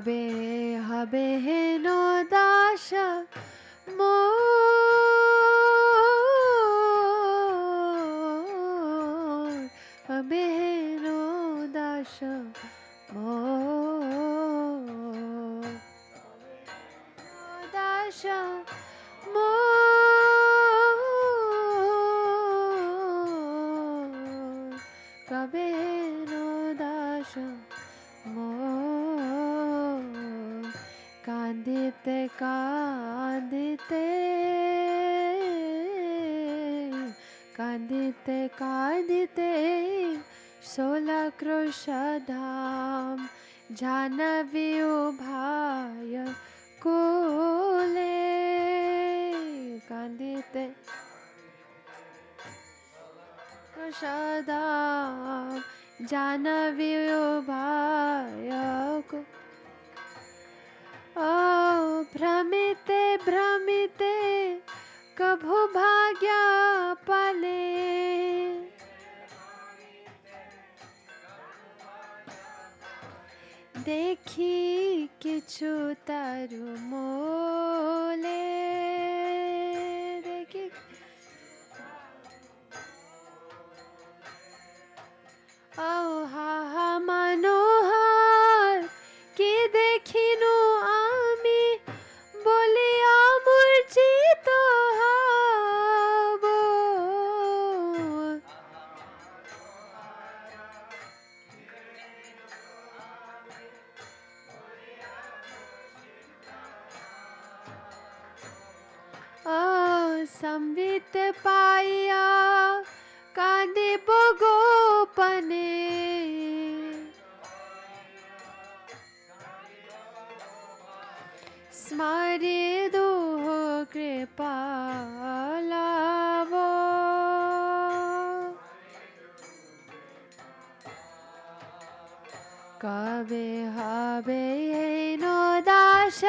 kabe habe no dasha mor habe no dasha mor dasha mor kabe no dasha mor kandite kandite kandite kandite sola kroshadam janavi ubhaya kule kandite kroshadam janavi ubhaya kule Oh, भ्रमिते भ्रमिते कभो भाग्य पले देखी किछु तारु मोले देखी Oh, ha ha मनोहर कि देखिनु आमी बोलिया मूर्छित हबो संवित पाया कांदिब गोपने स्मरे दुह कृपालावो कवे हवे नो दाश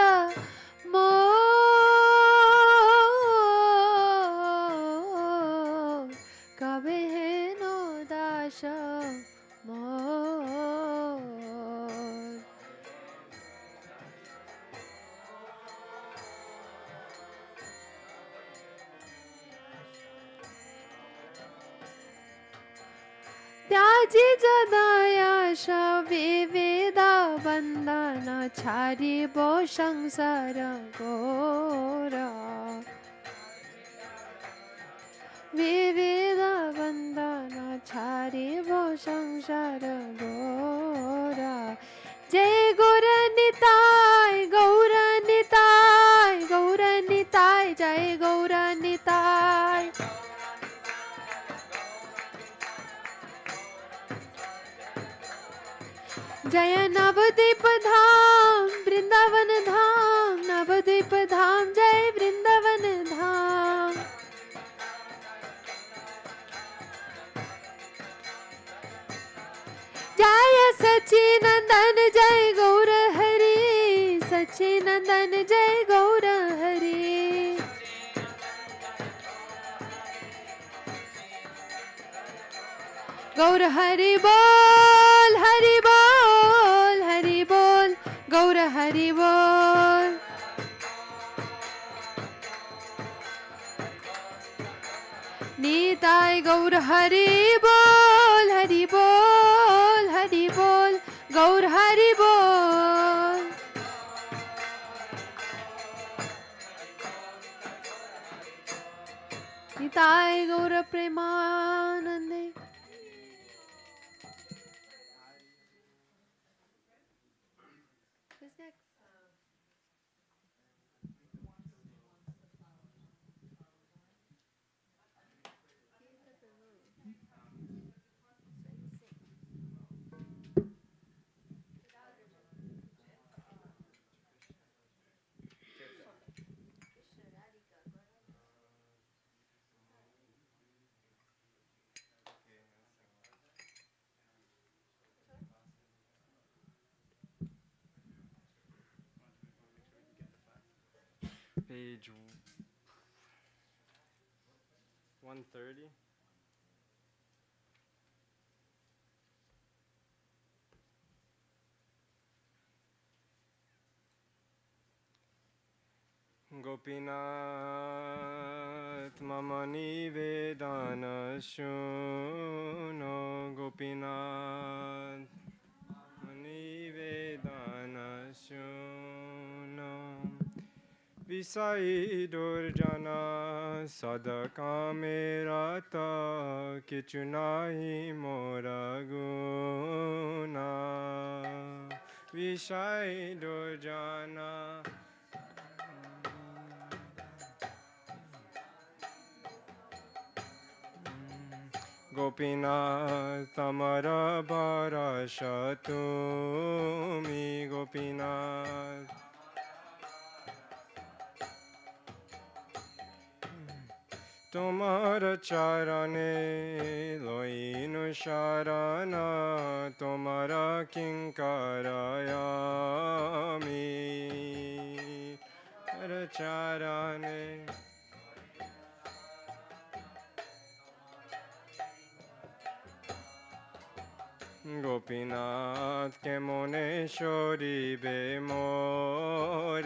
मोर कवे नो दाश मोर त्याजी जदायाश विविध बंधन छाड़िबो संसार घोरा विविध बंधन छाड़िबो संसार घोरा जय गौर निताय गौर निताय गौर निताय जय गौर निताय जय नवद्वीप धाम वृंदावन धाम नवद्वीप धाम जय वृंदावन धाम जय सच्चिनंदन जय गौर हरि सच्चिनंदन जय गौर हरि गौर हरि बोल हरि बोल हरि बोल गौर हरि बोल नीताय गौर हरि बोल हरि बोल हरि बोल गौर हरि बोल नीताय गौर प्रेमानंदे Page 130. Gopinath mama nivedana shuno Gopinath nivedana shuno Visai durjana sadakame rata kichunahi moraguna Visai durjana Gopinath tamara barashatumi Gopinath Tomara charane loinu sharana Tomara kinkarayami Charane Gopinath ke mone shori be more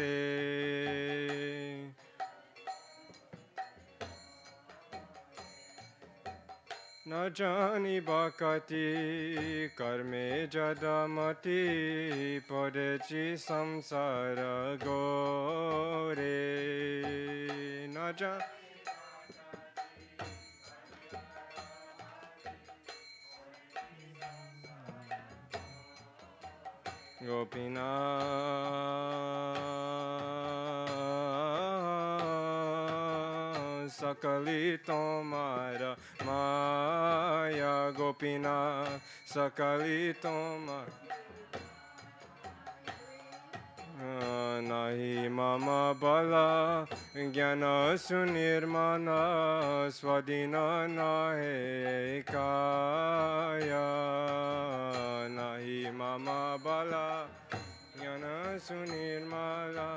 Na jani bakati karme jadamati padechi samsara gore Na jani Gopinath sakali tomara maya Gopinath sakali tomara nahi mama bala jnana sunirmana swadina nahe kaya nahi mama bala jnana sunirmala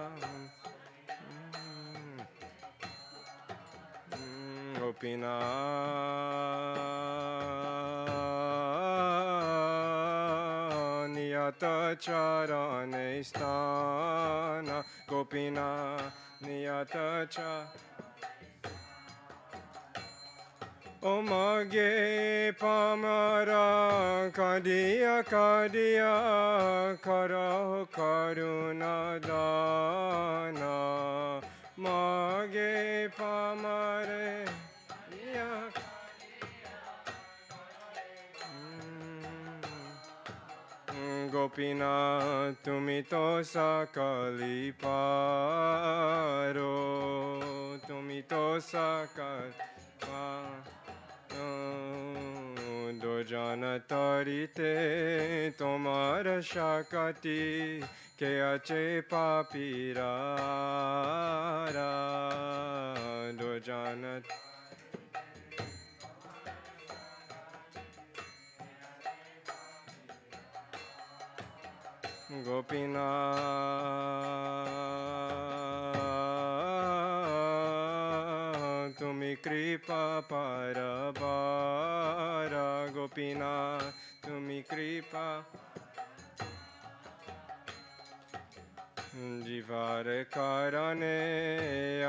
Gopinath niyata charane sthana Gopinath niyata charane Omage pamara kadiya kadiya karaho karuna dana Mage pamare ya Gopinath tumi to sakali paro tumi to sakali Dojana tarite tomara shakati ke ache papirara Dojana Gopinath tumi kripa parabara Gopinath tumi kripa Jivare karane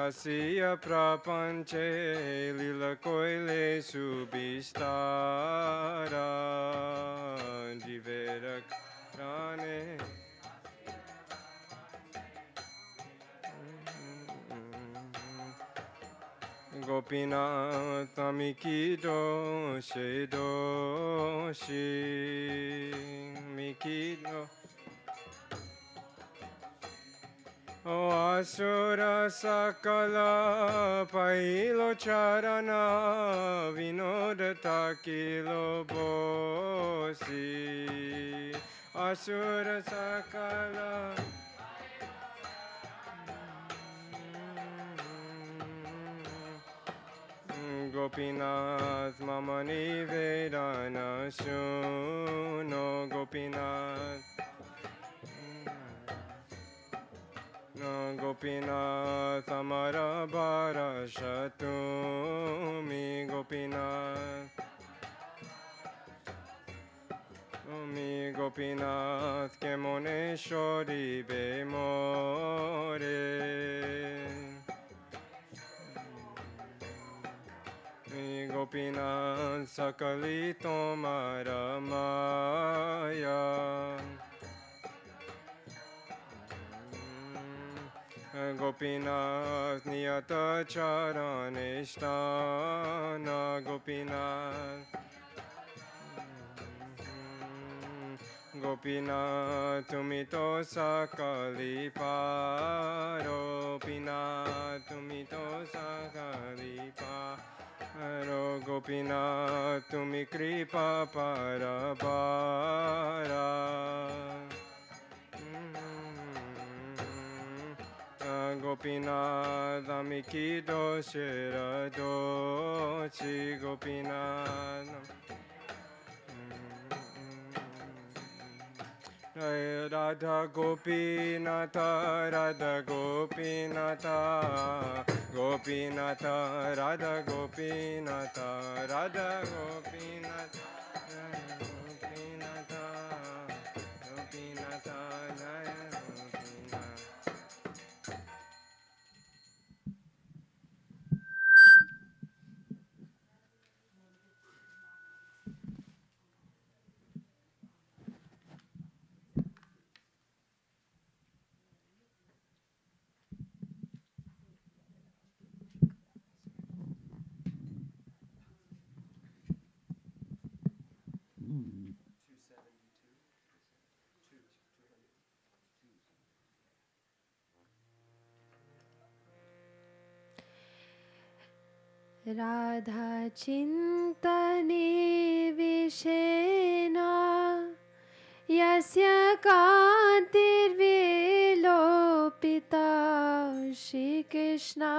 asiya prapanche lila koile subistara Jivera karane Gopinath amikido shedoshi mikido O asura sakala pailo charana vinodata kilo bosi Asura sakala Gopinath mama nivedana shuno Gopinath No Gopinath amara barashatumi Gopinath Omi Gopinath ke mone shori be more Gopinath sakali tomara maya. Gopinath niyata charaneshtana Gopinath. Gopinath tumito sakali paro. Gopinath tumito sakali paro. Gopinath tumi kripa para para. Gopinath amikido shiradochi Gopinath. Radha Gopinatha, Radha Gopinatha, Gopinatha, Radha Gopinatha, Radha Gopinatha, Gopinatha, Gopinatha, Jaya Gopinath. Radha चिन्तने विषेना यस्य कान्तिर्विलोपिता श्रीकृष्णा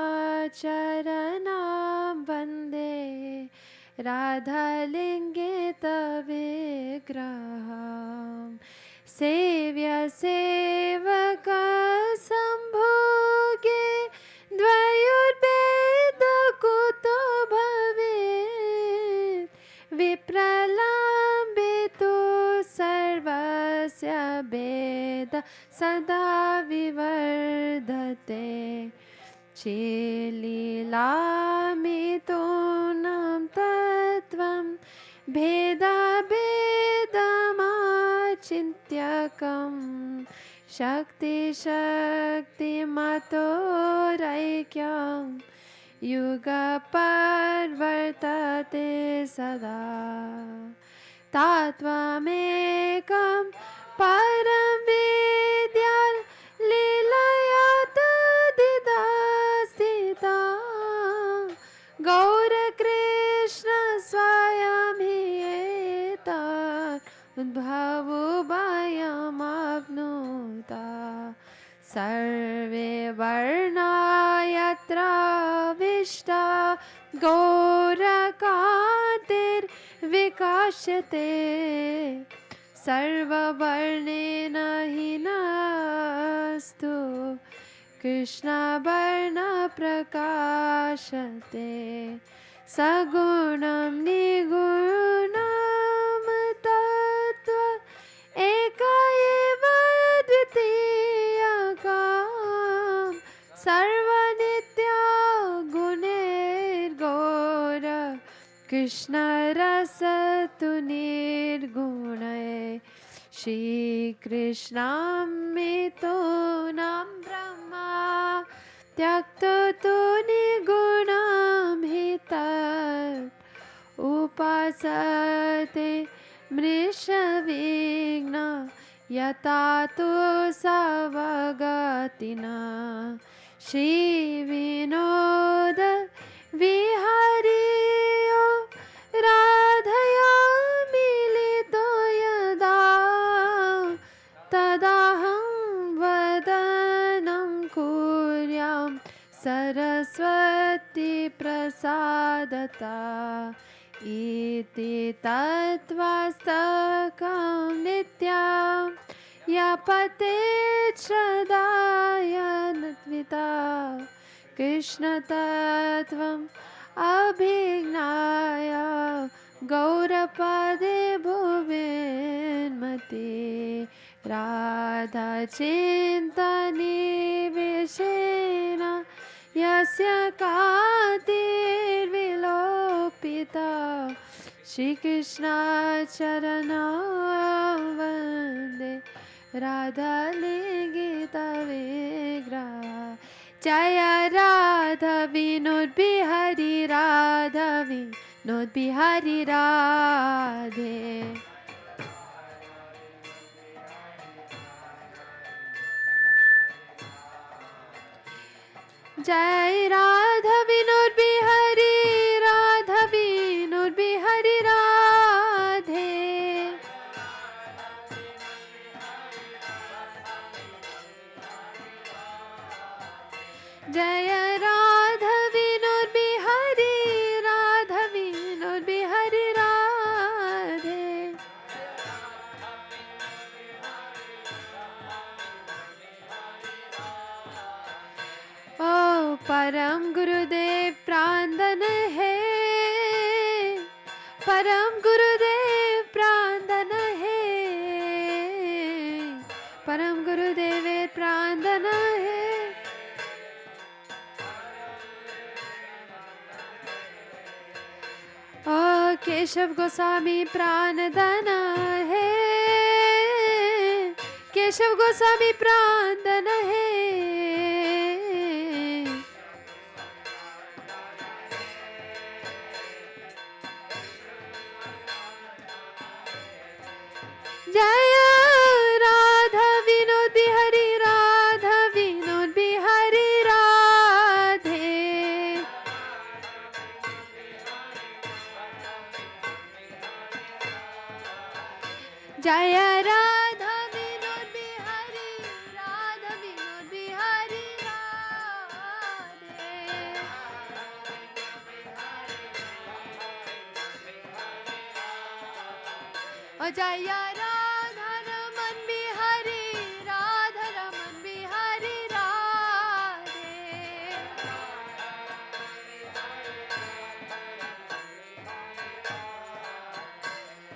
चरणां वन्दे राधालिङ्गे तविग्रहम् सेव्य सेवक सम्भोगे द्वयोर्भेद कुतो भवेत् विप्रलम्बितो सर्वस्य भेद सदा विवर्धते चेलीलामितो नाम तत्त्वं भेदभेदमाचिन्त्यकम् शक्तिमतोरैक्यं युगपरिवर्तते सदा तत्त्वमेकं परं वेद्यं लीलया तदिदस्थिता गौरकृष्ण स्वयं हि एतत् उद्भवोऽयमाप्नुता सर्वे वर्णा यत्र विष्टा गौरकान्तिर्विकास्यते सर्ववर्णेन हीनस्तु कृष्णवर्णप्रकाशते सगुणं निगुणं तत्त्व एक एव द्वितीयकं सर्वनित्य गुणैर्गौर कृष्णरसतु निर्गुणै श्रीकृष्णामृतो नाम ब्रह्मा त्यक्तो तु निगुणं हि तत् उपासते मृषविघ्न यथा तु सवगतिना श्रीविनोद विहारियो राधया मिलितो यदा तदाहं वदनं कुर्यां सरस्वती प्रसादता इति तत्त्वास्तकं नित्यं यपतेत् श्रद्धया कृष्णतत्त्वम् अभिज्ञाय गौरपदे भुवेन्मते राधा चिन्तनिवेशेन यस्य कान्तिर्विलोपिता Gita Shri Krishna Charana Vande Radha Gita Vigraha Jaya Radha Vinod Bihari Radha Vinod Bihari Radhe Jai Radha Vinod Bihari Radha Vinod Bihari Radhe Jaya Radha Vinod Bihari Radha Vinod Bihari Radhe Oh Param Gurudev Prandan hai Param Gurudev Prandan hai Param Gurudev Prandan hai Oh Keshav Goswami Pranadana hai Keshav Goswami Pranadana hai Jaya Radha Vinod Bihari Radha Vinod Bihari Radhe Jaya Radha Vinod Bihari Radha Vinod Bihari Radhe Oh Jaya Radha Raman Bihari Radha Raman Bihari Radhe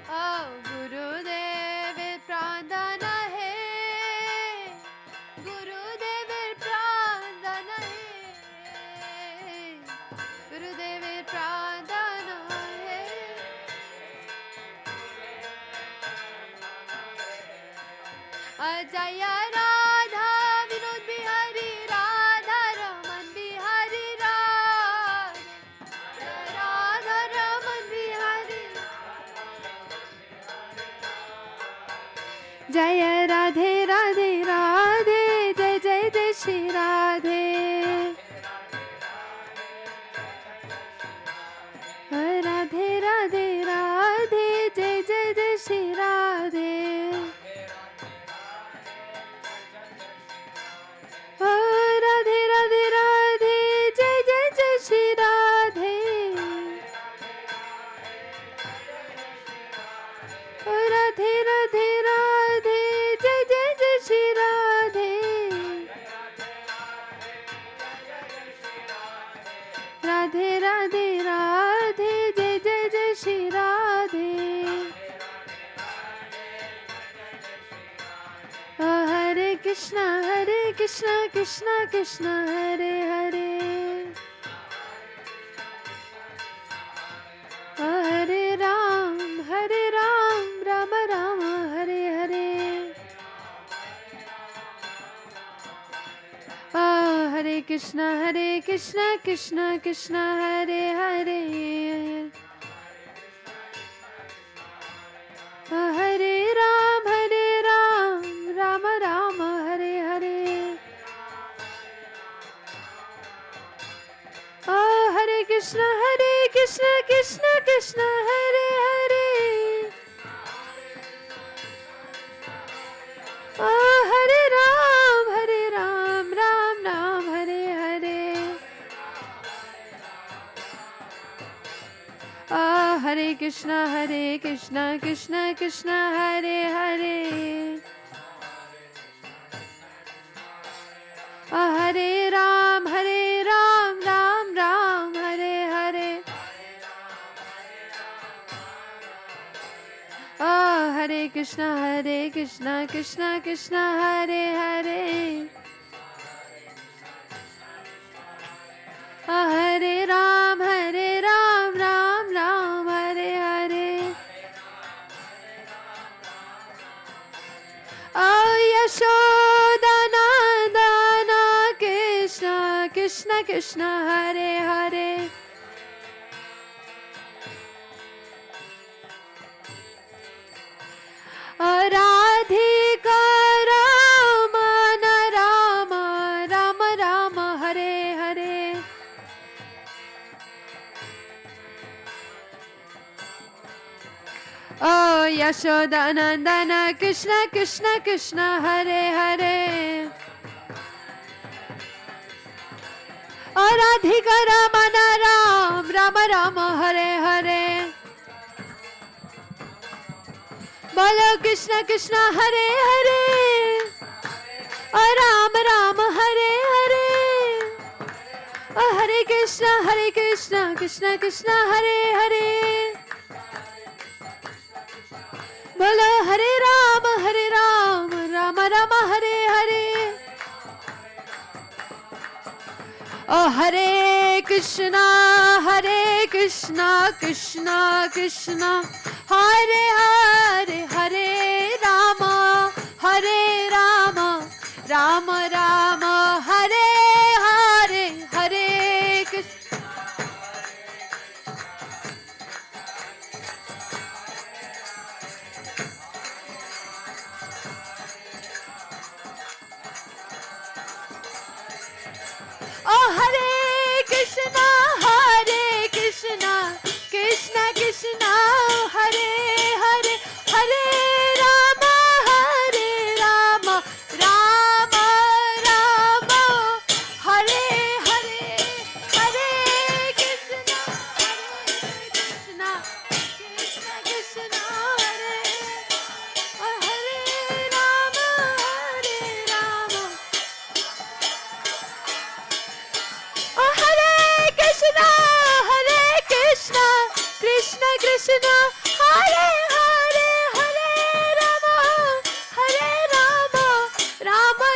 Oh Gurudev Pradana hai Gurudev Pradana hai Gurudev Pradana hai Jaya Radha Vinod Bihari Radha Raman Bihari Radhe Radha Raman Bihari Jaya Radhe Radhe Radhe Jai Jai Jai Shri Radhe Radhe Radhe Radhe Jai Jai Jai Shri Radhe Radhe Radhe Radhe Jai Jai Jai Shri Radhe Radhe Radhe Radhe Jai Jai Jai Shri Radhe Radhe Radhe Radhe Jai Jai Jai Shri Radhe Hare Krishna Krishna Krishna Hare Hare Hare Ram Rama Rama Hare Hare Hare Krishna Krishna Krishna Hare Hare Hare Ram Rama Rama Hare Hare Hare Krishna Krishna Krishna Hare Hare Hare Ram Ram Ram Hare Hare Hare Krishna Krishna Krishna Hare Hare Hare Ram Ram Ram Hare Hare Hare Krishna Krishna Krishna Hare Hare Hare Ram Ram Ram Krishna Krishna Hare Hare Radhika Ramana Rama Rama Rama Hare Hare Oh Yashoda Nandana Krishna Krishna Krishna Hare Hare Oh Radhika Ramana Ram Rama Rama Hare Hare Bolo Krishna Krishna Hare Hare Oh Ram Ram Hare Hare Oh Hare Krishna Krishna Krishna Hare Hare Bolo Hare Ram Rama Rama Hare Hare Oh Hare Krishna Krishna Krishna Hare Hare Hare Rama Rama Rama Hare Hare Hare Krishna Oh Hare Krishna Krishna Krishna Hare Hare Hare Rama Rama Rama Hare Hare Hare Krishna Krishna Krishna Hare Oh Hare Rama Oh Hare Krishna Krishna Krishna Hare Hare Hare Rama Rama Rama Hare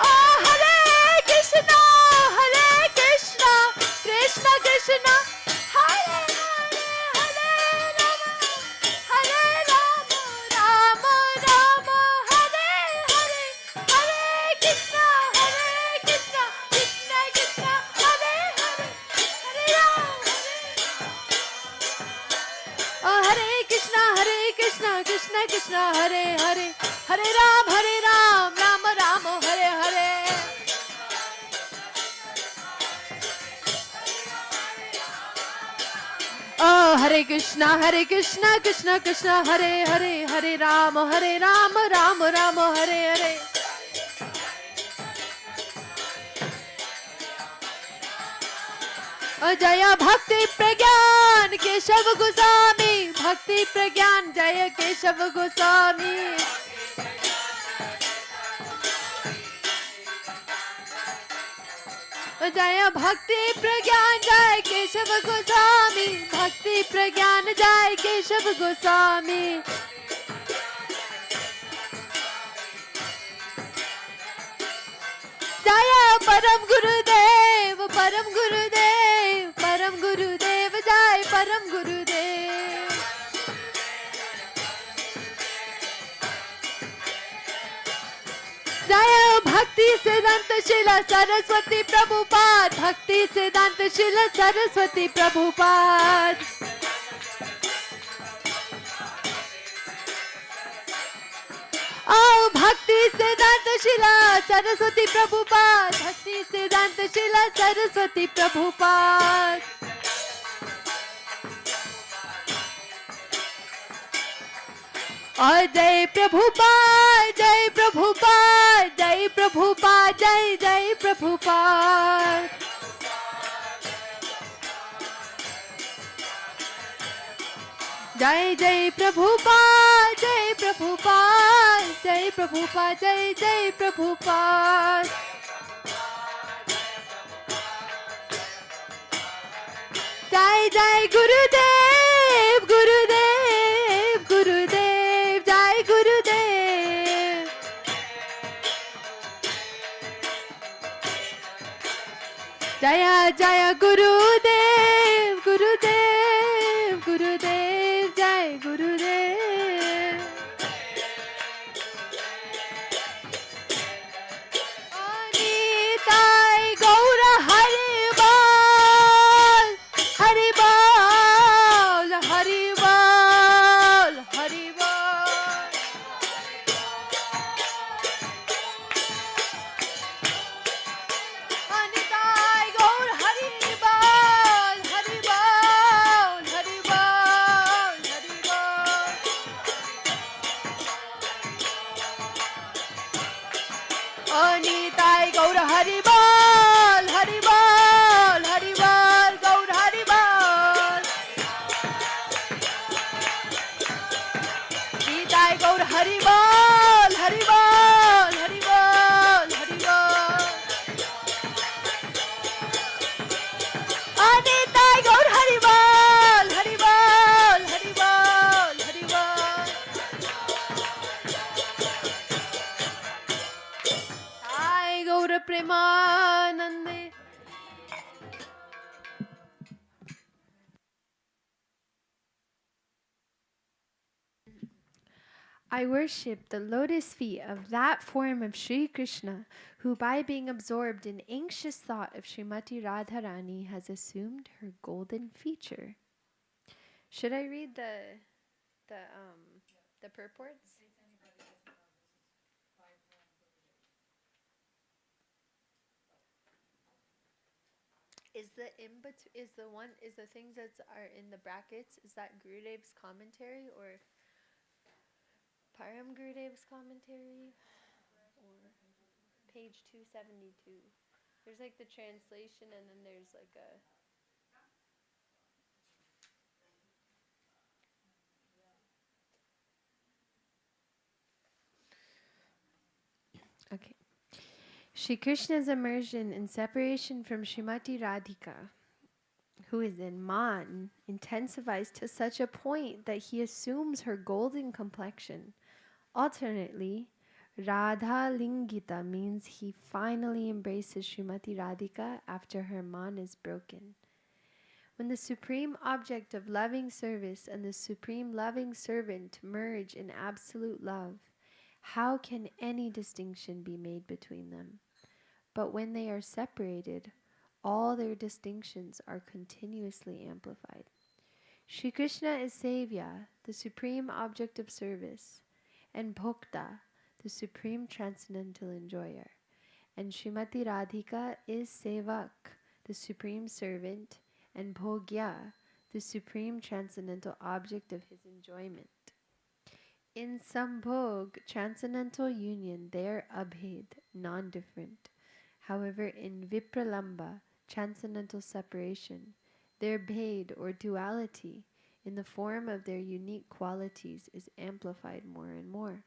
Oh Hare Krishna Krishna Krishna Hare Hare Hare Rama Rama Rama Hare Hare Hare Krishna Krishna Krishna Hare Hare Hare Rama Oh Hare Krishna Krishna Krishna Hare Hare Hare Ram Rama Rama Hare Hare Oh Hare Krishna Krishna Krishna Hare Hare Hare Rama Rama Rama Hare Hare Oh Jaya Bhakti Pragyan Keshava Goswami Bhakti Pragyan Jaya Keshava Goswami Jaya Bhakti Pragyan Jai Keshava Goswami Bhakti Pragyan Jai Keshava Goswami Jaya Param Gurudev Jai Param Gurudev Jaya Bhakti Siddhanta Srila Saraswati Prabhupada Bhakti Siddhanta Srila Saraswati Prabhupada Oh Bhakti Siddhanta Srila Saraswati Prabhupada Bhakti Siddhanta Srila Saraswati Prabhupada Oh Jai Prabhupada Jai Prabhupada Jai Prabhupada Jai Prabhupada Jai Jai Prabhupada Jai Prabhupada Jai Prabhupada Jai Prabhupada Jai Jai Gurudev Jai Gurudev Jaya Jaya Gurudev, Gurudev, Gurudev, Jai Gurudev. Anitai Gaura Haribol, Haribol, Haribol, Haribol. Anitai Gaura Haribol, Haribol, Haribol, Haribol. Anitai Gaura Haribol, Haribol, Haribol, Gaura Haribol. Nitai Gaura Haribol, Haribol, Haribol, Haribol. Anitai Gaura Haribol, Haribol, Haribol, Haribol. Jai Gaura Premanande. I worship the lotus feet of that form of Sri Krishna, who by being absorbed in anxious thought of Srimati Radharani has assumed her golden feature. Should I read the purports? Is the things that are in the brackets, is that Gurudev's commentary or Param Gurudev's commentary? Or page 272. There's like the translation and then there's like a okay. Shri Krishna's immersion in separation from Srimati Radhika, who is in Man, intensifies to such a point that he assumes her golden complexion. Alternately, Radha Lingita means he finally embraces Srimati Radhika after her man is broken. When the supreme object of loving service and the supreme loving servant merge in absolute love, how can any distinction be made between them? But when they are separated, all their distinctions are continuously amplified. Shri Krishna is Sevya, the supreme object of service, and Bhokta, the supreme transcendental enjoyer. And Srimati Radhika is Sevak, the supreme servant, and Bhogya, the supreme transcendental object of his enjoyment. In Sambhog, transcendental union, they are abhed, non-different. However, in Vipralamba, transcendental separation, their bhed or duality in the form of their unique qualities is amplified more and more.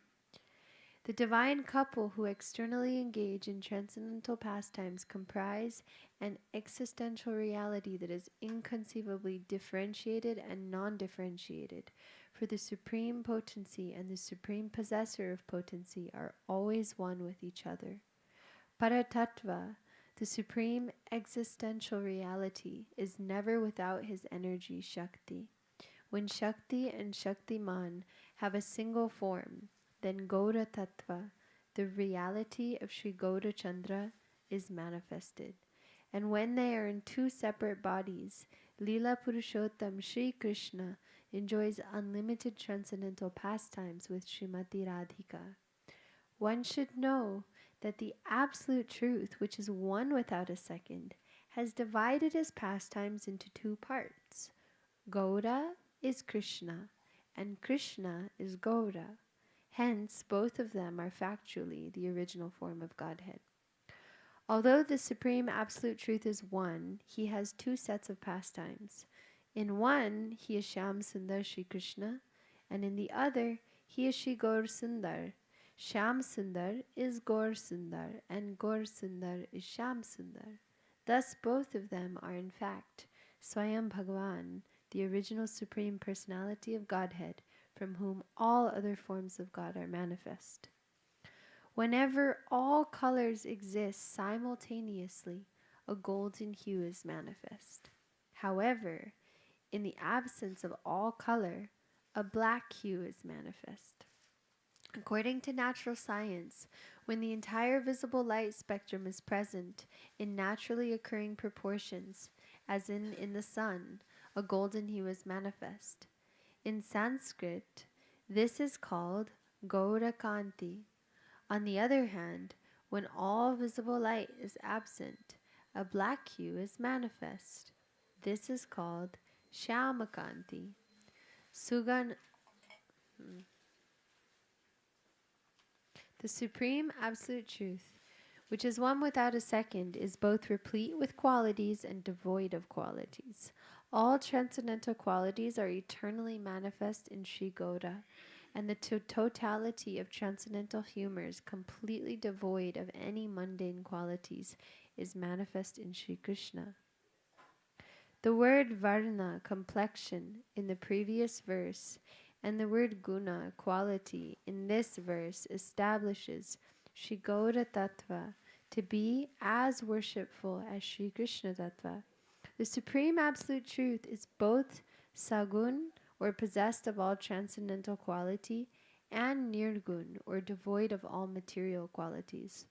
The divine couple who externally engage in transcendental pastimes comprise an existential reality that is inconceivably differentiated and non-differentiated, for the supreme potency and the supreme possessor of potency are always one with each other. Paratattva, the supreme existential reality, is never without his energy Shakti. When Shakti and Shaktiman have a single form, then Gaura Tattva, the reality of Sri Gaura Chandra, is manifested. And when they are in two separate bodies, Leela Purushottam Sri Krishna enjoys unlimited transcendental pastimes with Srimati Radhika. One should know that the absolute truth, which is one without a second, has divided his pastimes into two parts. Gaura is Krishna, and Krishna is Gaura. Hence, both of them are factually the original form of Godhead. Although the Supreme Absolute Truth is one, he has two sets of pastimes. In one, he is Shyam Sundar Shri Krishna, and in the other, he is Shri Gaur Sundar. Shyam Sundar is Gaur Sundar, and Gaur Sundar is Shyam Sundar. Thus, both of them are in fact Swayam Bhagavan, the original Supreme Personality of Godhead, from whom all other forms of God are manifest. Whenever all colors exist simultaneously, a golden hue is manifest. However, in the absence of all color, a black hue is manifest. According to natural science, when the entire visible light spectrum is present in naturally occurring proportions, as in the sun, a golden hue is manifest. In Sanskrit, this is called Gaurakanti. On the other hand, when all visible light is absent, a black hue is manifest. This is called Shyamakanti. Sugan, the supreme absolute truth, which is one without a second, is both replete with qualities and devoid of qualities. All transcendental qualities are eternally manifest in Sri Gaura, and the totality of transcendental humors, completely devoid of any mundane qualities, is manifest in Sri Krishna. The word varna, complexion, in the previous verse, and the word guna, quality, in this verse establishes Sri Gaura Tattva to be as worshipful as Sri Krishna Tattva. The Supreme Absolute Truth is both sagun, or possessed of all transcendental quality, and nirgun, or devoid of all material qualities.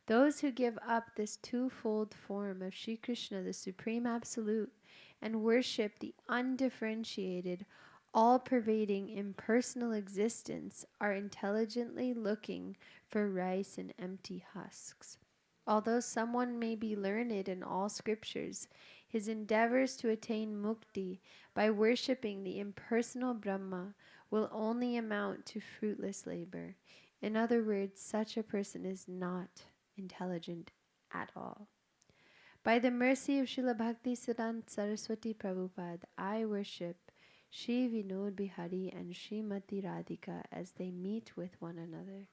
Those who give up this twofold form of Sri Krishna, the Supreme Absolute, and worship the undifferentiated, all-pervading impersonal existence are intelligently looking for rice in empty husks. Although someone may be learned in all scriptures, his endeavors to attain mukti by worshipping the impersonal Brahma will only amount to fruitless labor. In other words, such a person is not intelligent at all. By the mercy of Srila Bhakti Siddhanta Saraswati Prabhupada, I worship Shri Vinod Bihari and Srimati Radhika as they meet with one another.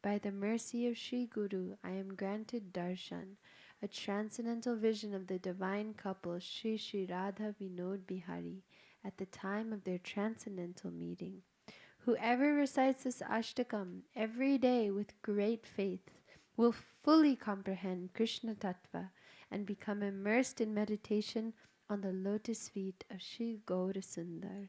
By the mercy of Sri Guru, I am granted darshan, a transcendental vision of the divine couple Sri Sri Radha Vinod Bihari at the time of their transcendental meeting. Whoever recites this ashtakam every day with great faith will fully comprehend Krishna Tattva and become immersed in meditation on the lotus feet of Sri Gaurasundar.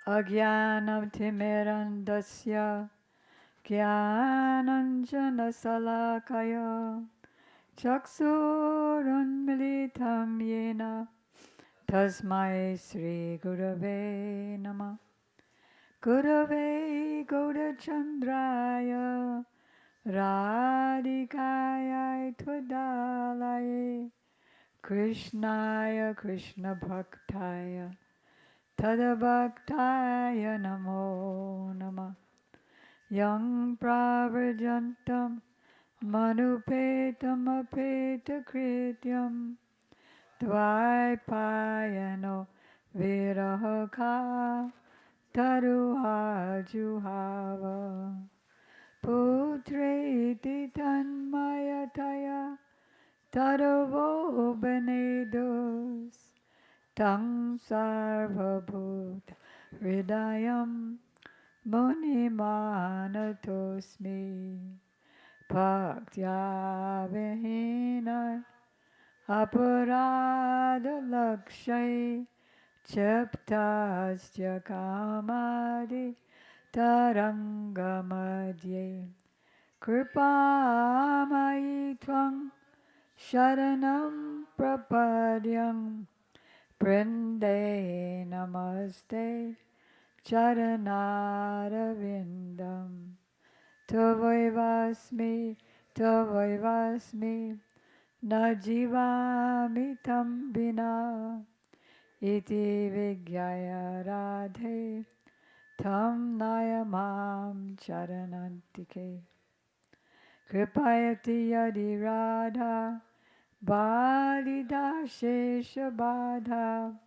Agyanam timirandasya Gyananjana salakaya Chaksurunmilitam yena Tasmai Sri Gurave Nama Gurave Gaurachandraya Radhikaya Twadalaye Krishnaya Krishna Bhaktaya Tadabhaktaya Namo Nama Yang Pravarjantam Manupetam Apeta Dvaipayano Virahaka Taruha Juhava Putreti Tanmayataya Taravo Benedos Tang Sarvabhuta Hridayam Munimanatosmi Bhaktya Vihina Aparada Lakshay Chaptasya Kamadi Tarangamadye Kripamayi Tvang Sharanam Prapadyam Prinde Namaste Charanaravindam Tavaivasmi Tavaivasmi na jivami tam vina iti vigyaya radhe tam nayamam charanantike kripayati yadi radha balida shesha badha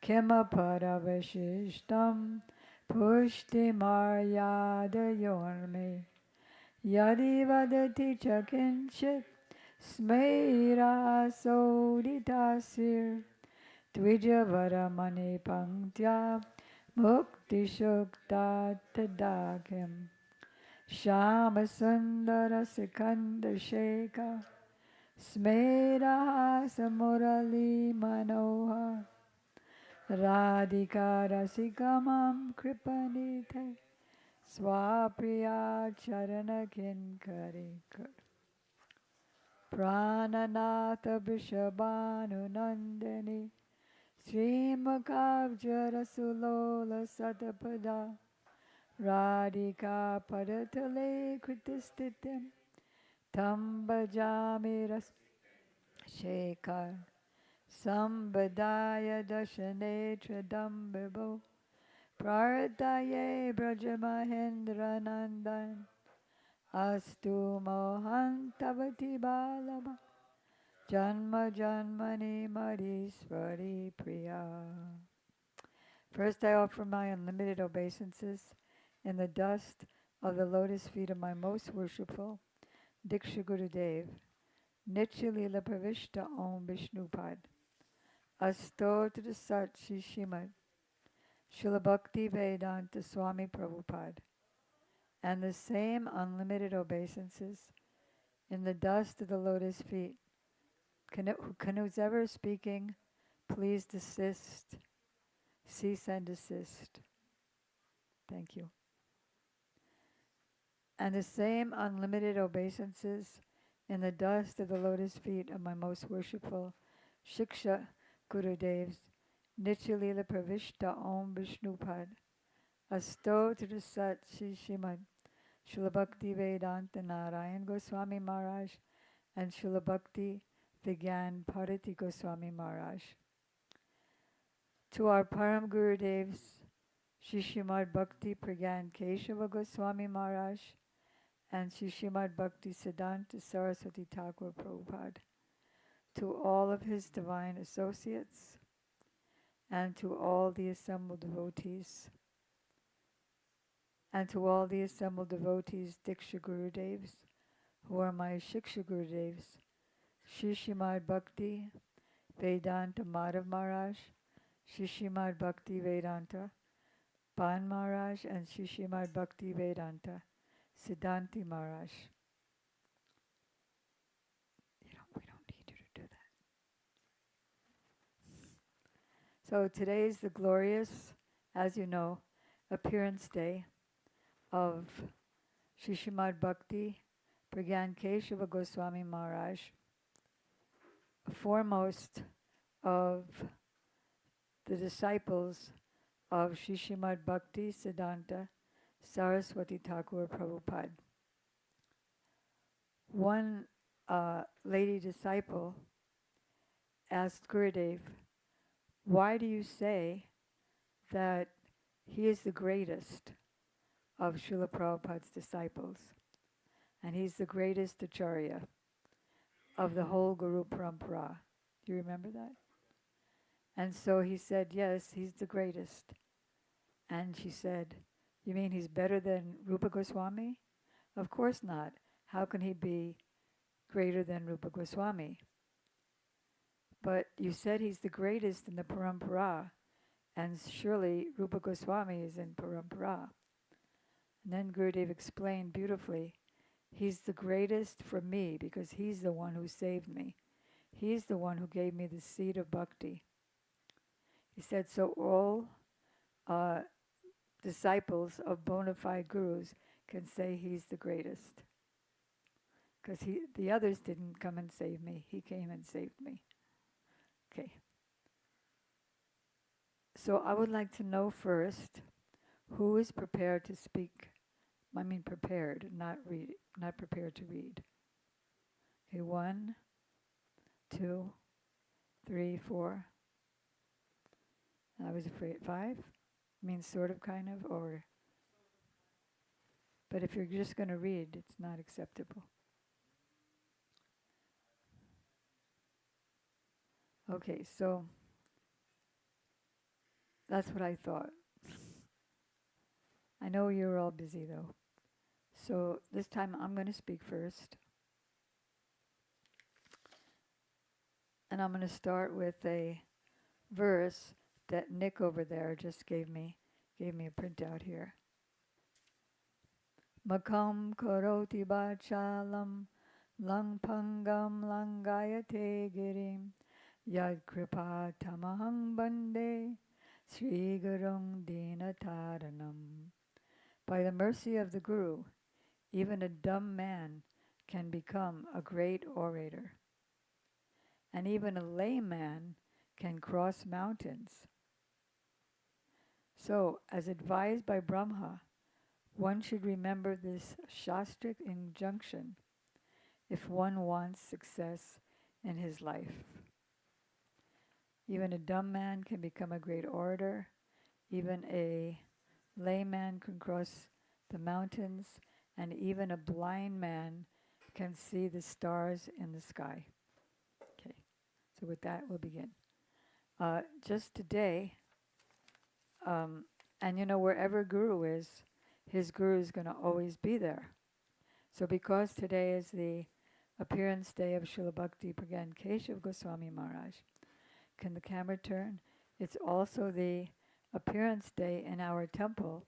kema paravashishtam pushti maryada yorme yadi vadati chakinchit smeira soditasir Dvijavaramani Panktya Mukti Shukta Tadakim Shama Sundara Sikanda Sheka Smeda Samurali Manoha Radhika Rasikamam Kripanite Swapriya Charana Kinkari Prananatha Vishabhanu Nandini Srimakavjarasulola Satapada Radhika Padatale Kritistitim Tambajami Ras Shekhar Sambadaya Dashanetra Dambibo Prartaye Brajamahendra Nandan Astu Mohantavati Balaba Janma Janmani Madhisvari Priya. First, I offer my unlimited obeisances in the dust of the lotus feet of my most worshipful Diksha Gurudev, Nityalila Pravishta Om Vishnupad, Astotra Sat Shri Srimad Srila Bhakti Vedanta Swami Prabhupada, and the same unlimited obeisances in the dust of the lotus feet. Who's ever speaking, please desist, cease and desist. Thank you. And the same unlimited obeisances in the dust of the lotus feet of my most worshipful Shiksha Gurudevs, Nityalila Pravishta Om Vishnupad, Astotra Sat Shri Srimad Srila Bhakti Vedanta Narayan Goswami Maharaj and Srila Bhakti Vigyan Bharati Goswami Maharaj. To our Param Gurudevs, Shri Srimad Bhakti Pragyan Keshava Goswami Maharaj and Shri Srimad Bhakti Siddhanta Saraswati Thakur Prabhupada, to all of his divine associates, and to all the assembled devotees, Diksha Gurudevs, who are my Shiksha Gurudevs, Shri Srimad Bhakti Vedanta Madhav Maharaj, Shri Srimad Bhakti Vedanta Pan Maharaj, and Shri Srimad Bhakti Vedanta Siddhanti Maharaj. We don't need you to do that. So today is the glorious, as you know, appearance day of Shri Srimad Bhakti Pragyan Keshava Goswami Maharaj, foremost of the disciples of Shri Srimad Bhakti Siddhanta Saraswati Thakur Prabhupada. One lady disciple asked Gurudev, why do you say that he is the greatest of Srila Prabhupada's disciples, and he's the greatest Acharya of the whole Guru Parampara? Do you remember that? And so he said, yes, he's the greatest. And she said, you mean he's better than Rupa Goswami? Of course not. How can he be greater than Rupa Goswami? But you said he's the greatest in the Parampara, and surely Rupa Goswami is in Parampara. And then Gurudev explained beautifully, he's the greatest for me because he's the one who saved me. He's the one who gave me the seed of bhakti. He said, so all disciples of bona fide gurus can say he's the greatest. Because the others didn't come and save me. He came and saved me. Okay. So I would like to know first, who is prepared to speak? I mean prepared, not prepared to read. Okay, 1, 2, 3, 4. I was afraid 5 means sort of, kind of, or. But if you're just going to read, it's not acceptable. Okay, so that's what I thought. I know you're all busy though. So this time I'm going to speak first. And I'm going to start with a verse that Nick over there just gave me a printout here. Makam karoti bachalam langpangam langayate girim yad kripa tamahang bande Sri Gurung Dinataranam. By the mercy of the Guru, even a dumb man can become a great orator. And even a layman can cross mountains. So, as advised by Brahma, one should remember this Shastric injunction if one wants success in his life. Even a dumb man can become a great orator. Even a layman can cross the mountains. And even a blind man can see the stars in the sky. Okay, so with that we'll begin. Just today, and wherever Guru is, his Guru is going to always be there. So because today is the appearance day of Srila Bhakti Prajnana Keshava Goswami Maharaj, can the camera turn? It's also the appearance day in our temple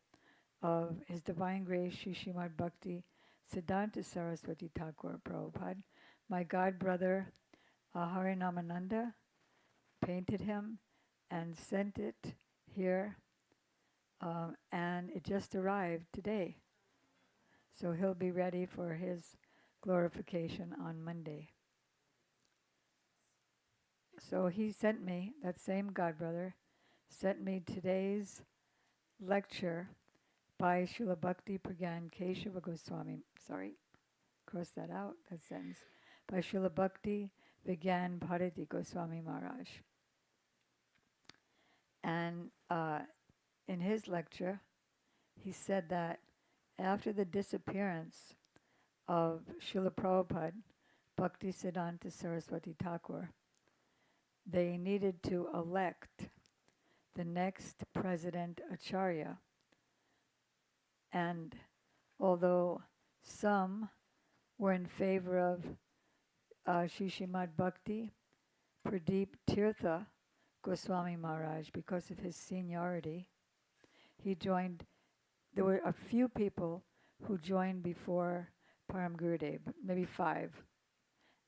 of His Divine Grace Sri Srimad Bhakti Siddhanta Saraswati Thakur Prabhupada. My god brother Harinamananda painted him and sent it here, and it just arrived today. So he'll be ready for his glorification on Monday. So he sent me, that same godbrother, sent me today's lecture by Srila Bhakti Prajnana Keshava Goswami. Sorry, cross that out, that sentence. By Srila Bhakti Vigyan Bharati Goswami Maharaj. And in his lecture, he said that after the disappearance of Srila Prabhupada, Bhakti Siddhanta Saraswati Thakur, they needed to elect the next president Acharya. And although some were in favor of Sri Srimad Bhakti, Pradeep Tirtha Goswami Maharaj, because of his seniority, he joined. There were a few people who joined before Param Gurudev, maybe 5,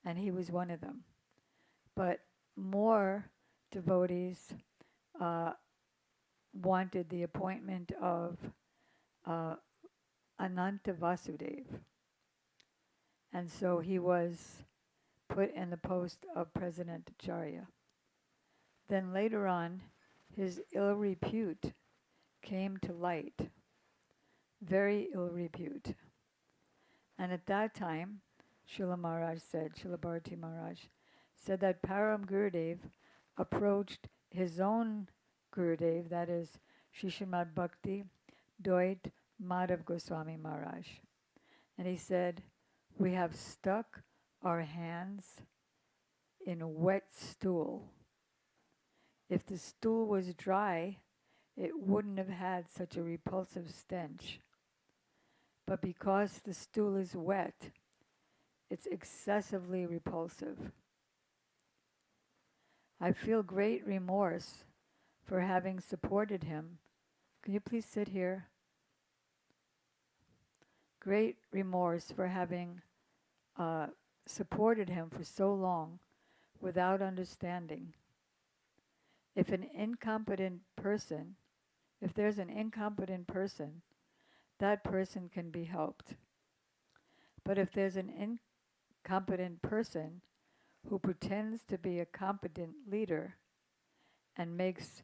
and he was one of them. But more devotees wanted the appointment of Ananta Vasudev. And so he was put in the post of President Acharya. Then later on, his ill repute came to light, very ill repute. And at that time, Srila Bharati Maharaj said that Param Gurudev approached his own Gurudev, that is Sri Srimad Bhakti Doit Madhav Goswami Maharaj. And he said, we have stuck our hands in a wet stool. If the stool was dry, it wouldn't have had such a repulsive stench. But because the stool is wet, it's excessively repulsive. I feel great remorse for having supported him. Can you please sit here? Great remorse for having supported him for so long without understanding. If there's an incompetent person, that person can be helped. But if there's an incompetent person who pretends to be a competent leader and makes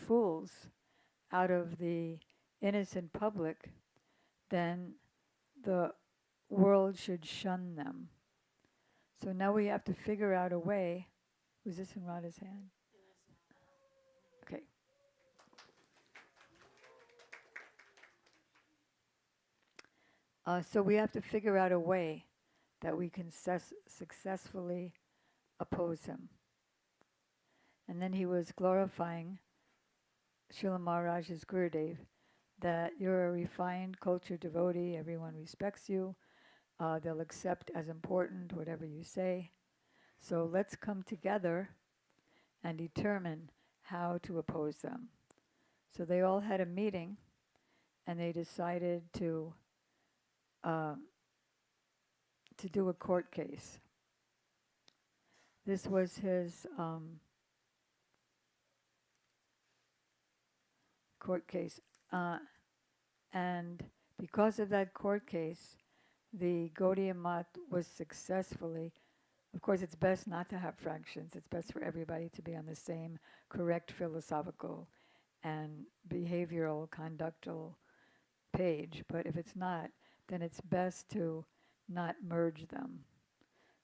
fools out of the innocent public, then the world should shun them. So now we have to figure out a way. Was this in Radha's hand? Okay. So we have to figure out a way that we can successfully oppose him. And then he was glorifying Srila Maharaj's Gurudev, that you're a refined, cultured devotee, everyone respects you, they'll accept as important whatever you say. So let's come together and determine how to oppose them. So they all had a meeting and they decided to do a court case. This was his court case. And because of that court case, the Gaudiya Math was successfully, of course it's best not to have fractions, it's best for everybody to be on the same correct philosophical and behavioral, conductual page, but if it's not, then it's best to not merge them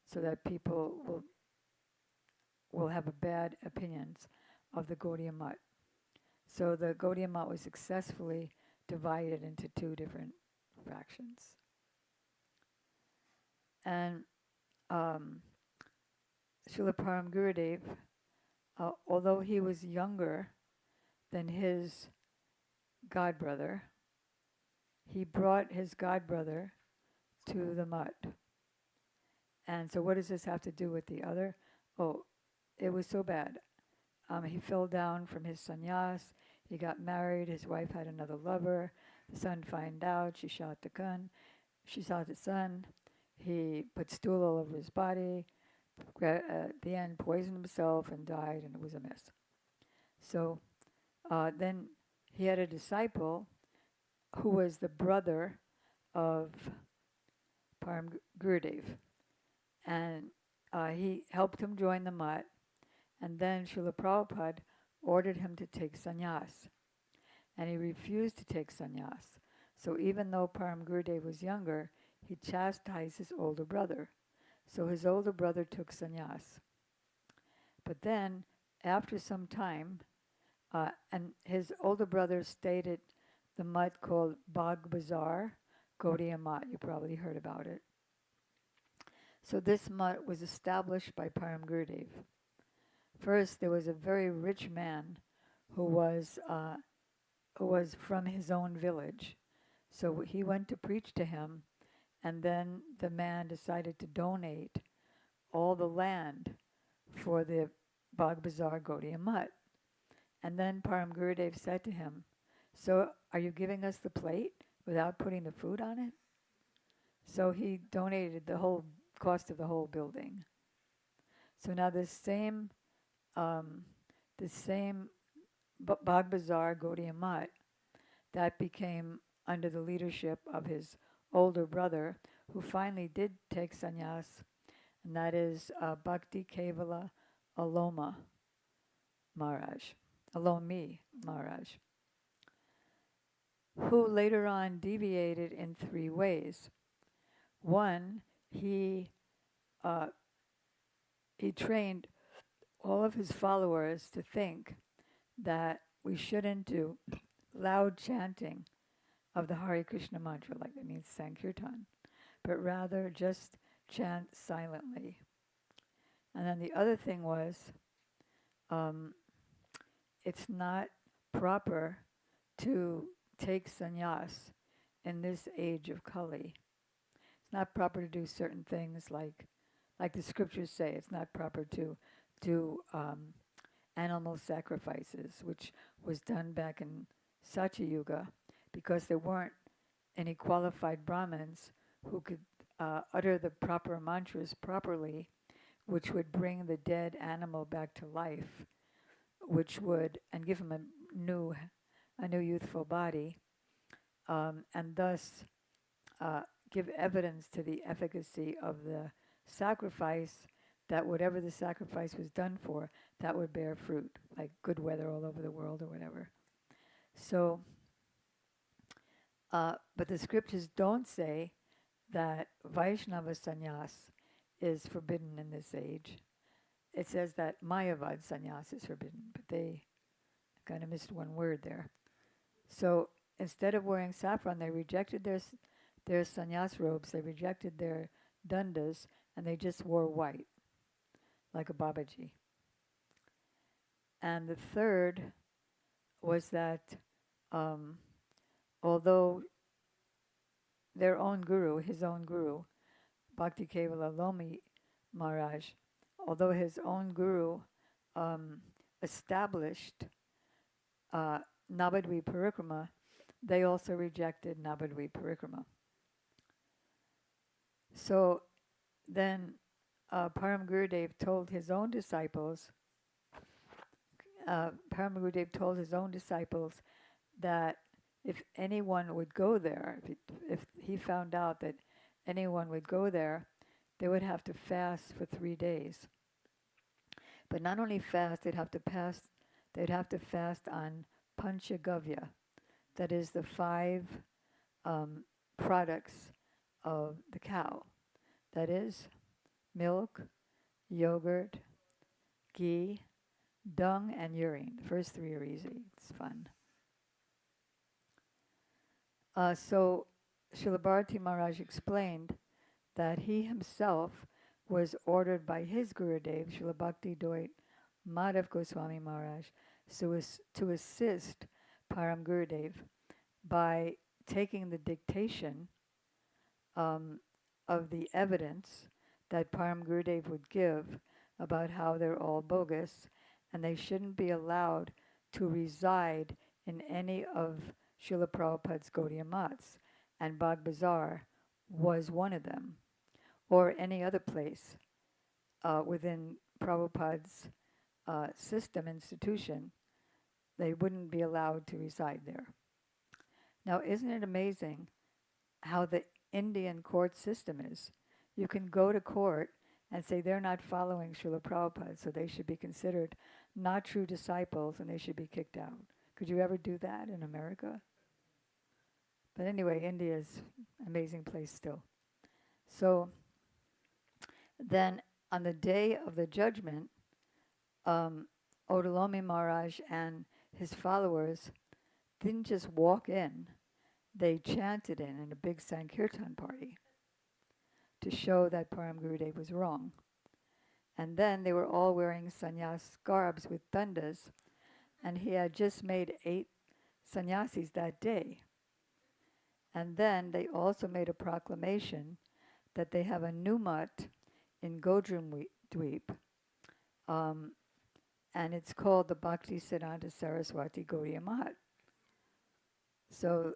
so that people will have a bad opinions of the Gaudiya Math. So the Gaudiya Math was successfully divided into two different fractions. And Srila Param Gurudev, although he was younger than his godbrother, he brought his godbrother to the Math. And so what does this have to do with the other? Oh, it was so bad. He fell down from his sannyas. He got married. His wife had another lover. The son found out. She shot the gun. She shot the son. He put stool all over his body. At the end, poisoned himself and died, and it was a mess. So then he had a disciple who was the brother of Param Gurudev. And he helped him join the Math. And then Srila Prabhupada ordered him to take sannyas. And he refused to take sannyas. So even though Param Gurudev was younger, he chastised his older brother. So his older brother took sannyas. But then, after some time, and his older brother stayed at the Math called Bagh Bazar, Gaudiya Math. You probably heard about it. So this Math was established by Param Gurudev. First, there was a very rich man who was from his own village. So he went to preach to him, and then the man decided to donate all the land for the Bagh Bazar Gaudiya Math. And then Param Gurudev said to him, "So are you giving us the plate without putting the food on it?" So he donated the whole cost of the whole building. So now this same Bagh Bazar Gaudiya Math, that became under the leadership of his older brother, who finally did take sannyas, and that is Bhakti Kevala Aloma Alomi Maharaj, who later on deviated in three ways. One, he trained all of his followers to think that we shouldn't do loud chanting of the Hare Krishna mantra, like that means Sankirtan, but rather just chant silently. And then the other thing was, it's not proper to take sannyas in this age of Kali. It's not proper to do certain things like the scriptures say. It's not proper to do animal sacrifices, which was done back in Satya Yuga, because there weren't any qualified Brahmins who could utter the proper mantras properly, which would bring the dead animal back to life, which would, and give him a new youthful body, and thus give evidence to the efficacy of the sacrifice, that whatever the sacrifice was done for, that would bear fruit, like good weather all over the world or whatever. So, but the scriptures don't say that Vaishnava sannyas is forbidden in this age. It says that Mayavad sannyas is forbidden, but they kind of missed one word there. So instead of wearing saffron, they rejected their sannyas robes, they rejected their dandas, and they just wore white, like a Babaji. And the third was that um, although their own guru, his own guru, Bhakti Kevala Lomi Maharaj, although his own guru established Navadvip Parikrama, they also rejected Navadvip Parikrama. So then Param Gurudev told his own disciples, that if anyone would go there, if he found out that anyone would go there, they would have to fast for 3 days. But not only fast, they'd have to fast on Panchagavya, that is the 5 products of the cow. That is milk, yogurt, ghee, dung, and urine. The first 3 are easy. It's fun. So Srila Bharati Maharaj explained that he himself was ordered by his Gurudev, Srila Bhakti Doit Madhav Goswami Maharaj, to assist Param Gurudev by taking the dictation of the evidence that Param Gurudev would give about how they're all bogus and they shouldn't be allowed to reside in any of Srila Prabhupada's Gaudiya Mats, and Bagh Bazar was one of them, or any other place within Prabhupada's system, institution. They wouldn't be allowed to reside there. Now, isn't it amazing how the Indian court system is? You can go to court and say they're not following Srila Prabhupada, so they should be considered not true disciples and they should be kicked out. Could you ever do that in America? But anyway, India is an amazing place still. So then on the day of the judgment, Odalomi Maharaj and his followers didn't just walk in, they chanted in a big Sankirtan party to show that Param Gurudev was wrong. And then they were all wearing sannyas garbs with dandas, and he had just made 8 sannyasis that day. And then they also made a proclamation that they have a new mutt in Godrum Dweep, and it's called the Bhakti Siddhanta Saraswati Gaudiya Math. So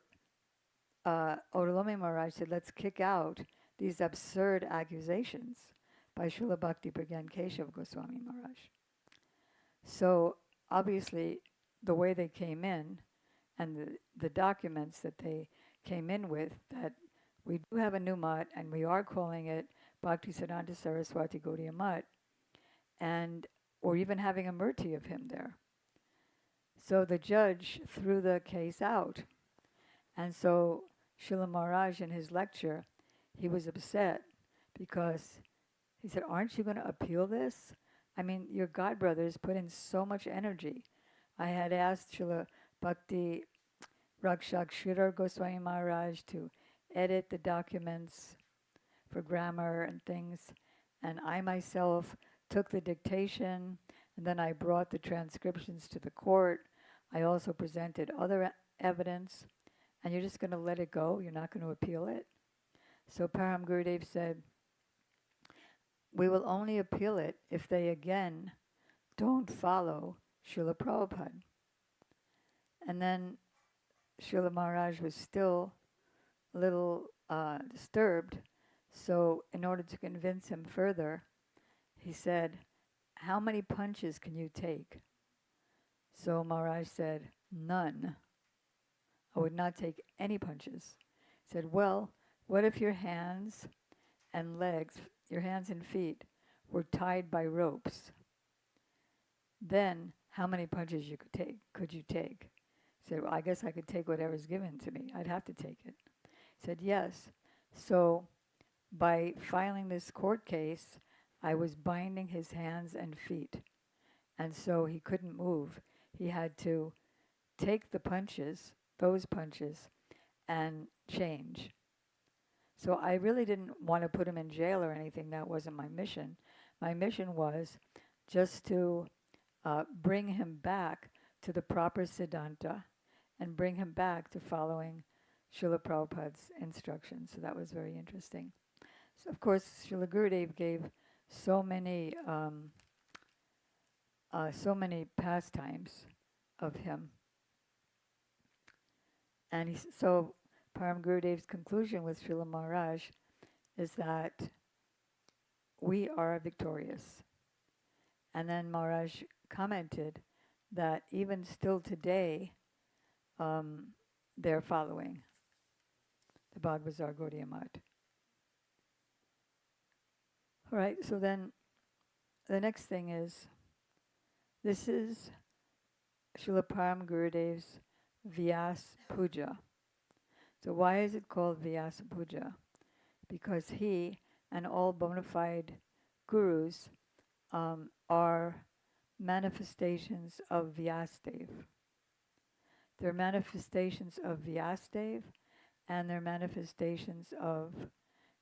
Odalomi Maharaj said, let's kick out these absurd accusations by Srila Bhakti Pragyan Keshava Goswami Maharaj. So obviously the way they came in and the documents that they came in with, that we do have a new mutt and we are calling it Bhakti Siddhanta Saraswati Gaudiya Math, and or even having a murti of him there. So the judge threw the case out. And so Srila Maharaj in his lecture, he was upset because he said, aren't you going to appeal this? I mean, your godbrothers put in so much energy. I had asked Srila Bhakti Rakshak Sridhar Goswami Maharaj to edit the documents for grammar and things, and I myself took the dictation, and then I brought the transcriptions to the court. I also presented other evidence, and you're just going to let it go? You're not going to appeal it? So Param Gurudev said, we will only appeal it if they again don't follow Srila Prabhupada. And then Srila Maharaj was still a little disturbed, so in order to convince him further, he said, how many punches can you take? So Maharaj said, none. I would not take any punches. He said, well, what if your hands and legs, your hands and feet, were tied by ropes? Then how many punches could you take? He said, well, I guess I could take whatever's given to me. I'd have to take it. He said, yes. So by filing this court case, I was binding his hands and feet. And so he couldn't move. He had to take the punches, those punches, and change. So I really didn't want to put him in jail or anything. That wasn't my mission. My mission was just to bring him back to the proper Siddhanta and bring him back to following Srila Prabhupada's instructions. So that was very interesting. So of course, Srila Gurudev gave so many pastimes of him. And so Param Gurudev's conclusion with Srila Maharaj is that we are victorious. And then Maharaj commented that even still today, they're following the Bhagavatar Gaudiya Math. All right, so then the next thing is, this is Srila Param Gurudev's Vyas Puja. So why is it called Vyasa Puja? Because he and all bona fide gurus are manifestations of Vyasadev. They're manifestations of Vyasadev, and they're manifestations of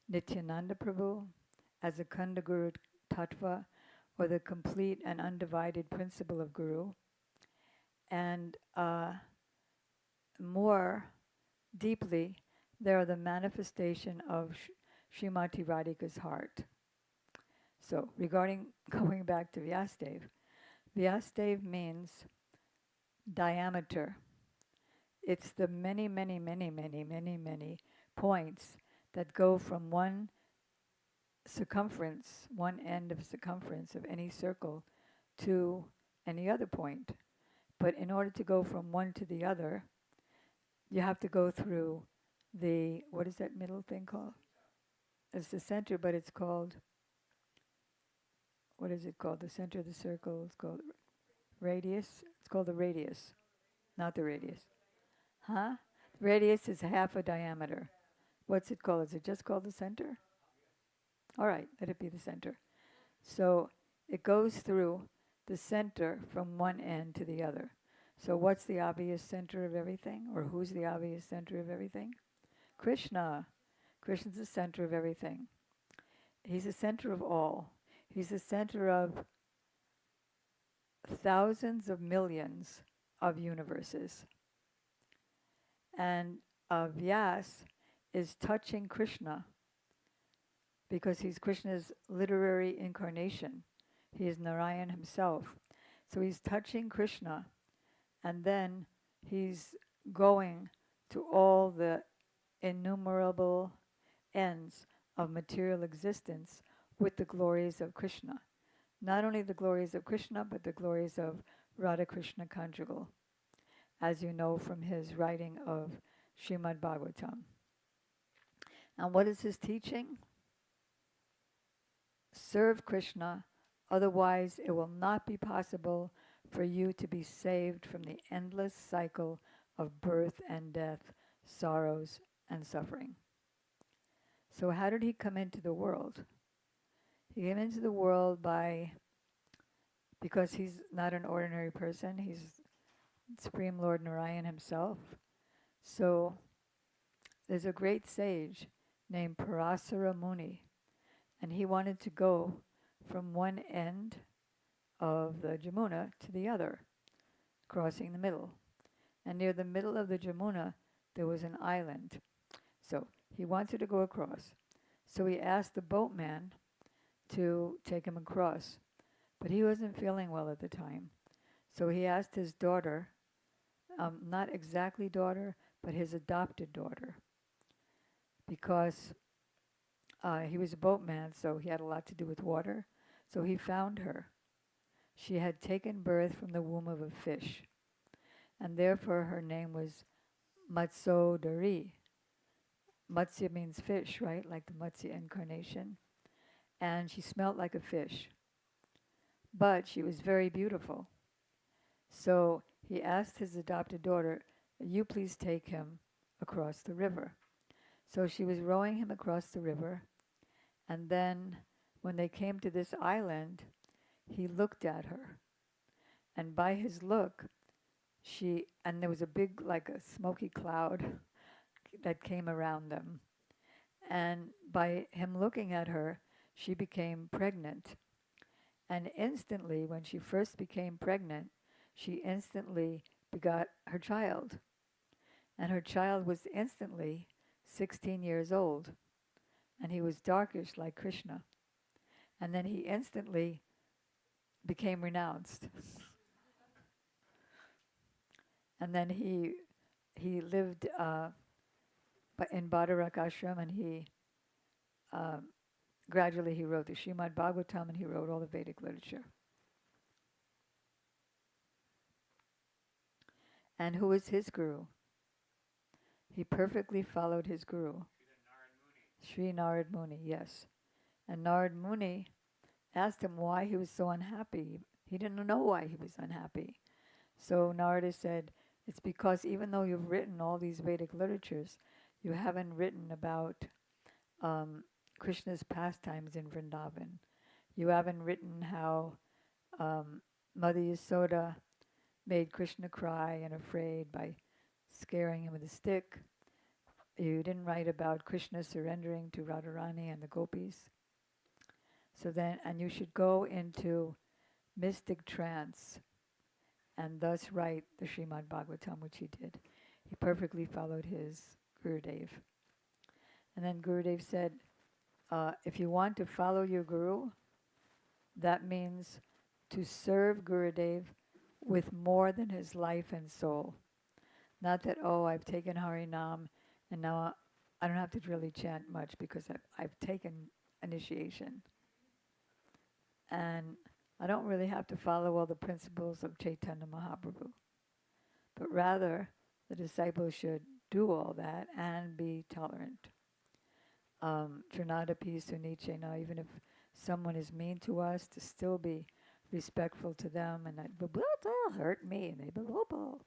Nityananda Prabhu as a Khanda Guru Tattva, or the complete and undivided principle of Guru. And more deeply, they are the manifestation of Srimati Radhika's heart. So, regarding going back to Vyasadev, Vyasadev means diameter. It's the many, many, many, many, many, many points that go from one circumference, one end of circumference of any circle to any other point. But in order to go from one to the other, you have to go through the, what is that middle thing called? It's the center, but it's called, what is it called? The center of the circle is called radius. It's called the radius, not the radius. Huh? Radius is half a diameter. What's it called? Is it just called the center? All right, let it be the center. So it goes through the center from one end to the other. So what's the obvious center of everything? Or who's the obvious center of everything? Krishna. Krishna's the center of everything. He's the center of all. He's the center of thousands of millions of universes. And Vyas is touching Krishna because he's Krishna's literary incarnation. He is Narayan himself. So he's touching Krishna, and then he's going to all the innumerable ends of material existence with the glories of Krishna. Not only the glories of Krishna, but the glories of Radha Krishna conjugal, as you know from his writing of Srimad Bhagavatam. And what is his teaching? Serve Krishna, otherwise it will not be possible for you to be saved from the endless cycle of birth and death, sorrows and suffering. So how did he come into the world? He came into the world because he's not an ordinary person, he's Supreme Lord Narayan himself. So there's a great sage named Parasara Muni, and he wanted to go from one end of the Jamuna to the other, crossing the middle. And near the middle of the Jamuna, there was an island. So he wanted to go across. So he asked the boatman to take him across. But he wasn't feeling well at the time. So he asked his daughter, not exactly daughter, but his adopted daughter, because he was a boatman, so he had a lot to do with water. So he found her. She had taken birth from the womb of a fish, and therefore her name was Matsodari. Matsya means fish, right? Like the Matsya incarnation. And she smelt like a fish. But she was very beautiful. So he asked his adopted daughter, you please take him across the river. So she was rowing him across the river, And then when they came to this island, he looked at her. And by his look, and there was a big, like a smoky cloud that came around them. And by him looking at her, she became pregnant. And instantly, when she first became pregnant, she instantly begot her child. And her child was instantly 16 years old. And he was darkish like Krishna. And then he instantly became renounced. And then he lived in Bhadarak ashram, and he gradually he wrote the Srimad Bhagavatam, and he wrote all the Vedic literature. And who was his guru? He perfectly followed his guru. Sri Narad Muni, yes. And Narad Muni asked him why he was so unhappy. He didn't know why he was unhappy. So Narada said, it's because even though you've written all these Vedic literatures, you haven't written about Krishna's pastimes in Vrindavan. You haven't written how Mother Yasoda made Krishna cry and afraid by scaring him with a stick. You didn't write about Krishna surrendering to Radharani and the gopis. So then, and you should go into mystic trance and thus write the Srimad Bhagavatam, which he did. He perfectly followed his Gurudev. And then Gurudev said, if you want to follow your Guru, that means to serve Gurudev with more than his life and soul. Not that, I've taken Harinam and now I don't have to really chant much because I've taken initiation. And I don't really have to follow all the principles of Chaitanya Mahaprabhu. But rather, the disciples should do all that and be tolerant. Trinadapi Sunichena, even if someone is mean to us, to still be respectful to them and not, they'll hurt me, and they blah.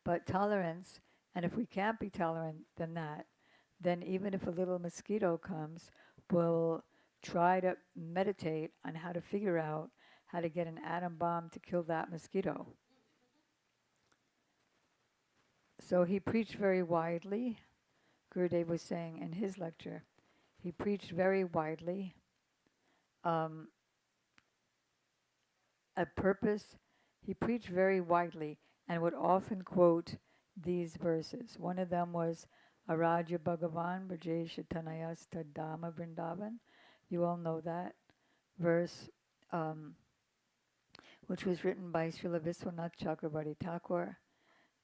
But tolerance, and if we can't be tolerant than that, then even if a little mosquito comes, we'll try to meditate on how to figure out how to get an atom bomb to kill that mosquito. So he preached very widely. Gurudev was saying in his lecture, he preached very widely. A purpose, he preached very widely and would often quote these verses. One of them was Araja Bhagavan Brajesha Tanayasta Dhamma Vrindavan. You all know that verse, which was written by Srila Viswanath Chakrabarti Thakur,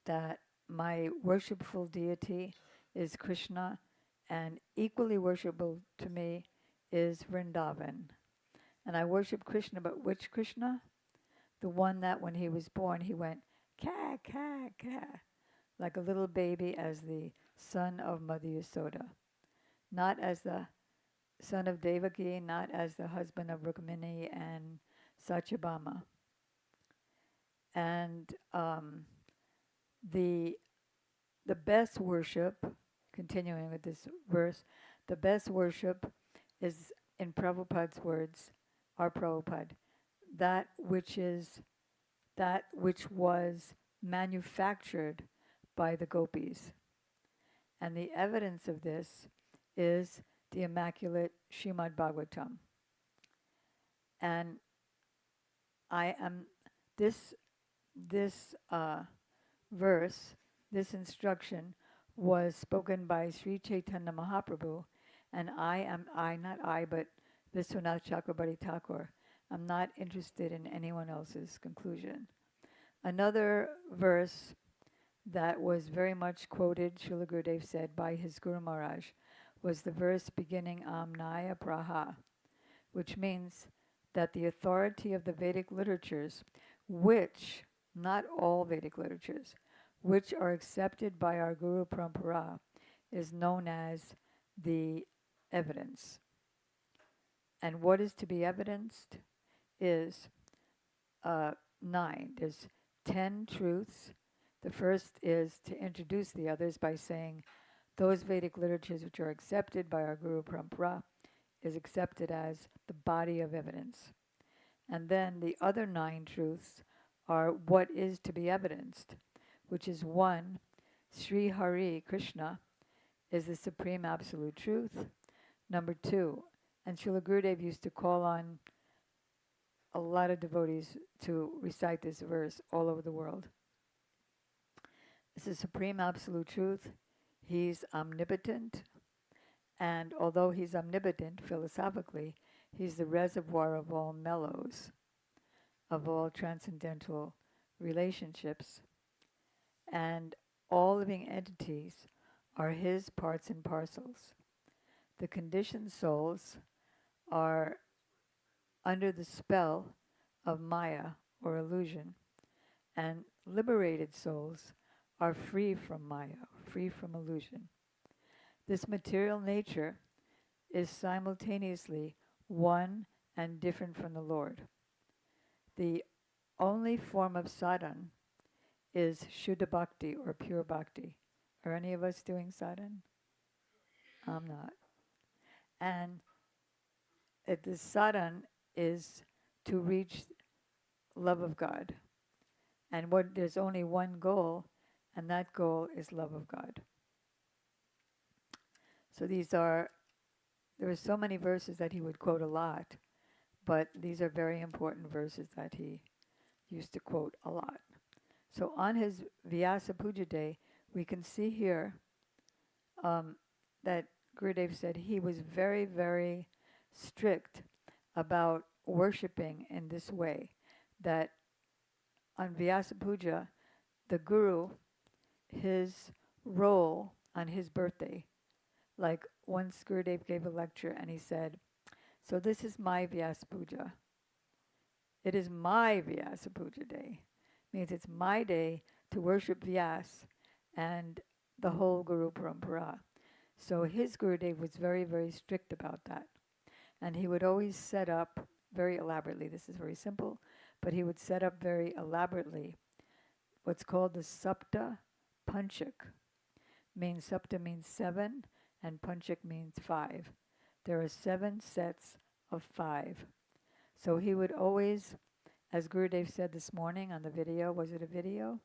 that my worshipful deity is Krishna, and equally worshipful to me is Vrindavan. And I worship Krishna, but which Krishna? The one that when he was born, he went, ka, ka, ka, like a little baby as the son of Mother Yasoda. Not as the son of Devaki, not as the husband of Rukmini and Satyabhama. And the best worship, continuing with this verse, the best worship is, in Prabhupada's words, our Prabhupada, that which was manufactured by the gopis. And the evidence of this is the Immaculate Srimad Bhagavatam. And this verse, this instruction, was spoken by Sri Chaitanya Mahaprabhu, and but Viswanath Chakrabarti Thakur. I'm not interested in anyone else's conclusion. Another verse that was very much quoted, Srila Gurudev said, by his Guru Maharaj, was the verse beginning Amnaya Praha, which means that the authority of the Vedic literatures, which, not all Vedic literatures, which are accepted by our Guru Parampara, is known as the evidence. And what is to be evidenced is 9. There's 10 truths. The first is to introduce the others by saying those Vedic literatures which are accepted by our Guru Parampara is accepted as the body of evidence. And then the other 9 truths are what is to be evidenced, which is 1, Sri Hari Krishna is the supreme absolute truth. Number 2, and Srila Gurudev used to call on a lot of devotees to recite this verse all over the world. It's the supreme absolute truth. He's omnipotent, and although he's omnipotent philosophically, he's the reservoir of all mellows, of all transcendental relationships, and all living entities are his parts and parcels. The conditioned souls are under the spell of Maya or illusion, and liberated souls are free from Maya, free from illusion. This material nature is simultaneously one and different from the Lord. The only form of sadhan is Shuddha Bhakti or pure Bhakti. Are any of us doing sadhan? I'm not. And the sadhan is to reach love of God. And there's only one goal, and that goal is love of God. So there are so many verses that he would quote a lot, but these are very important verses that he used to quote a lot. So on his Vyasa Puja Day, we can see here that Gurudev said he was very, very strict about worshipping in this way, that on Vyasa Puja, the Guru, his role on his birthday, like once Gurudev gave a lecture and he said, so this is my Vyasa Puja. It is my Vyasa Puja day. Means it's my day to worship Vyas and the whole Guru Parampara. So his Gurudev was very, very strict about that. And he would always set up very elaborately, this is very simple, but he would set up very elaborately what's called the Sapta Panchak. Sapta means 7 and Panchak means 5. There are 7 sets of 5. So he would always, as Gurudev said this morning on the video, was it a video?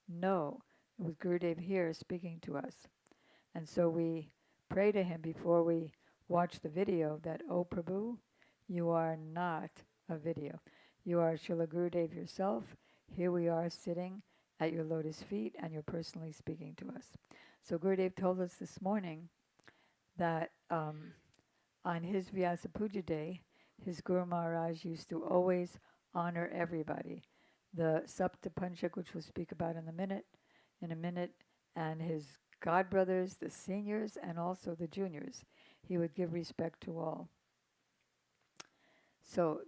No, it was Gurudev here speaking to us. And so we pray to him before we watch the video that, oh Prabhu, you are not a video. You are Srila Gurudev yourself. Here we are sitting at your lotus feet and you're personally speaking to us. So Gurudev told us this morning that on his Vyasa Puja Day, his Guru Maharaj used to always honor everybody. The Sapta Panchak, which we'll speak about in a minute, and his godbrothers, the seniors, and also the juniors. He would give respect to all. So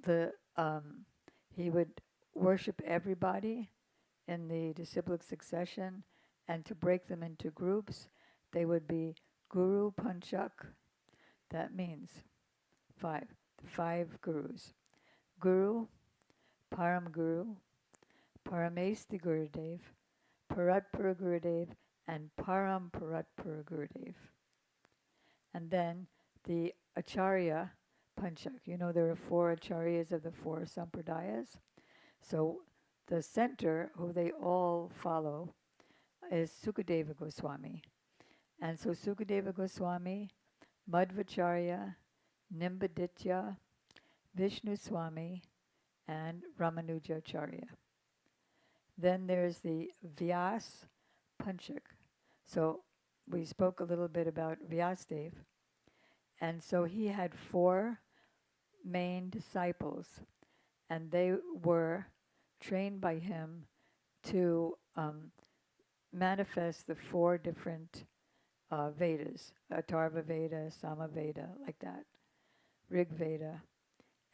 he would worship everybody in the disciplic succession, and to break them into groups, they would be Guru Panchak. That means 5, the 5 gurus. Guru, Param Guru, Paramesti Gurudev, Paratpura Gurudev, and Param Paratpura Gurudev. And then the Acharya Panchak. You know there are 4 Acharyas of the 4 Sampradayas. So the center, who they all follow, is Sukadeva Goswami. And so Sukadeva Goswami, Madhvacharya, Nimbaditya, Vishnu Swami, and Ramanujacharya. Then there's the Vyas Panchak. So we spoke a little bit about Vyasdev. And so he had 4 main disciples, and they were trained by him to manifest the 4 different Vedas, Atharva Veda, Sama Veda, like that, Rig Veda.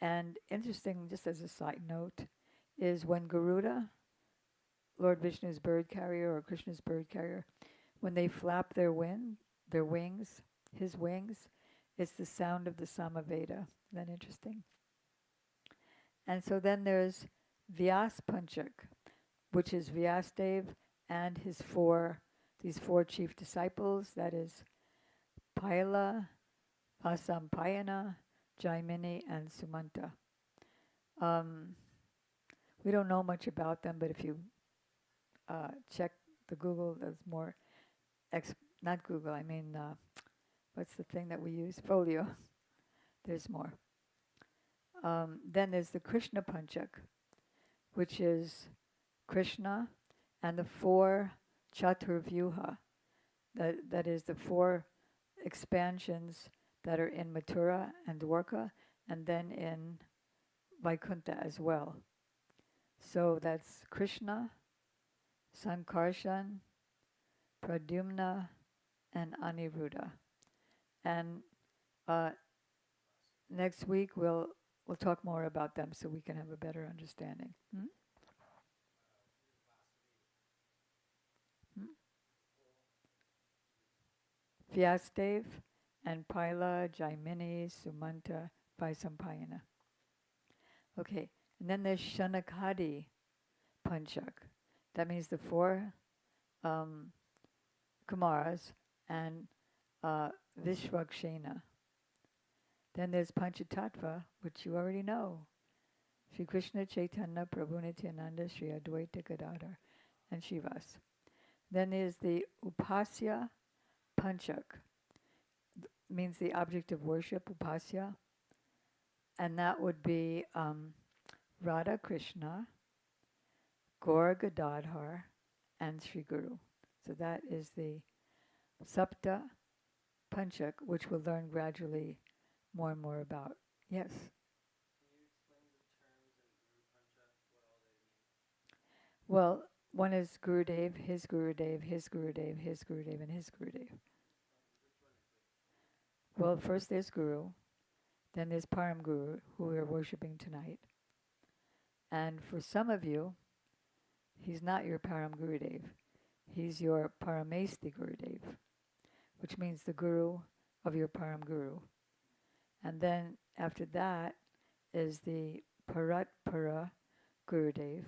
And interesting, just as a side note, is when Garuda, Lord Vishnu's bird carrier or Krishna's bird carrier, when they flap their wings, his wings, it's the sound of the Samaveda. Isn't that interesting? And so then there's Vyas Panchak, which is Vyasdev and these 4 chief disciples, that is Paila, Vasampayana, Jaimini, and Sumanta. We don't know much about them, but if you check the Google, there's more, not Google, I mean, what's the thing that we use? Folio. There's more. Then there's the Krishna Panchak, which is Krishna and the four Chaturvyuha, that is the four expansions that are in Mathura and Dwarka, and then in Vaikuntha as well. So that's Krishna, Sankarshan, Pradyumna, and Aniruddha. And next week we'll talk more about them so we can have a better understanding. Vyastev and Paila, Jaimini, Sumanta, Vaisampayana. Okay, and then there's Shanakadi Panchak. That means the four Kumaras and Vishwakshena. Then there's Panchatattva, which you already know. Sri Krishna Chaitanya Prabhu Nityananda Sri Advaita Gadadhar and Shivas. Then there's the Upasya Panchak, means the object of worship, Upasya. And that would be Radha Krishna, Gaur Gadadhar, and Sri Guru. So that is the Sapta Panchak, which we'll learn gradually more and more about. Yes? Can you explain the terms in Guru Pancha, what all they mean? Well, one is Gurudev, his Gurudev, his Gurudev, his Gurudev, and his Gurudev. Which one is which? Well, first there's Guru, then there's Param Guru, who we're worshipping tonight. And for some of you, he's not your Param Gurudev. He's your Paramesti Gurudev, which means the Guru of your Param Guru. And then after that is the Paratpara Gurudev.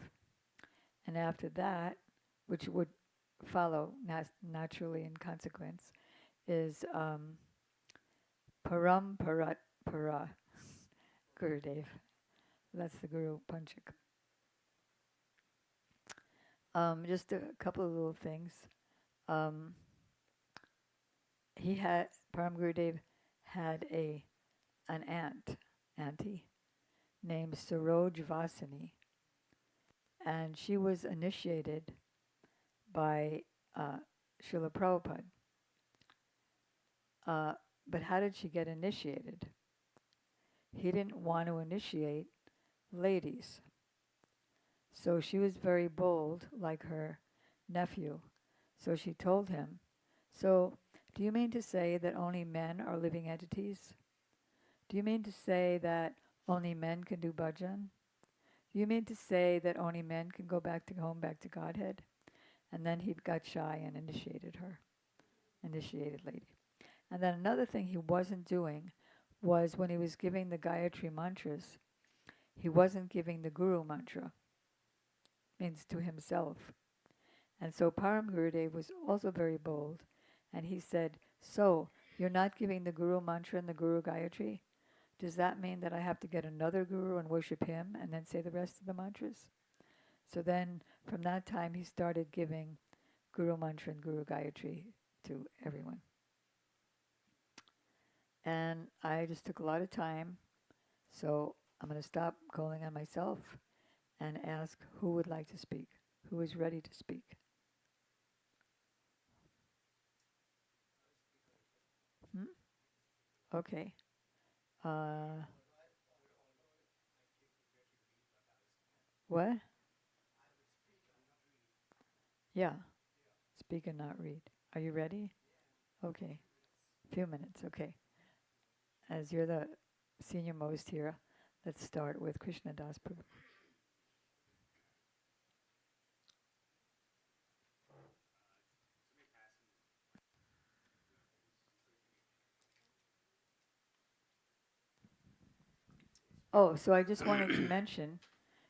And after that, which would follow naturally in consequence, is Param Paratpara Gurudev. That's the Guru Panchak. Just a couple of little things. Param Gurudev had an auntie, named Saroj Vasini, and she was initiated by Srila Prabhupada. But how did she get initiated? He didn't want to initiate ladies. So she was very bold, like her nephew. So she told him, "So, do you mean to say that only men are living entities? Do you mean to say that only men can do bhajan? Do you mean to say that only men can go back to Godhead?" And then he got shy and initiated lady. And then another thing he wasn't doing was when he was giving the Gayatri mantras, he wasn't giving the Guru mantra, means to himself. And so Param Gurudev was also very bold, and he said, "So, you're not giving the Guru mantra and the Guru Gayatri? Does that mean that I have to get another Guru and worship him and then say the rest of the mantras?" So then, from that time, he started giving Guru mantra and Guru Gayatri to everyone. And I just took a lot of time, so I'm going to stop calling on myself and ask who would like to speak, who is ready to speak. Okay. What? Yeah. Speak and not read. Are you ready? Okay. Few minutes. Okay. As you're the senior most here, let's start with Krishna Das Prabhu. Oh, so I just wanted to mention,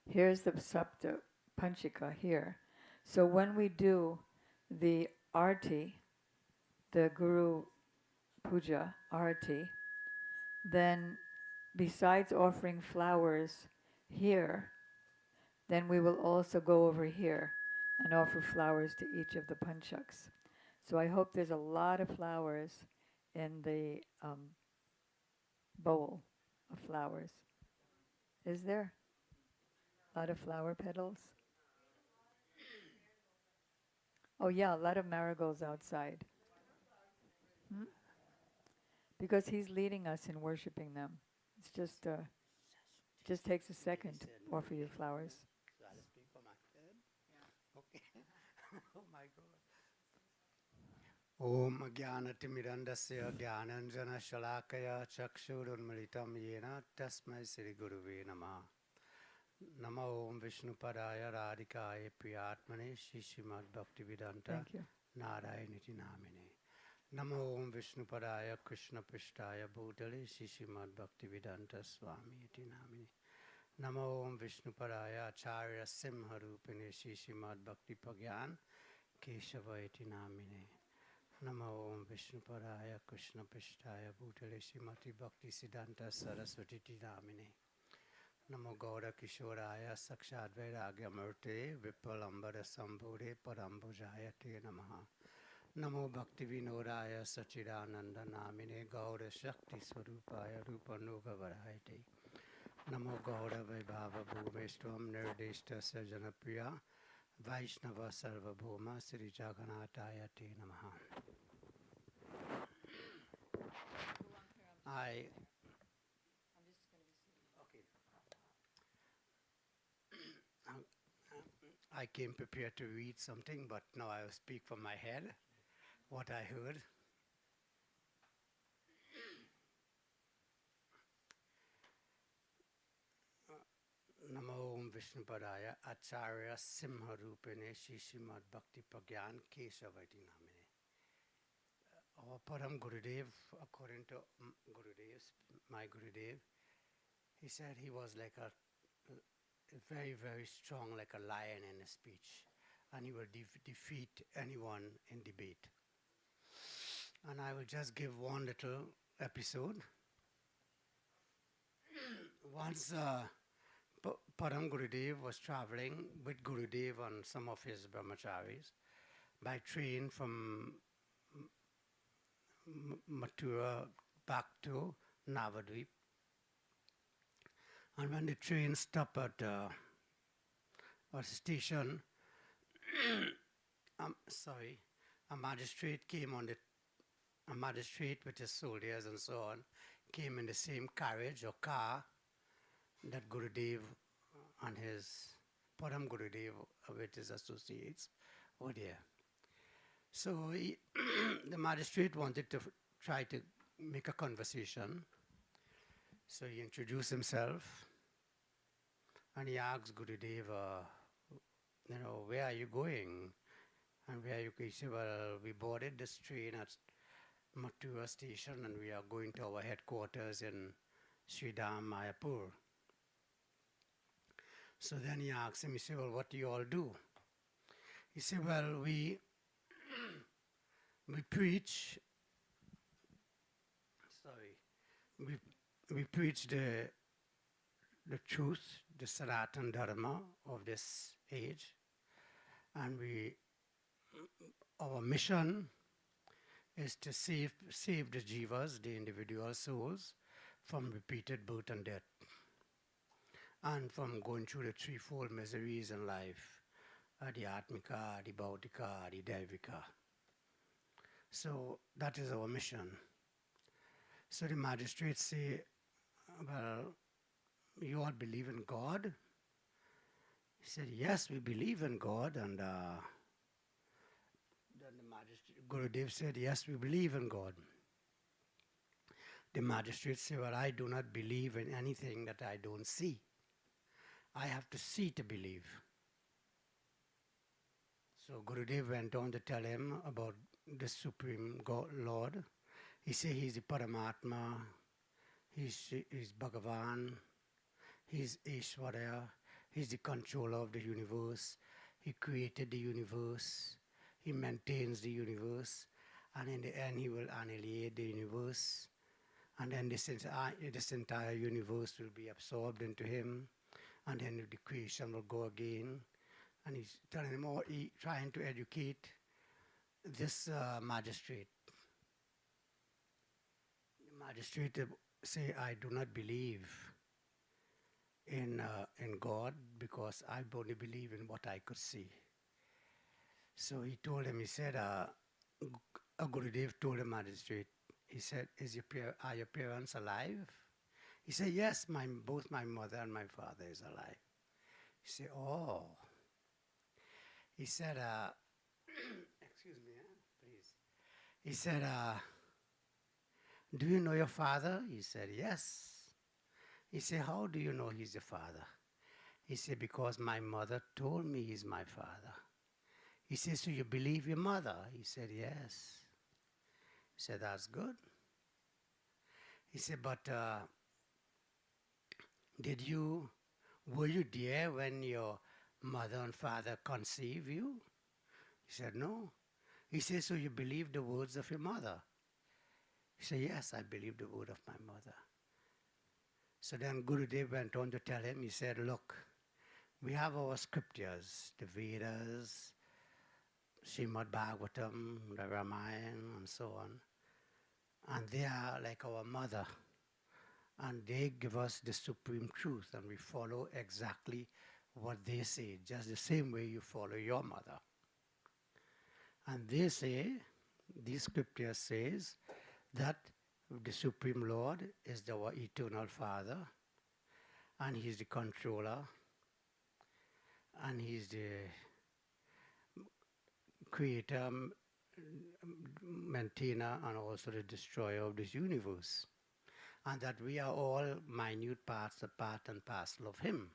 here's the Sapta Panchika here. So when we do the arti, the Guru Puja arti, then besides offering flowers here, then we will also go over here and offer flowers to each of the panchaks. So I hope there's a lot of flowers in the bowl of flowers. Is there a lot of flower petals? Oh yeah, a lot of marigolds outside. Hmm? Because he's leading us in worshiping them. It's just takes a second to offer you flowers. So I'll speak for myself. Okay. Oh my God. Om Jnanatimirandasya Jnananjana Shalakaya Chakshurunmilitam Yena Tasmai Sri Guruve Namah. Namo Om Vishnupadaya Radhikaya Priyatmane Shishimad Bhaktivedanta Thank you. Narayaniti Namine. Namo Om Vishnupadaya Krishna Pishtaya Bhutale Shishimad Bhaktivedanta Swami Iti Namine. Namo Om Vishnupadaya Acharya Simharupine Shishimad Bhakti Pagyan Keshava Iti Namine. Namo Om Vishnupadaya Krishna Pishtaya Bhutale Shrimati Bhakti Siddhanta Saraswati Iti Namine. Namo Gaura Kishoraya Sakshat Vairagya Murte Vipalambara Sambhure Parambujaya Te Namaha. Namo Bhakti Vinodaya Sachidananda Namine Gaura Shakti Swarupaya Rupanuga Varayate. Namo Gaura Vaibhava Bhumeshtam Nirdeshta Sajanapriya Vaishnava Sarvabhuma Sri Jagannataya Te Namaha. I came prepared to read something, but now I will speak from my head, what I heard. Namo Om Vishnupadaya Acharya Simharupine Shishimad Bhakti Pagyan Keshava Iti Namine. Our Param Gurudev, according to my Gurudev, he said he was like a very, very strong, like a lion in his speech, and he will defeat anyone in debate. And I will just give one little episode. Once Param Gurudev was traveling with Gurudev and some of his brahmacharis by train from Mathura back to Navadvip. And when the train stopped at a station, a magistrate came on a magistrate with his soldiers and so on, came in the same carriage or car that Gurudev and his Param Gurudev with his associates were there. So the magistrate wanted to try to make a conversation. So he introduced himself and he asked Gurudev, where are you going? And where are you going? He said, well, we boarded this train at Mathura station and we are going to our headquarters in Sridham, Mayapur. So then he asked him, he said, well, what do you all do? He said, well, we preach, we preach the truth, the Sanatana Dharma of this age, and our mission is to save the jivas, the individual souls, from repeated birth and death, and from going through the threefold miseries in life, the Atmika, the Bautika, the Daivika. So that is our mission. So the magistrates say, well, you all believe in God? He said, yes, we believe in God. And then the magistrate, Gurudev said, yes, we believe in God. The magistrate said, well, I do not believe in anything that I don't see. I have to see to believe. So Gurudev went on to tell him about the Supreme God, Lord. He said he's the Paramatma, he's Bhagavan, he's Ishwarya, he's the controller of the universe. He created the universe, he maintains the universe, and in the end he will annihilate the universe and then this entire universe will be absorbed into him, and then the creation will go again. And he's telling him, trying to educate this magistrate. The magistrate say, I do not believe in God, because I only believe in what I could see. So he told him, he said, Gurudev told the magistrate, he said, are your parents alive? He said, yes, both my mother and my father is alive. He said, oh. He said, excuse me, please. He said, do you know your father? He said, yes. He said, how do you know he's your father? He said, because my mother told me he's my father. He said, so you believe your mother? He said, yes. He said, that's good. He said, but were you there when your mother and father conceived you? He said, no. He said, so you believe the words of your mother? He said, yes, I believe the word of my mother. So then Gurudev went on to tell him, he said, look, we have our scriptures, the Vedas, Srimad Bhagavatam, the Ramayana, and so on. And they are like our mother. And they give us the supreme truth, and we follow exactly what they say, just the same way you follow your mother. And they say, these scriptures says, that the Supreme Lord is our eternal Father, and He's the controller, and He's the creator, maintainer, and also the destroyer of this universe. And that we are all minute parts, a part and parcel of Him.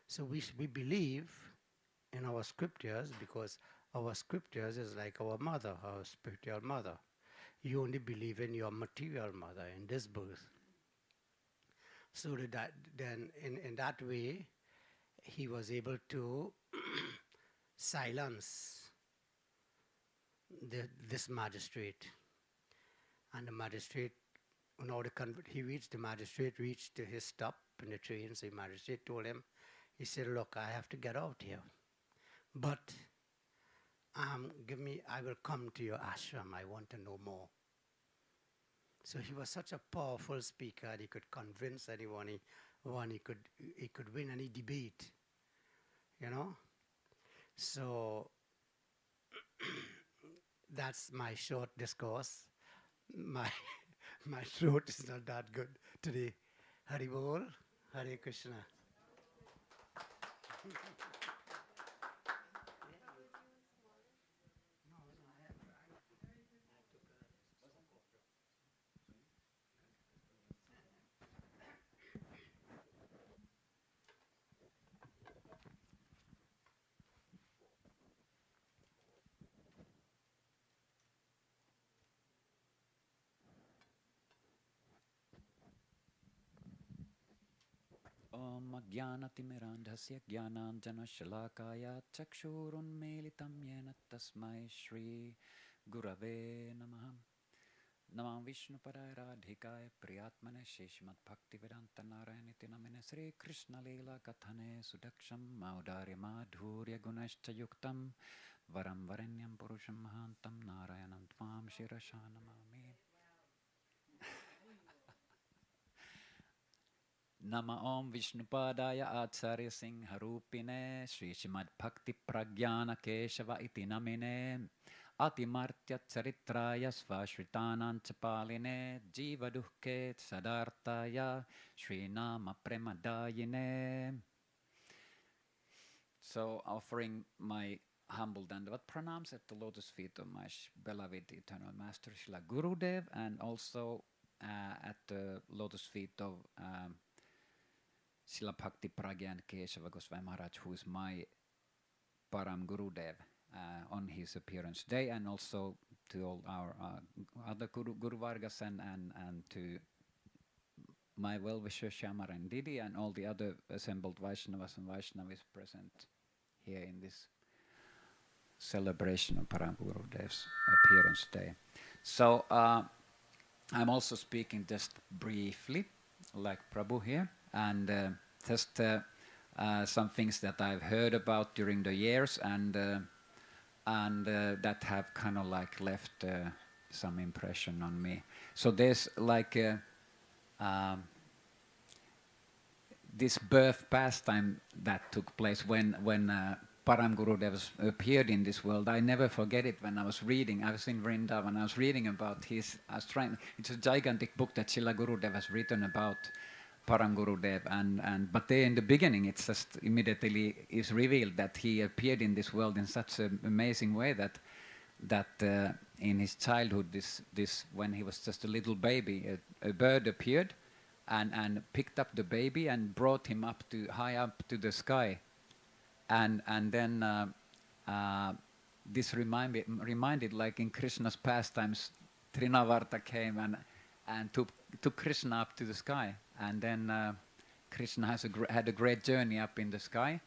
So we believe in our scriptures, because our scriptures is like our mother, our spiritual mother. You only believe in your material mother in this birth. So then in that way, he was able to silence this magistrate. And the magistrate, in order the magistrate reached his stop in the train, so the magistrate told him, he said, look, I have to get out here. But I will come to your ashram, I want to know more. So he was such a powerful speaker, he could convince anyone, he could win any debate, you know. So that's my short discourse. My throat is not that good today. Hari Bol, Hare Krishna. Om Jnanatimirandhasya Jnananjana Shalakaya Chakshurunmelitam Yena Tasmai Shri Gurave Namaha. Namam Vishnu Padaya Radhikaya Priyatmane Sheshmat Bhakti Vedanta Narayaniti Namine Sri Krishna Leela Kathane Sudaksham Maudari Madhurya Gunashcha Yuktam Varam Varenyam Purusham Mahantam Narayanam Tvam Shirashanamami. Nama Om Vishnupadaya Acharya Singharupine Sri Srimad Bhakti Prajnana Keshava iti namine Atimartya Charitraya Svashritanam Chapaline Jiva Duhke Sadartaya Sri Nama Premadayine. So offering my humble dandavat pranams at the lotus feet of my beloved eternal master Srila Gurudev, and also at the lotus feet of Srila Bhakti Prajnana Keshava Goswami Maharaja, who is my Param Gurudev, on his appearance day, and also to all our other Guru Vargas and to my well-wisher Shamar and Didi, and all the other assembled Vaishnavas and Vaishnavis present here in this celebration of Param Gurudev's appearance day. So I'm also speaking just briefly, like Prabhu here, and just some things that I've heard about during the years, and that have kind of like left some impression on me. So there's like this birth pastime that took place when Param Gurudev appeared in this world. I never forget it. When I was reading, I was in Vrindavan, I was reading about his, it's a gigantic book that Srila Gurudev has written about Param Gurudev, but there in the beginning it's just immediately is revealed that he appeared in this world in such an amazing way that in his childhood, this when he was just a little baby, a bird appeared and picked up the baby and brought him up to high up to the sky, and then this reminded like in Krishna's pastimes, Trinavarta came and took Krishna up to the sky, and then Krishna had a great journey up in the sky,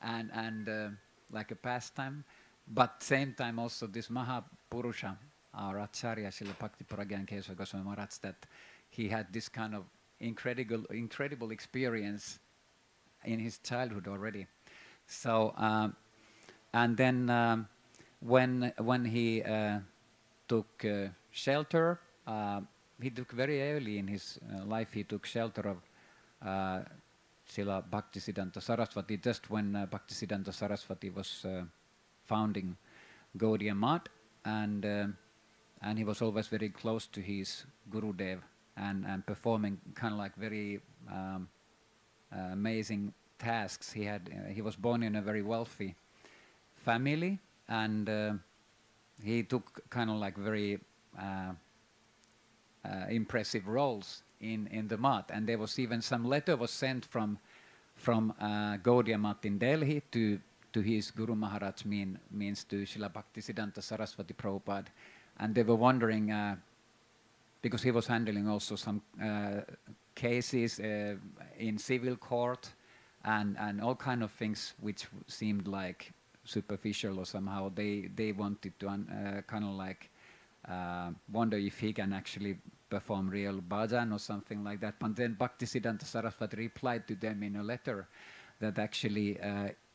and like a pastime, but same time also this Mahapurusha, our Acharya Srila Bhakti Prajnana Keshava Goswami Maharaja, that he had this kind of incredible experience in his childhood already. So and then when he took shelter, he took very early in his life. He took shelter of Srila Bhaktisiddhanta Saraswati just when Bhaktisiddhanta Saraswati was founding Gaudiya Math, and he was always very close to his Gurudev and performing kind of like very amazing tasks. He was born in a very wealthy family, and he took kind of like very impressive roles in the Math, and there was even some letter was sent from Gaudiya Math in Delhi to his Guru Maharaj, means to Srila Bhaktisiddhanta Saraswati Prabhupada, and they were wondering because he was handling also some cases in civil court and all kind of things which seemed like superficial, or somehow they wanted to kind of like wonder if he can actually perform real bhajan or something like that. But then Bhaktisiddhanta Saraswati replied to them in a letter that actually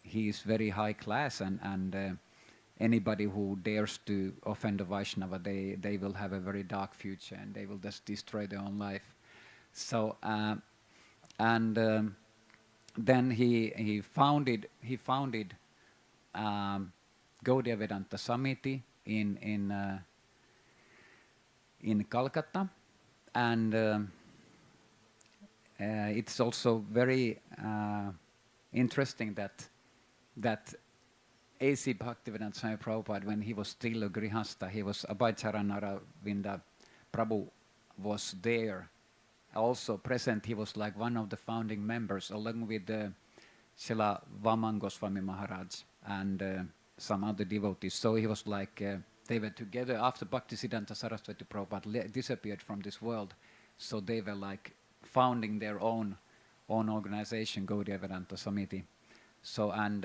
he is very high class, and anybody who dares to offend a Vaishnava, they will have a very dark future, and they will just destroy their own life. So then he founded Gaudiya Vedanta Samiti in Calcutta, and it's also very interesting that A.C. Bhaktivedanta Swami Prabhupada, when he was still a Grihastha, he was Abhaycharanaravinda Prabhu was there, also present. He was like one of the founding members, along with Srila Vaman Goswami Maharaj and some other devotees. So he was like, they were together after Bhaktisiddhanta Saraswati Prabhupada disappeared from this world. So they were like founding their own organization, Gaudiya Vedanta Samiti. So, and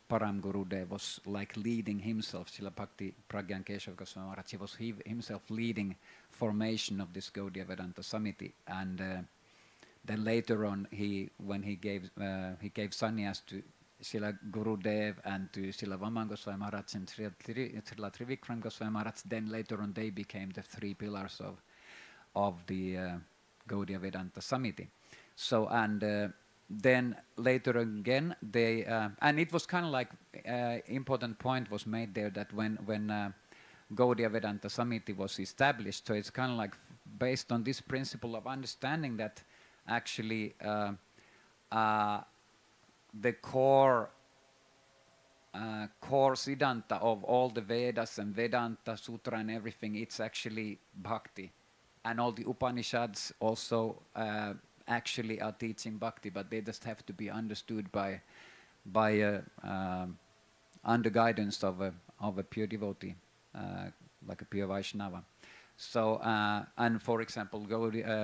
Param Gurudev was like leading himself, Srila Bhakti Prajnana Keshava Goswami Maharaj, he was himself leading formation of this Gaudiya Vedanta Samiti. And then later on, when he gave sannyas to Srila Gurudev and to Srila Vaman Goswami Maharaj and Srila Trivikram Goswami Maharaj, then later on they became the three pillars of the Gaudiya Vedanta Samiti. So, and then later again, they and it was kind of like important point was made there that when Gaudiya Vedanta Samiti was established, so it's kind of like based on this principle of understanding that actually the core siddhanta of all the Vedas and Vedanta Sutra and everything, it's actually bhakti, and all the Upanishads also actually are teaching bhakti, but they just have to be understood by under guidance of a pure devotee, like a pure Vaishnava. So, and for example,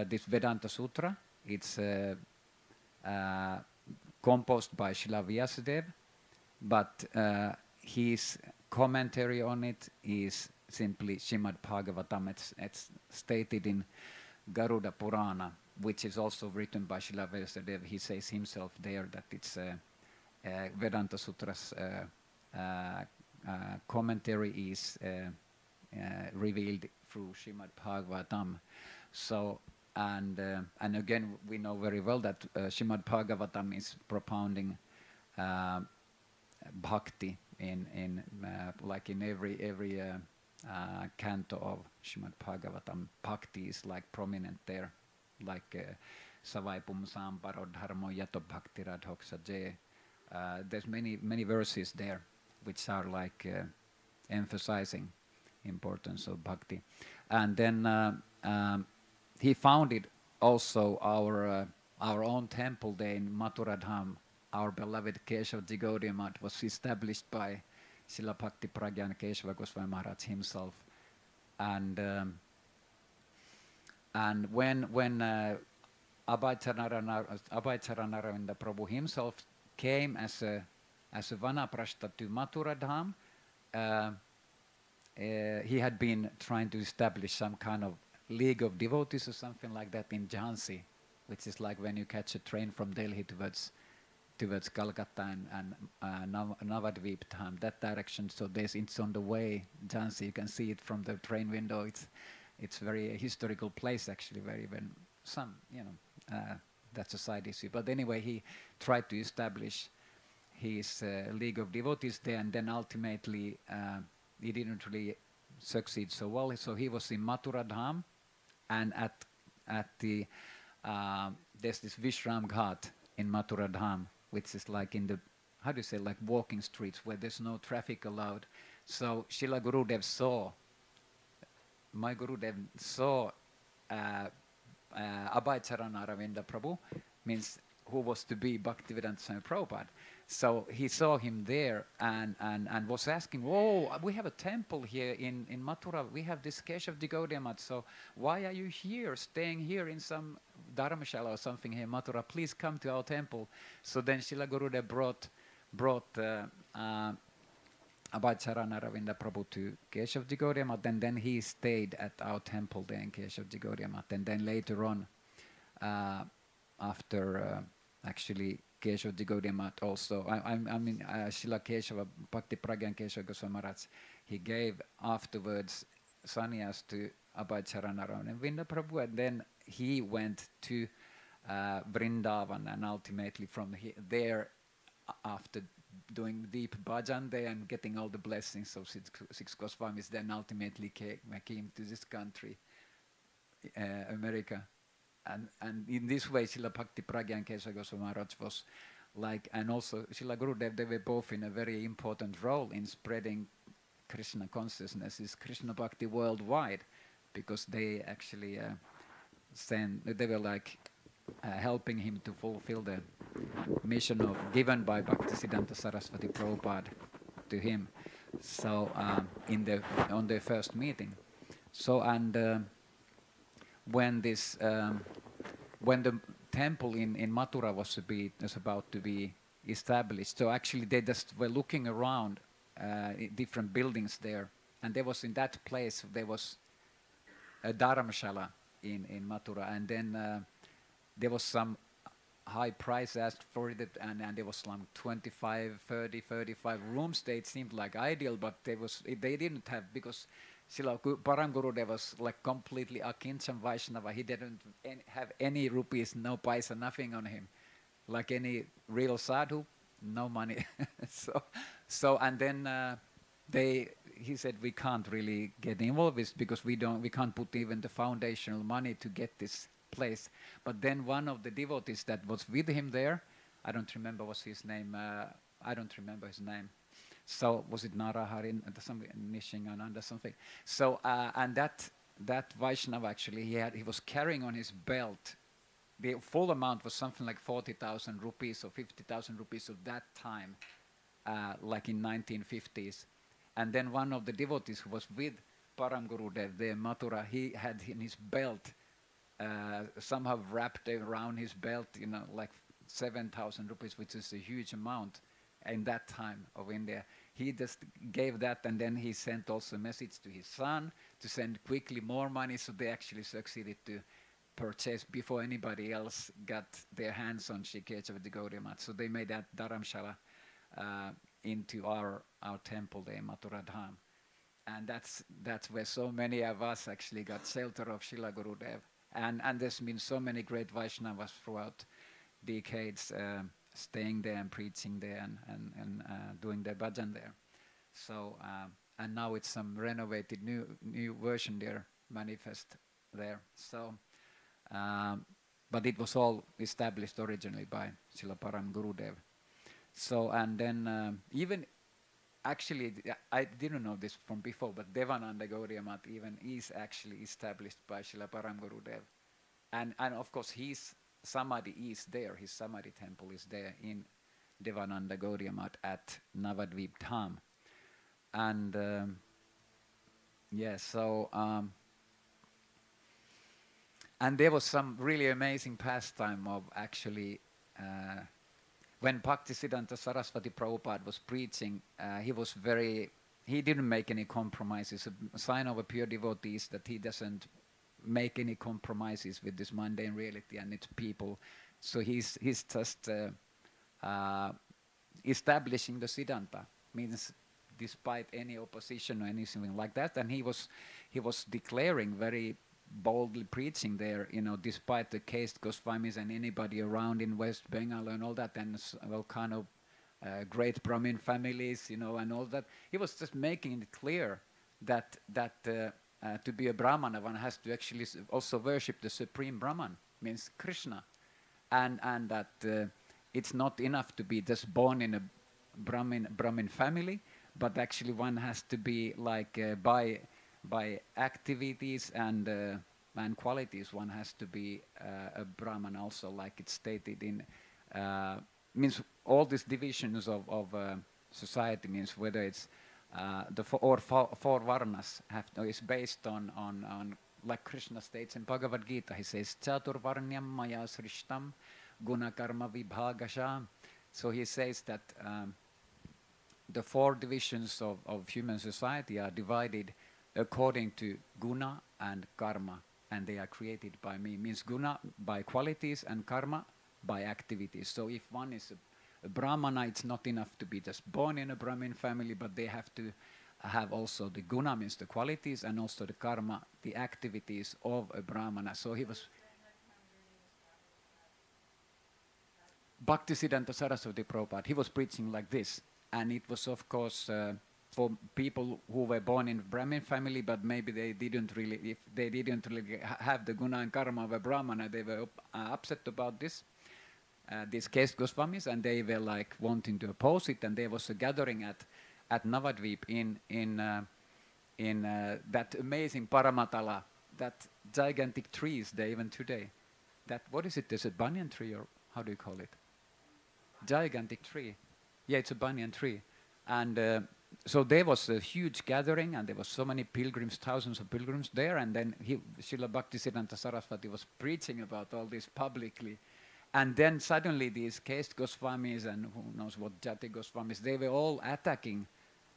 this Vedanta Sutra, it's composed by Srila Vyasadeva, but his commentary on it is simply Srimad Bhagavatam. It's stated in Garuda Purana, which is also written by Srila Vyasadeva. He says himself there that it's Vedanta Sutra's commentary is revealed through Srimad Bhagavatam. So, and again, we know very well that Srimad Bhagavatam is propounding Bhakti in like in every canto of Srimad Bhagavatam. Bhakti is like prominent there, like Savai Pumsam Parodharmo Yato Bhakti Radhoksa Je. There's many verses there which are like emphasizing importance of bhakti. And then he founded also our own temple there in Maturadham. Our beloved Keshava Gaudiya Math was established by Srila Bhakti Prajnana Keshava Goswami Maharaj himself. And when Abhay Charanaravinda Prabhu himself came as a Vanaprastha to Maturadham, he had been trying to establish some kind of league of devotees or something like that in Jhansi, which is like when you catch a train from Delhi towards Calcutta and Navadvip Dham, that direction. So it's on the way, Jhansi. You can see it from the train window. It's very a historical place actually, very when some that's a side issue. But anyway, he tried to establish his league of devotees there, and then ultimately he didn't really succeed so well. So he was in Maturadham, and at the there's this Vishram Ghat in Maturadham, which is like in the like walking streets where there's no traffic allowed. So Srila Gurudev saw, my Gurudev saw Abhay Charanaravinda Prabhu, means who was to be Bhaktivedanta Swami Prabhupada. So he saw him there and was asking, "Whoa, we have a temple here in Mathura. We have this Keshava Gaudiya Math. So why are you here, staying here in some Dharmashala or something here in Mathura? Please come to our temple." So then Srila Gurudev brought Abhay Charanaravinda Prabhu to Keshava Gaudiya Math, and then he stayed at our temple there in Keshava Gaudiya Math. And then later on, after actually Keshava Gaudiya Math also, I mean Srila Keshava, Bhakti Prajnana Keshava Goswami Maharaj, he gave afterwards sannyas to Abhay Charanaravinda Prabhu, and then he went to Vrindavan, and ultimately from there, after doing deep bhajan there and getting all the blessings of six Goswamis, then ultimately came to this country, America. And in this way, Srila Bhakti Prajnana Keshava Goswami Maharaj was like, and also Srila Gurudev, they were both in a very important role in spreading Krishna consciousness, is Krishna Bhakti worldwide, because they actually they were like helping him to fulfill the mission of given by Bhaktisiddhanta Saraswati Prabhupada to him. So on their first meeting. So when the temple in Mathura was about to be established, so actually they just were looking around different buildings there, and there was in that place there was a Dharamshala in Mathura, and then there was some high price asked for it, and there was some 25, 30, 35 rooms. It seemed like ideal, but they didn't have, because Srila Param Gurudev was like completely Akinchan Vaishnava. He didn't have any rupees, no paisa, nothing on him. Like any real sadhu, no money. so and then he said, we can't really get involved with this because we can't put even the foundational money to get this place. But then one of the devotees that was with him there, I don't remember what's his name. I don't remember his name. So was it Naraharin, something, Nishingananda, something. So and that Vaishnava actually he was carrying on his belt. The full amount was something like 40,000 rupees or 50,000 rupees of that time, like in 1950s. And then one of the devotees who was with Param Gurudev there in Mathura, he had in his belt somehow wrapped around his belt, like 7,000 rupees, which is a huge amount. in that time of India. He just gave that, and then he sent also a message to his son to send quickly more money, so they actually succeeded to purchase before anybody else got their hands on Shri Keshava the Gaudiya Math. So they made that Dharamshala into our temple there in Mathura Dham. And that's where so many of us actually got shelter of Srila Gurudev. And there's been so many great Vaishnavas throughout decades staying there and preaching there and doing their bhajan there. So, and now it's some renovated new version there, manifest there. So, but it was all established originally by Srila Param Gurudev. So, and then even actually, I didn't know this from before, but Devananda Gaudiya Math even is actually established by Srila Param Gurudev. And of course, his Samadhi is there, his Samadhi temple is there in Devananda Gaudiya Math at Navadvip Dham. And yeah, so, and there was some really amazing pastime of actually, when Bhaktisiddhanta Saraswati Prabhupada was preaching, he didn't make any compromises. A sign of a pure devotee is that he doesn't make any compromises with this mundane reality and its people. So he's just establishing the Siddhanta, means despite any opposition or anything like that. And he was declaring very boldly, preaching there, despite the caste Goswamis and anybody around in West Bengal and all that, and well, kind of great Brahmin families, and all that. He was just making it clear that to be a Brahmana, one has to actually also worship the supreme Brahman, means Krishna, and that it's not enough to be just born in a Brahmin family, but actually one has to be like by activities and qualities, one has to be a Brahman also, like it's stated in, means all these divisions of society, means whether it's the four varnas is based on like Krishna states in Bhagavad Gita. He says, Chatur varnyam maya srishtam guna karma vibhagasha. So he says that the four divisions of human society are divided according to guna and karma, and they are created by me. Means guna by qualities and karma by activities. So if one is a Brahmana, it's not enough to be just born in a Brahmin family, but they have to have also the guna, means the qualities, and also the karma, the activities of a Brahmana. So he was Bhaktisiddhanta Saraswati Prabhupada. He was preaching like this, and it was of course for people who were born in Brahmin family, but maybe they didn't really have the guna and karma of a Brahmana, they were upset about this. These caste Goswamis, and they were like wanting to oppose it, and there was a gathering at Navadvip in that amazing Paramatala, that gigantic trees there even today. That, what is it? Is it banyan tree, or how do you call it? Gigantic tree. Yeah, it's a banyan tree. And so there was a huge gathering, and there was so many pilgrims, thousands of pilgrims there, and then Srila Bhaktisiddhanta Saraswati was preaching about all this publicly. And then suddenly these caste Goswamis and who knows what Jati Goswamis, they were all attacking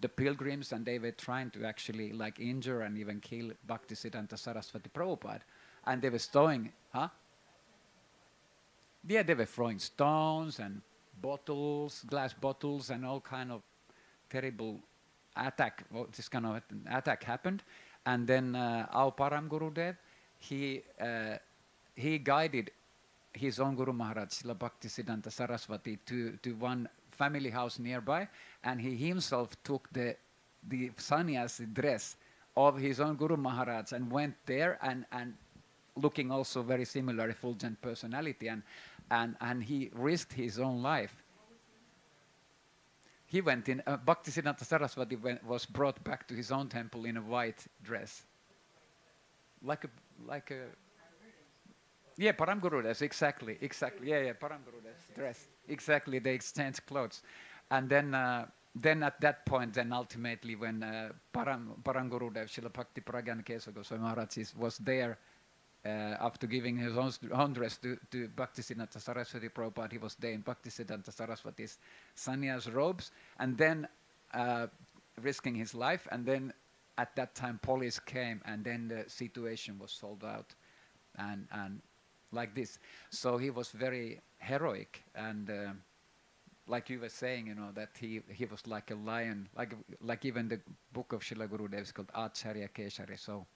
the pilgrims, and they were trying to actually like injure and even kill Bhaktisiddhanta Saraswati Prabhupada. And they were throwing, Yeah, they were throwing stones and bottles, glass bottles, and all kind of terrible attack. Well, this kind of attack happened. And then our Param Gurudev, he guided his own Guru Maharaj, Srila Bhaktisiddhanta Saraswati, to one family house nearby, and he himself took the sannyasi dress of his own Guru Maharaj and went there, and looking also very similar, effulgent personality, and he risked his own life. He went in, Bhaktisiddhanta Saraswati was brought back to his own temple in a white dress. Like a Yeah, Param Gurudev, exactly. Yeah, Param Gurudev dress. Exactly, they exchanged clothes. And then at that point, then ultimately when Param Gurudev, Srila Bhakti Prajnana Keshava Goswami Maharaj was there after giving his own dress to Bhaktisiddhanta Saraswati Prabhupada, he was there in Bhaktisiddhanta Saraswati's sannyas robes, and then risking his life, and then at that time police came, and then the situation was sold out, and like this. So he was very heroic, and like you were saying, you know, that he was like a lion, like even the book of Srila Gurudev is called Acharya Keshari, so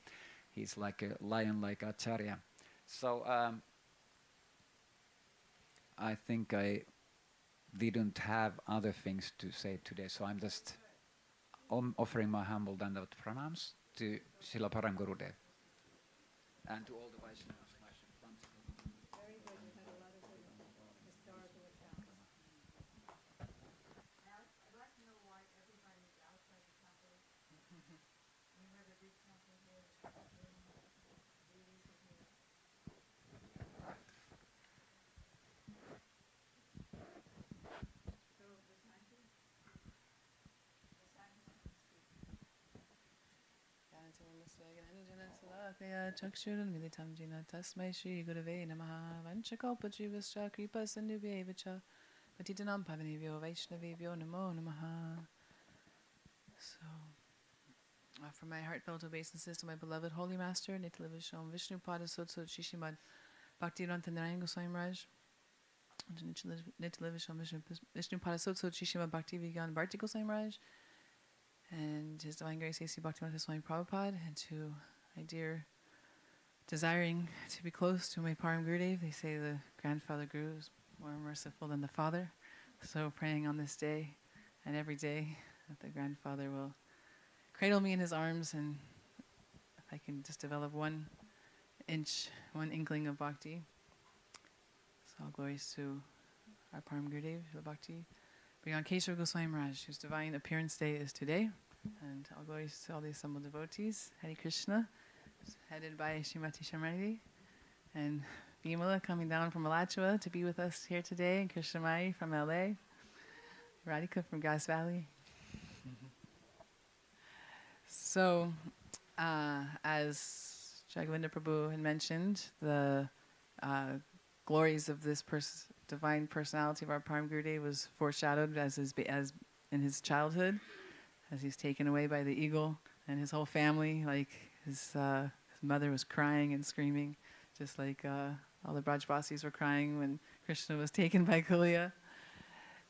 he's like a lion like Acharya. So I think I didn't have other things to say today, so I'm just offering my humble dandavat pranams to Srila Param Gurudev and to all the Vaishnavas. Very good. You had a lot of good historical accounts. I'd like to know why everybody's outside the temple. Remember the big temple here, ladies are here. So the scientists चक्षुरुन्मिलितं येन तस्मै श्रीगुरवे नमः वंशकल्पतरुश्च कृपासिन्धुभ्यैव च पतितानां पावनेभ्यो वैष्णवेभ्यो namo namaha. So, from my heartfelt obeisances to my beloved Holy Master, Nityala Vishwam Vishnu Pada Sotsot Shishimad Bhakti Narayan Goswami Maharaj, Nityala Vishwam Vishnu Pada Sotsot Shishimad Bhakti Vigyan Bharti Goswami Maharaj, and His Divine Grace A.C. Bhaktivinoda Swami Prabhupada, and to my dear desiring to be close to my Param Gurudev. They say the grandfather Guru is more merciful than the father. So praying on this day and every day that the grandfather will cradle me in his arms, and if I can just develop 1 inch, 1 inkling of bhakti. So all glories to our Param Gurudev, the Bhakti. Bhagwan Keshava Goswami Maharaj, whose divine appearance day is today. And all glories to all the assembled devotees. Hare Krishna, headed by Srimati Shamrati. And Bimala coming down from Alachua to be with us here today. And Krishnamai from LA. Radhika from Grass Valley. So, as Jagavinda Prabhu had mentioned, the glories of this divine personality of our Param Gurudev was foreshadowed as in his childhood, as he's taken away by the eagle, and his whole family, like his mother was crying and screaming, just like all the Brajbasis were crying when Krishna was taken by Kuliya.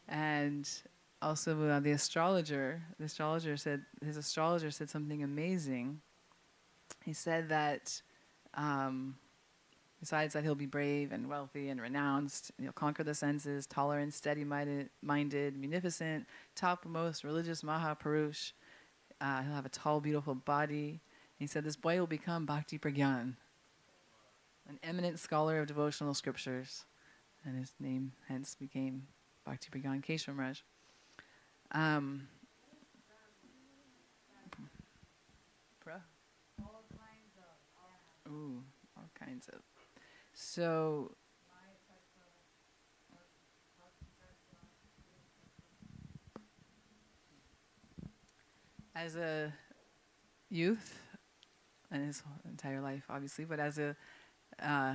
And also the astrologer said something amazing. He said that besides that he'll be brave and wealthy and renounced, he'll conquer the senses, tolerant, steady-minded, munificent, topmost religious Mahapurush. He'll have a tall, beautiful body. And he said this boy will become Bhakti Pragyan, an eminent scholar of devotional scriptures. And his name hence became Bhakti Pragyan Keshava Maharaj. All kinds of. So, as a youth, and his entire life, obviously, but as a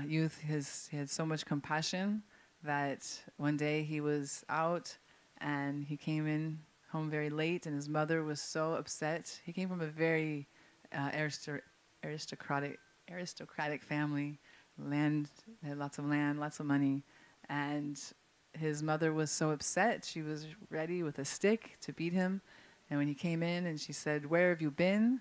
youth, he had so much compassion that one day he was out and he came in home very late, and his mother was so upset. He came from a very aristocratic family. They had lots of land, lots of money, and his mother was so upset. She was ready with a stick to beat him. And when he came in and she said, "Where have you been?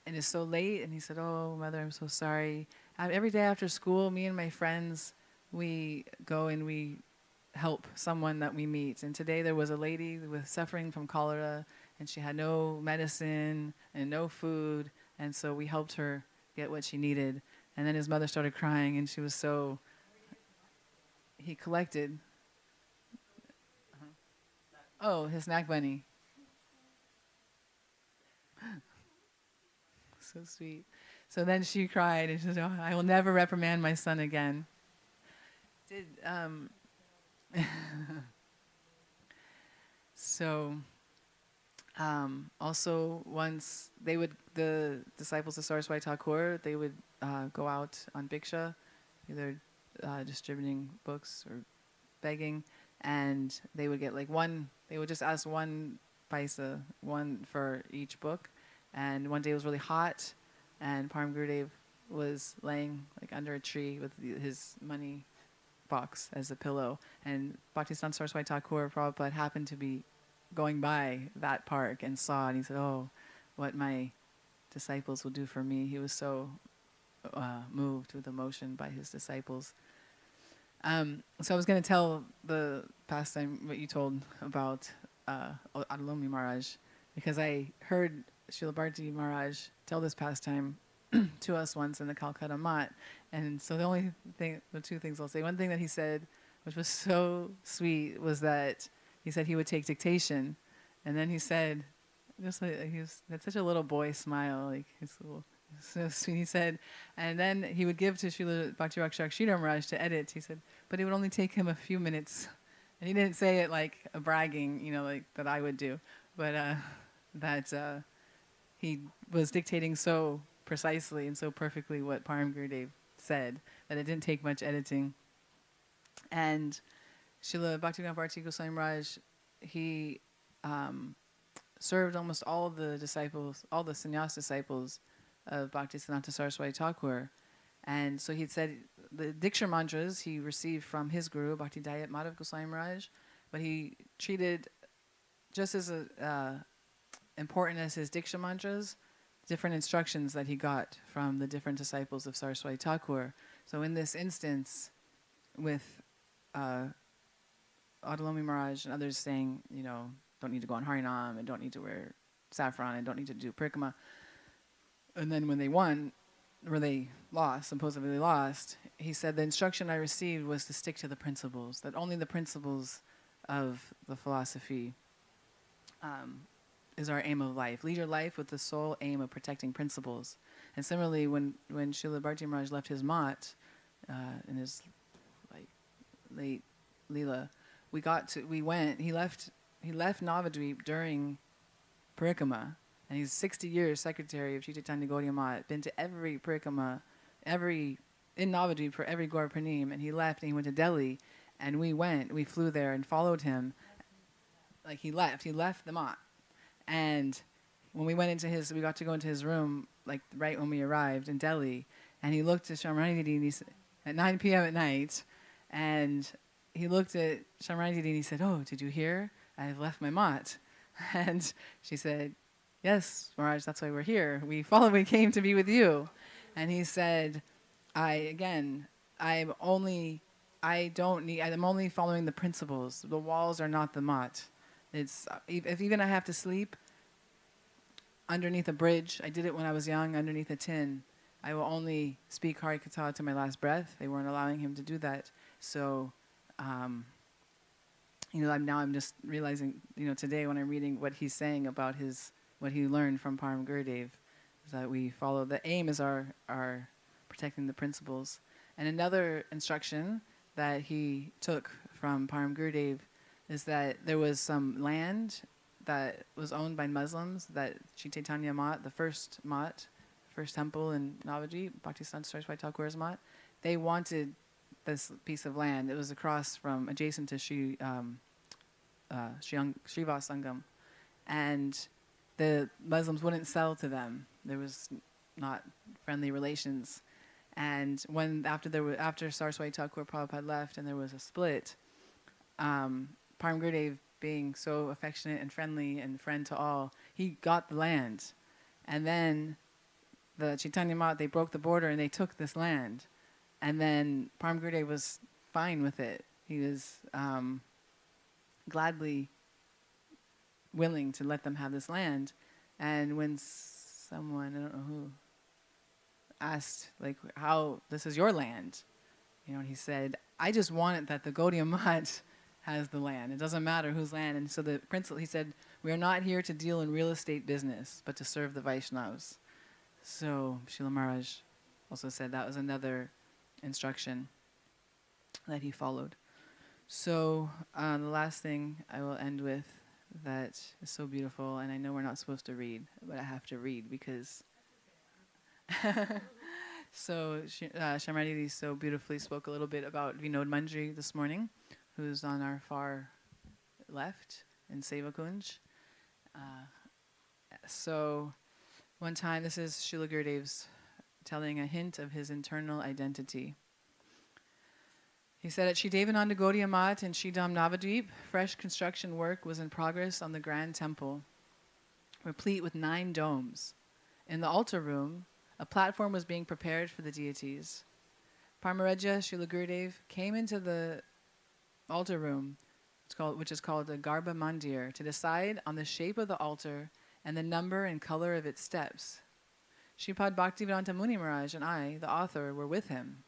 And it's so late." And he said, "Oh, mother, I'm so sorry. Every day after school, me and my friends, we go and we help someone that we meet. And today there was a lady suffering from cholera, and she had no medicine and no food. And so we helped her get what she needed." And then his mother started crying, and she was so... He collected... Oh, his snack bunny. So sweet. So then she cried, and she said, "Oh, I will never reprimand my son again." So, also once the disciples of Saraswati Thakur, they would go out on bhiksha, either distributing books or begging, and they would get like one. They would just ask one paisa, one for each book. And one day it was really hot, and Param Gurudev was laying like under a tree with his money box as a pillow, and Bhaktisiddhanta Saraswati Thakur Prabhupada happened to be going by that park and saw, and he said, "Oh, what my disciples will do for me." He was so moved with emotion by his disciples. So I was going to tell the pastime what you told about Adalomi Maharaj, because I heard Srila Bharti Maharaj tell this pastime to us once in the Calcutta Mat. And so the two things I'll say. One thing that he said, which was so sweet, was that he said he would take dictation. And then he said, just like he had such a little boy smile, like his little, so sweet. He said, and then he would give to Srila Bhakti Rakshak Sridhar Maharaj to edit. He said, but it would only take him a few minutes. And he didn't say it like a bragging, like that I would do, but that he was dictating so precisely and so perfectly what Param Gurudev said that it didn't take much editing. And Srila Bhaktivinoda Bharati Goswami Maharaj, he served almost all the disciples, all the sannyas disciples of Bhaktisiddhanta Saraswati Thakur. And so he said the Diksha mantras he received from his guru, Bhakti Dayat Madhav Goswami Maharaj, but he treated just as important as his Diksha mantras, different instructions that he got from the different disciples of Saraswati Thakur. So in this instance, with Adalomi Maharaj and others saying, don't need to go on Harinam and don't need to wear saffron and don't need to do parikama. And then when they won, or they lost, supposedly lost, he said the instruction I received was to stick to the principles, that only the principles of the philosophy is our aim of life. Lead your life with the sole aim of protecting principles. And similarly, when Srila Bharti Maharaj left his mat in his late Leela, he left Navadvip during Parikama, and he's 60 years secretary of Sri Chaitanya Gaudiya Math, been to every Parikama, in Navadvip for every Gaur Pranim, and he left and he went to Delhi, and we flew there and followed him. Like he left the Mat. And when we got to go into his room, like right when we arrived in Delhi, and he looked at Shamrani Didi and he said, at 9 p.m. at night, and he looked at Shamrani Didi and he said, "Oh, did you hear? I've left my Mat." And she said, "Yes, Maharaj, that's why we're here. We came to be with you." And he said, I'm only following the principles. The walls are not the mat. It's, if even I have to sleep underneath a bridge, I did it when I was young, underneath a tin, I will only speak Hari Katha to my last breath. They weren't allowing him to do that. So, I'm just realizing, today when I'm reading what he's saying about what he learned from Param Gurudev, is that we follow, the aim is our protecting the principles. And another instruction that he took from Param Gurudev is that there was some land that was owned by Muslims, that Sri Chaitanya Mat, the first temple in Navadvip, Bhaktisiddhanta Saraswati Thakur's Mat, they wanted this piece of land. It was adjacent to Srivas Sangam, and the Muslims wouldn't sell to them. There was not friendly relations. And after Saraswati Thakur Prabhupada left and there was a split, Param Gurudev, being so affectionate and friendly and friend to all, he got the land. And then the Chaitanya Mat, they broke the border and they took this land. And then Param Gurudev was fine with it. He was gladly willing to let them have this land. And when someone, I don't know who, asked, like, how, this is your land, and he said, I just want it that the Gaudiya Math has the land. It doesn't matter whose land. And so the principal, he said, we are not here to deal in real estate business, but to serve the Vaishnavas. So Srila Maharaj also said that was another instruction that he followed. So the last thing I will end with that is so beautiful, and I know we're not supposed to read, but I have to read because So Shamradidi so beautifully spoke a little bit about Vinod Manjri this morning, who's on our far left in Seva Kunj. So one time, this is Srila Gurudev's telling a hint of his internal identity. He said at Shri Devananda Gaudiya Math in Shridham Navadvip, fresh construction work was in progress on the grand temple, replete with 9 domes. In the altar room, a platform was being prepared for the deities. Paramareja Srila Gurudev came into the altar room, which is called the Garbha Mandir, to decide on the shape of the altar and the number and color of its steps. Sripad Bhaktivedanta Muni Maharaj and I, the author, were with him.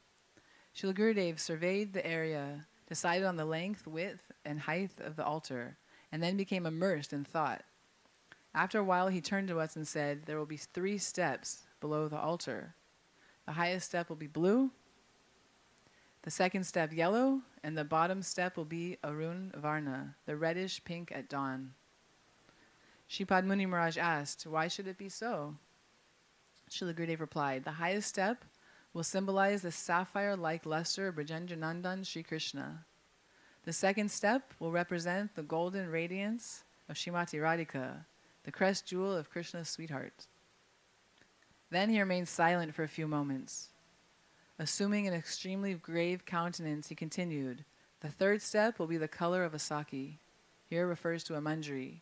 Srila Gurudev surveyed the area, decided on the length, width, and height of the altar, and then became immersed in thought. After a while, he turned to us and said, there will be 3 steps below the altar. The highest step will be blue, the second step yellow, and the bottom step will be Arun Varna, the reddish pink at dawn. Sripad Muni Maharaj asked, why should it be so? Srila Gurudev replied, the highest step will symbolize the sapphire-like luster of Brajendranandan Sri Krishna. The second step will represent the golden radiance of Srimati Radhika, the crest jewel of Krishna's sweetheart. Then he remained silent for a few moments. Assuming an extremely grave countenance, he continued, the third step will be the color of a saki, here refers to a manjari,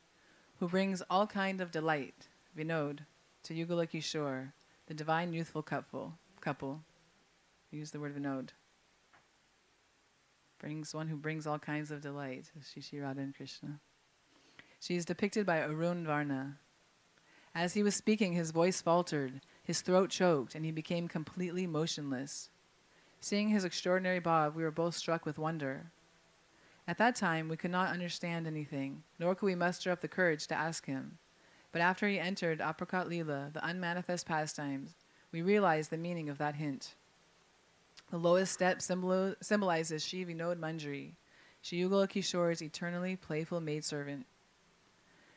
who brings all kind of delight, vinod, to Yugala Kishore, the divine youthful couple. We use the word vinod. Brings one who brings all kinds of delight, Shri Radha and Krishna. She is depicted by Arun Varna. As he was speaking, his voice faltered, his throat choked, and he became completely motionless. Seeing his extraordinary bhav, we were both struck with wonder. At that time, we could not understand anything, nor could we muster up the courage to ask him. But after he entered Aprakat Leela, the unmanifest pastimes, we realized the meaning of that hint. The lowest step symbolizes Shri Vinod Manjari, Shri Yugala Kishore's eternally playful maidservant.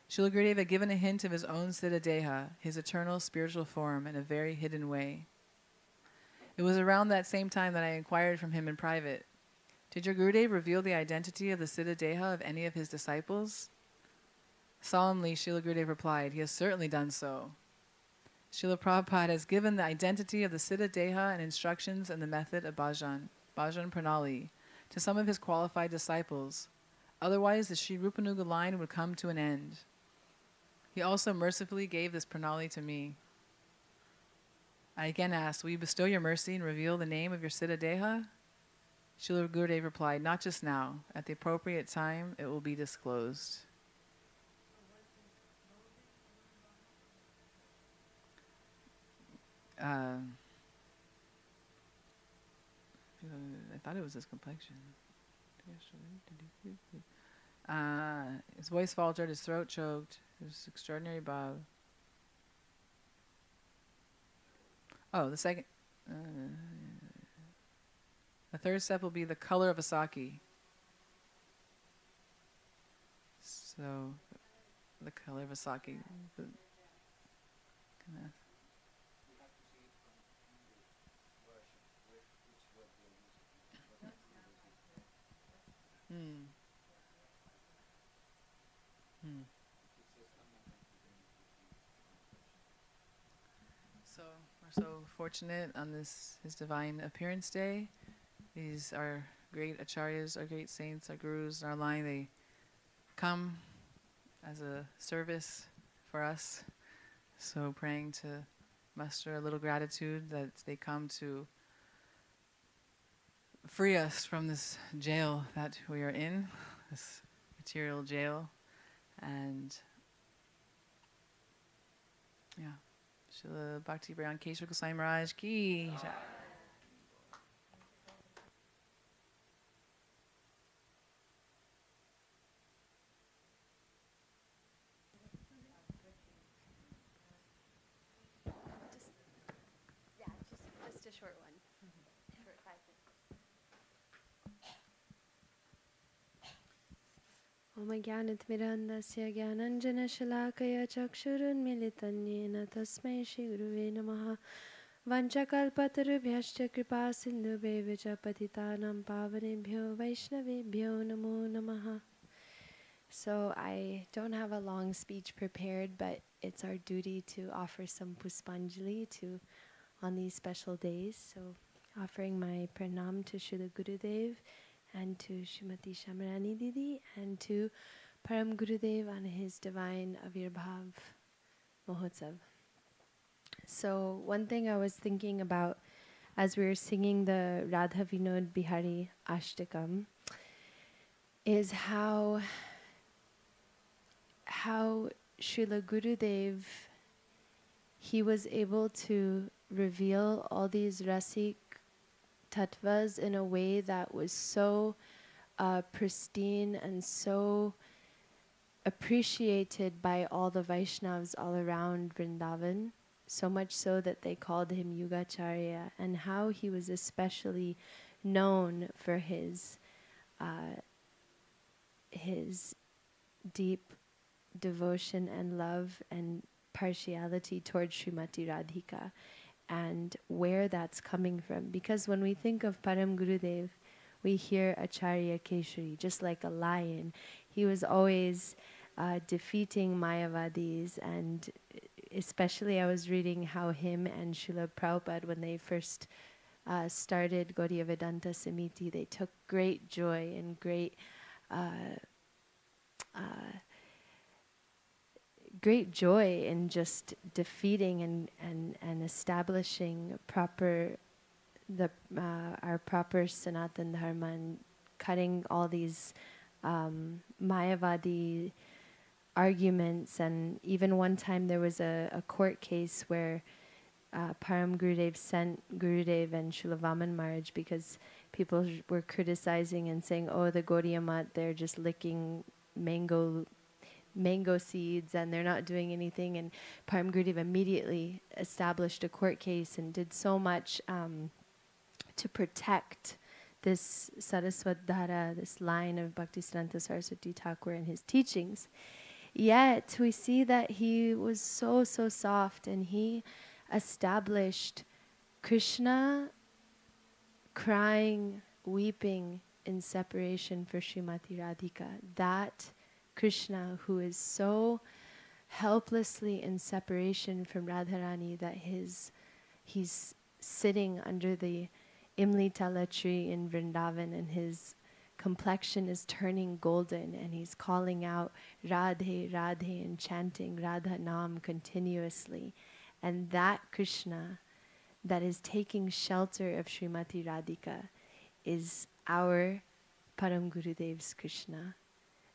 Srila Gurudev had given a hint of his own Siddha Deha, his eternal spiritual form, in a very hidden way. It was around that same time that I inquired from him in private, did your Gurudev reveal the identity of the Siddha Deha of any of his disciples? Solemnly, Srila Gurudev replied, he has certainly done so. Srila Prabhupada has given the identity of the Siddha Deha and instructions in the method of Bhajan Pranali, to some of his qualified disciples. Otherwise, the Sri Rupanuga line would come to an end. He also mercifully gave this Pranali to me. I again asked, will you bestow your mercy and reveal the name of your Siddha Deha? Srila Gurudev replied, not just now. At the appropriate time, it will be disclosed. I thought it was his complexion. His voice faltered, his throat choked, his extraordinary bhav. Oh, the third step will be the color of a saki. So, the color of a saki. So we're so fortunate on this his divine appearance day. These are great acharyas, our great saints, our gurus in our line. They come as a service for us. So praying to muster a little gratitude that they come to free us from this jail that we are in, this material jail. And yeah, Srila Bhakti Brian Keshava Goswami Maharaj ki. Just a short one. Short 5 minutes. Om Jnanatmirandasya Jnananjana Shalakaya Chakshurunmilitan Yena Tasmai Shri Guruve Namaha Vanchakalpatarubhyascha kripa sindhubhyo patitanam pavanebhyo vaishnavebhyo namo namaha. So I don't have a long speech prepared, but it's our duty to offer some puspanjali to on these special days. So offering my pranam to Srila Gurudev and to Srimati Shamrani Didi and to Param Gurudev on his divine Avirbhav Mahotsav. So one thing I was thinking about as we were singing the Radha Vinod Bihari Ashtakam is how Srila Gurudev, he was able to reveal all these rasik tattvas in a way that was so pristine and so appreciated by all the Vaishnavas all around Vrindavan, so much so that they called him Yugacharya, and how he was especially known for his deep devotion and love and partiality towards Srimati Radhika, and where that's coming from. Because when we think of Param Gurudev, we hear Acharya Keshari, just like a lion. He was always defeating Mayavadis, and especially I was reading how him and Srila Prabhupada, when they first started Gaudiya Vedanta Samiti, they took great joy and great joy in just defeating and establishing our proper Sanatan Dharma, and cutting all these Mayavadi arguments. And even one time there was a court case where Param Gurudev sent Gurudev and Srila Vaman Maharaj because people were criticizing and saying, oh, the Gaudiya Math, they're just licking mango seeds and they're not doing anything. And Param Gurudev immediately established a court case and did so much to protect this Saraswat Dhara, this line of Bhaktisiddhanta Saraswati Thakur and his teachings. Yet we see that he was so soft, and he established Krishna crying, weeping in separation for Srimati Radhika. That Krishna who is so helplessly in separation from Radharani that he's sitting under the Imli Tala tree in Vrindavan, and his complexion is turning golden, and he's calling out Radhe, Radhe, and chanting Radha Nam continuously. And that Krishna that is taking shelter of Srimati Radhika is our Param Gurudev's Krishna.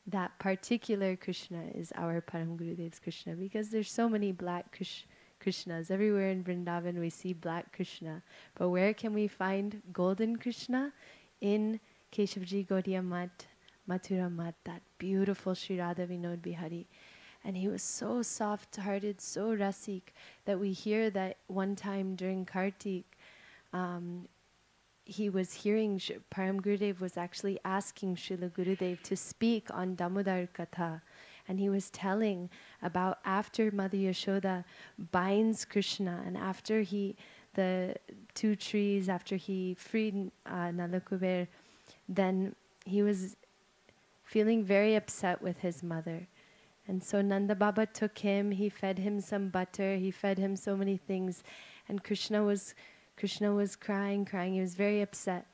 That particular Krishna is our Param Gurudev's Krishna, because there's so many black Krishnas. Everywhere in Vrindavan we see black Krishna. But where can we find golden Krishna? In Keshavji Gaudiya Math, Mathura Math, that beautiful Sri Radha Vinod Bihari. And he was so soft-hearted, so rasik, that we hear that one time during Kartik, he was hearing, Param Gurudev was actually asking Srila Gurudev to speak on Damodar Katha. And he was telling about after Mother Yashoda binds Krishna, and after the 2 trees, after he freed Nalakuber, then he was feeling very upset with his mother. And so Nanda Baba took him, he fed him some butter, he fed him so many things, and Krishna was crying. He was very upset.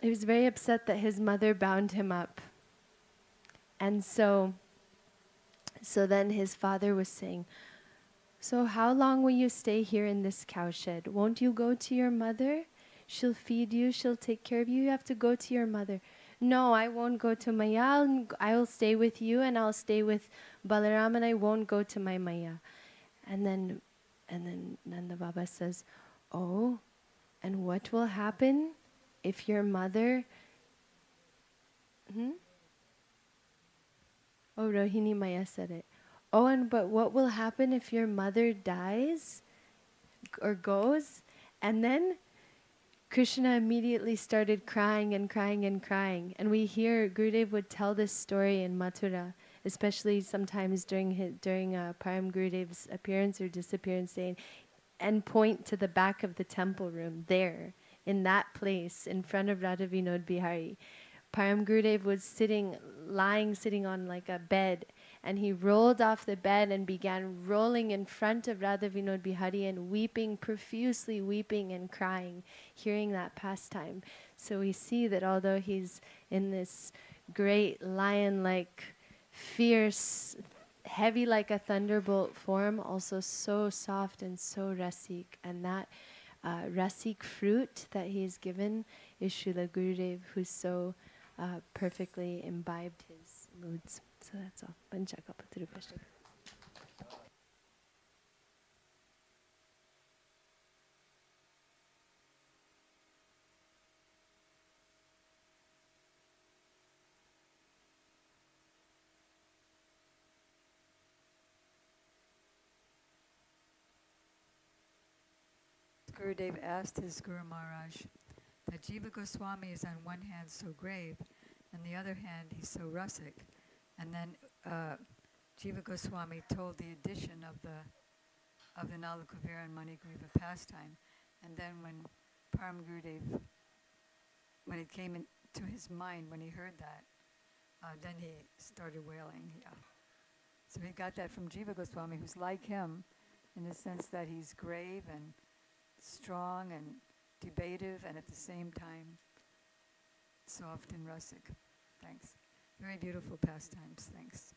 He was very upset that his mother bound him up. And so then his father was saying, so how long will you stay here in this cowshed? Won't you go to your mother? She'll feed you, she'll take care of you. You have to go to your mother. No, I won't go to Maya. I'll stay with you, and I'll stay with Balaram, and I won't go to my Maya. And then Nanda Baba says, oh, and what will happen if your mother... Oh, Rohini Maya said it. Oh, but what will happen if your mother dies or goes? And then Krishna immediately started crying. And we hear Gurudev would tell this story in Mathura, especially sometimes during Param Gurudev's appearance or disappearance, saying and point to the back of the temple room there, in that place, in front of Radha Vinod Bihari. Param Gurudev was sitting on like a bed, and he rolled off the bed and began rolling in front of Radha Vinod Bihari and weeping, profusely weeping and crying, hearing that pastime. So we see that although he's in this great lion-like, fierce, heavy like a thunderbolt form, also so soft and so rasik. And that rasik fruit that he is given is Srila Gurudev, who's so perfectly imbibed his moods. So that's all. Panchakapaturu Pashtak. Gurudev asked his Guru Maharaj that Jiva Goswami is on one hand so grave, and the other hand he's so rustic. And then Jiva Goswami told the addition of the Nalakuvira and Manigriva pastime. And then when Param Gurudev, when it came into his mind when he heard that, then he started wailing. Yeah. So he got that from Jiva Goswami, who's like him in the sense that he's grave and strong and debative, and at the same time soft and rustic. Thanks. Very beautiful pastimes. Thanks.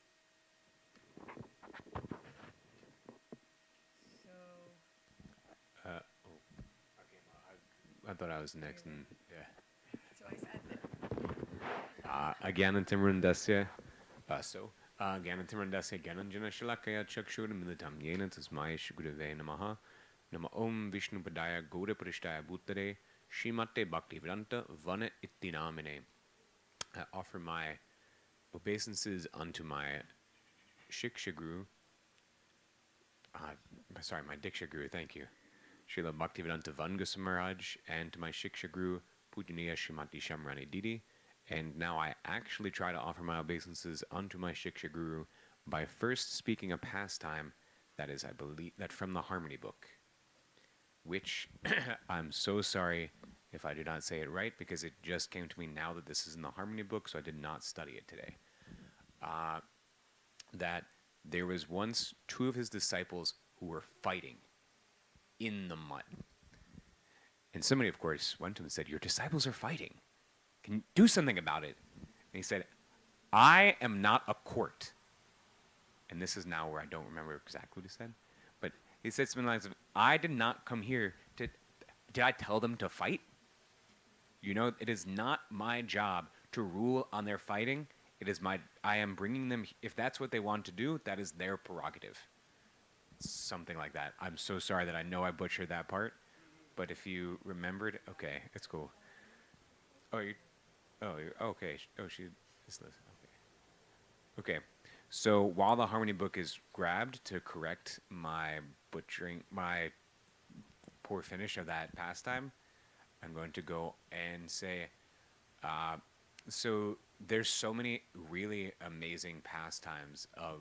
So I thought I was next, and yeah. so I said that. Agyanantimrandasya. Agyanantimrandasya Gyananjana Shalakaya Chakshuramilatam Yena Tasmaya Shugurave Namaha. Nama Om Vishnu Padaya Goda Prishtaya Bhuttare Shrimate Bhakti Vedanta Vana Ittinamine. I offer my obeisances unto my Shiksha Guru. My Diksha Guru, thank you. Srila Bhaktivedanta Vanga Maharaj, and to my Shiksha Guru, Pujaniya Srimati Shamrani Didi. And now I actually try to offer my obeisances unto my Shiksha Guru by first speaking a pastime that is, I believe, that from the Harmony book, which I'm so sorry if I did not say it right, because it just came to me now that this is in the Harmony book, so I did not study it today. That there was once two of his disciples who were fighting in the mud. And somebody, of course, went to him and said, "Your disciples are fighting. Can you do something about it?" And he said, "I am not a court." And this is now where I don't remember exactly what he said. But he said something like, "I did not come here to, did I tell them to fight? You know, it is not my job to rule on their fighting. It is I am bringing them, if that's what they want to do, that is their prerogative." Something like that. I'm so sorry that I know I butchered that part. But if you remembered, okay, it's cool. You're okay. Oh, she is this. Okay. So while the Harmony book is grabbed to correct my butchering, my poor finish of that pastime, I'm going to go and say, so there's so many really amazing pastimes of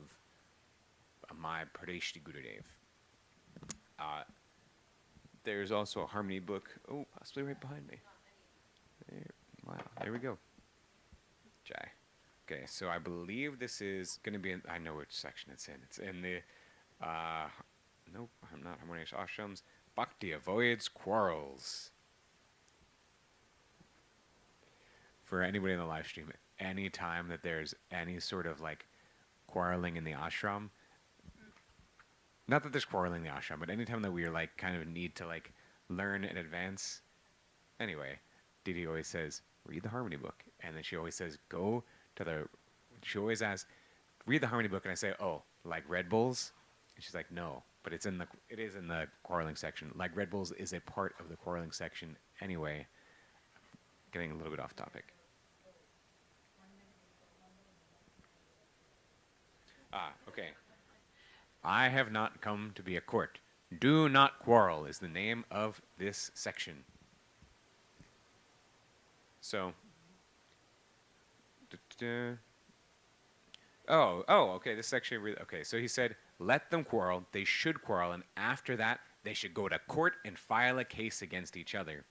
my Pradeshti Gurudev. There's also a Harmony book, possibly right behind me. Wow, there we go. Jai. Okay, so I believe this is going to be I know which section it's in. It's in the, nope, I'm not Harmonious Ashrams. Bhakti avoids quarrels. For anybody in the live stream, any time that there's any sort of like quarreling in the ashram, not that there's quarreling in the ashram, but anytime that we are like kind of need to like learn in advance. Anyway, Didi always says, "Read the Harmony book," and then she always says, she always asks, "Read the Harmony book," and I say, "Oh, like Red Bulls?" And she's like, "No, but it is in the quarreling section. Like Red Bulls is a part of the quarreling section anyway." Getting a little bit off topic. Okay. I have not come to be a court. Do not quarrel is the name of this section. So, okay, this section, okay, so he said, let them quarrel, they should quarrel, and after that, they should go to court and file a case against each other.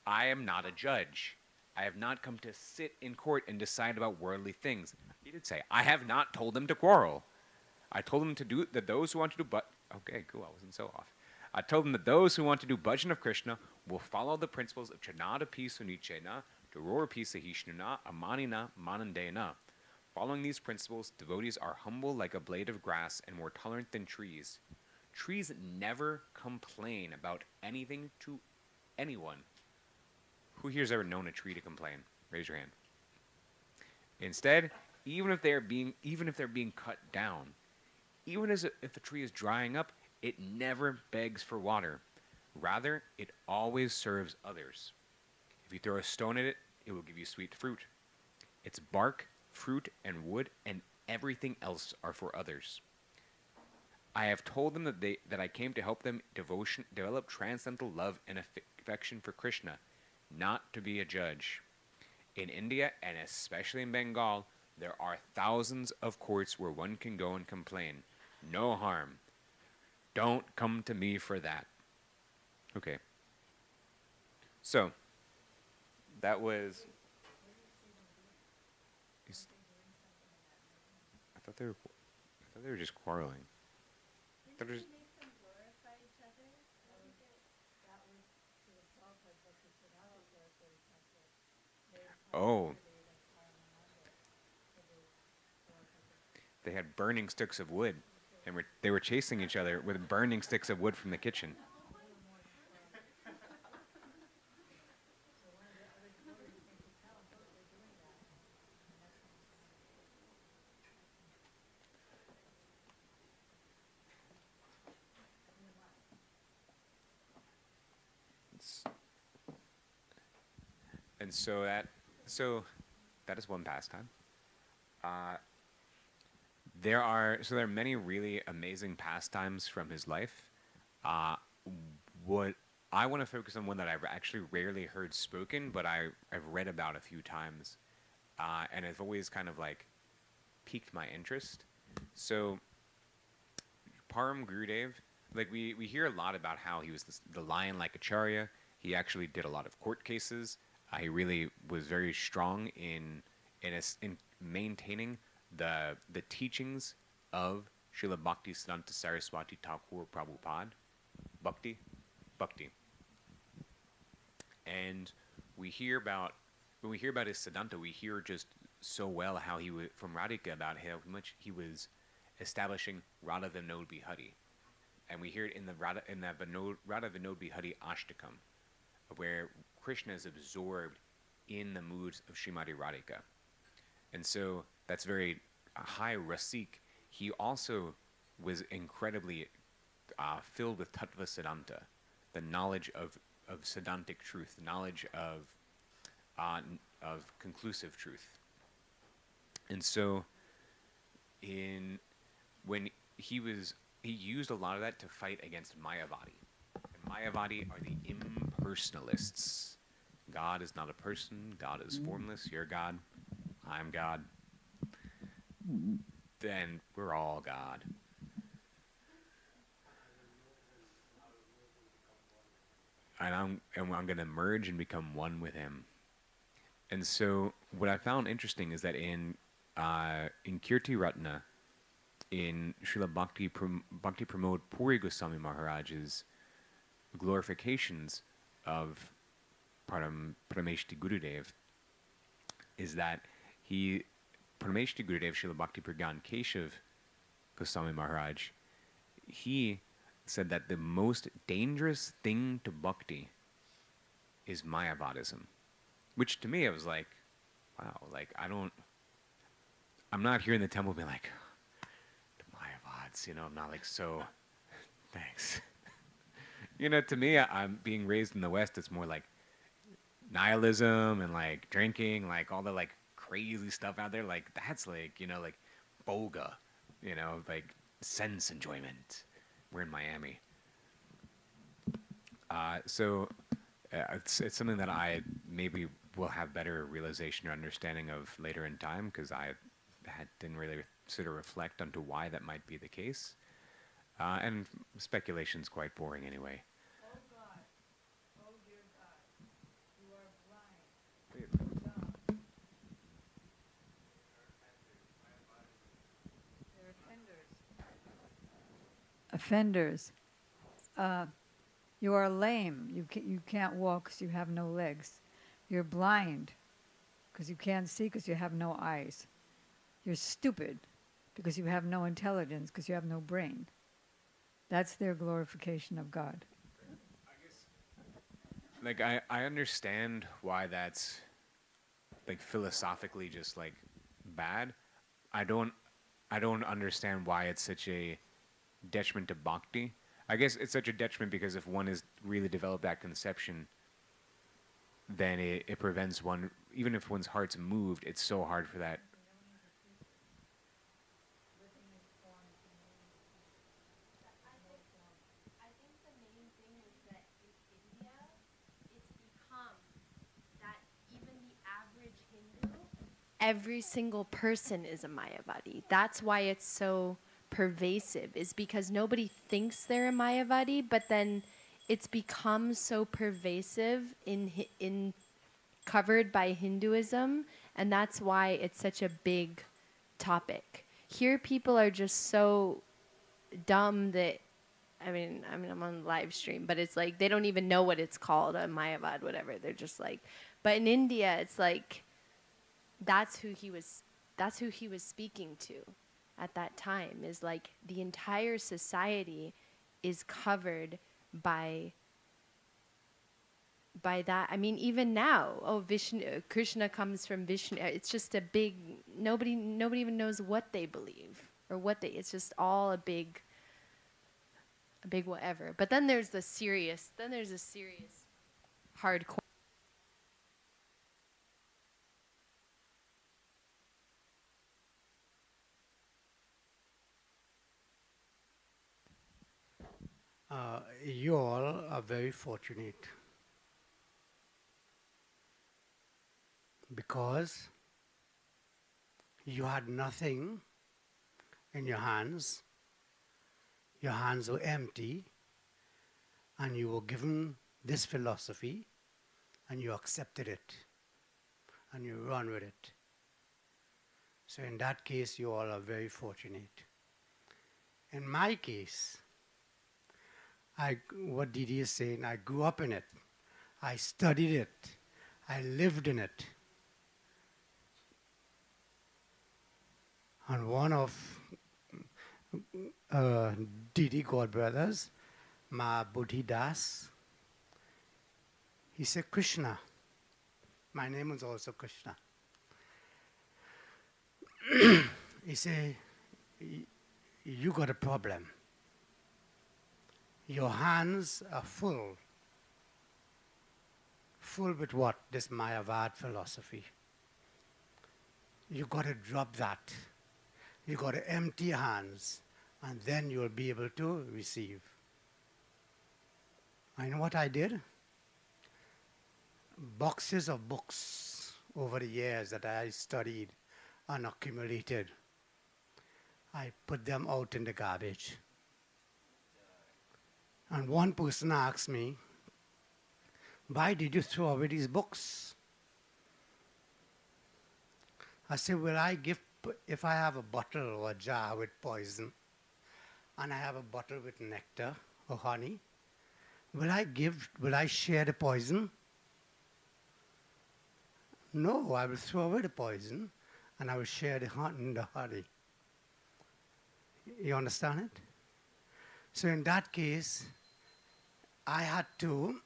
I am not a judge. I have not come to sit in court and decide about worldly things. He did say, I have not told them to quarrel. I told them to do that those who want to do okay, cool, I wasn't so off. I told them that those who want to do bhajan of Krishna will follow the principles of Chanada Pisunichena, Duror Pisahishnuna, Amanina, Manandena. Following these principles, devotees are humble like a blade of grass and more tolerant than trees. Trees never complain about anything to anyone. Who here has ever known a tree to complain? Raise your hand. Instead, even if they're being cut down, even if a tree is drying up, it never begs for water. Rather, it always serves others. If you throw a stone at it, it will give you sweet fruit. Its bark, fruit, and wood, and everything else are for others. I have told them that I came to help them develop transcendental love and affection for Krishna, not to be a judge. In India, and especially in Bengal, there are thousands of courts where one can go and complain. No harm. Don't come to me for that. Okay. So, that was... I thought they were just quarreling. Oh. They had burning sticks of wood, and they were chasing each other with burning sticks of wood from the kitchen. And so that is one pastime. There are many really amazing pastimes from his life. What I want to focus on one that I've actually rarely heard spoken, but I've read about a few times, and it's always kind of like piqued my interest. So Param Gurudev, like we hear a lot about how he was the lion like Acharya. He actually did a lot of court cases. He really was very strong in maintaining the teachings of Srila Bhakti Siddhanta Saraswati Thakur Prabhupada. Bhakti. And when we hear about his Siddhanta, we hear just so well how he was, from Radhika, about how much he was establishing Radha Vinod Bihari. And we hear it in the Radha Vinod Bihari Ashtakam, where Krishna is absorbed in the moods of Srimati Radhika. And so that's very high rasik. He also was incredibly filled with Tattva Siddhanta, the knowledge of Siddhantic truth, the knowledge of conclusive truth. And so when he used a lot of that to fight against Mayavadi. And Mayavadi are the impersonalists. God is not a person. God is formless. You're God. I'm God. Then we're all God. And I'm going to merge and become one with him. And so what I found interesting is that in Kirti Ratna, in Srila Bhakti Pramod Puri Goswami Maharaj's glorifications of Parameshti Gurudev, is that Parameshti Gurudev, Srila Bhakti Pragyan Keshav Goswami Maharaj, he said that the most dangerous thing to bhakti is Mayavadism. Which to me, I was like, wow, like I'm not here in the temple being like, the Mayavads, I'm not like, so, thanks. To me, I'm being raised in the West, it's more like nihilism and like drinking, like all the like crazy stuff out there, like that's like, like boga, like sense enjoyment. We're in Miami. So it's something that I maybe will have better realization or understanding of later in time, because I didn't really sort of reflect onto why that might be the case. And speculation's quite boring anyway. Oh God, oh dear God, you are blind. Dumb. They're offenders. Offenders. You are lame. You can't walk because you have no legs. You're blind because you can't see because you have no eyes. You're stupid because you have no intelligence because you have no brain. That's their glorification of God. Like I understand why that's like philosophically just like bad. I don't understand why it's such a detriment to bhakti. I guess it's such a detriment because if one has really developed that conception, then it prevents one, even if one's heart's moved, it's so hard for that. I think the main thing is that in India, it's become that even the average Hindu, every single person is a Mayavadi. That's why it's so pervasive, is because nobody thinks they're a Mayavadi, but then it's become so pervasive in covered by Hinduism, and that's why it's such a big topic. Here, people are just so dumb that I'm on live stream, but it's like they don't even know what it's called, a Mayavad, whatever. They're just like, but in India, it's like that's who he was speaking to at that time. Is like the entire society is covered by that. I mean, even now, Vishnu, Krishna comes from Vishnu. It's just a big, nobody even knows what they believe or what they. It's just all a big whatever. But then there's a serious hardcore. You all are very fortunate because you had nothing in your hands. Your hands were empty, and you were given this philosophy, and you accepted it, and you run with it. So in that case, you all are very fortunate. In my case, what Didi is saying, I grew up in it. I studied it. I lived in it. And one of Didi godbrothers, Ma Buddhi Das, he said, Krishna. My name is also Krishna. He said, you got a problem. Your hands are full. Full with what? This Mayavad philosophy. You got to drop that. You got to empty your hands, and then you'll be able to receive. I know what I did? Boxes of books over the years that I studied and accumulated. I put them out in the garbage. And one person asked me, why did you throw away these books? I said, if I have a bottle or a jar with poison, and I have a bottle with nectar or honey, will I share the poison? No, I will throw away the poison, and I will share the honey. You understand it? So in that case, I had to,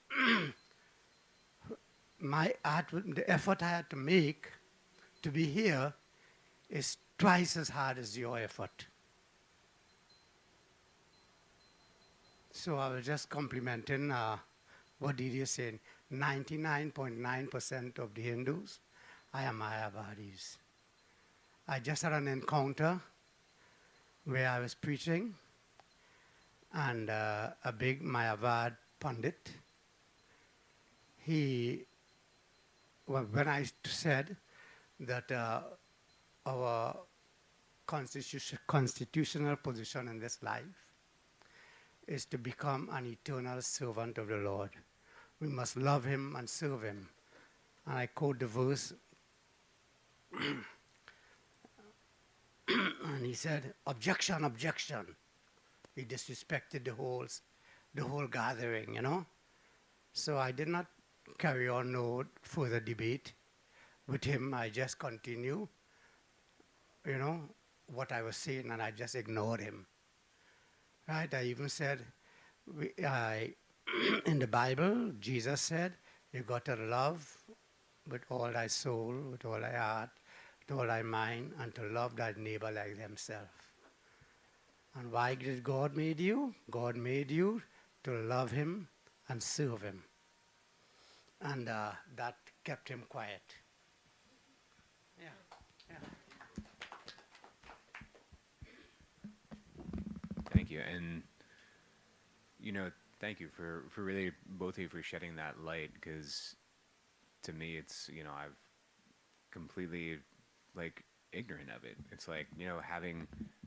the effort I had to make to be here is twice as hard as your effort. So I was just complimenting what Didi is saying. 99.9% of the Hindus are Mayavadis. I just had an encounter where I was preaching, and a big Mayavad Pandit, when I said that our constitutional position in this life is to become an eternal servant of the Lord. We must love him and serve him. And I quote the verse, and he said, objection, objection. He disrespected the whole gathering, you know. So I did not carry on no further debate with him. I just continue, you know, what I was saying, and I just ignored him. Right? I even said, in the Bible, Jesus said, you got to love with all thy soul, with all thy heart, with all thy mind, and to love thy neighbor like themselves. And why did God made you? God made you to love him and serve him. And that kept him quiet. Yeah. Thank you. And, you know, thank you for really, both of you, for shedding that light, because to me, it's, you know, I've completely, like, ignorant of it. It's like, you know,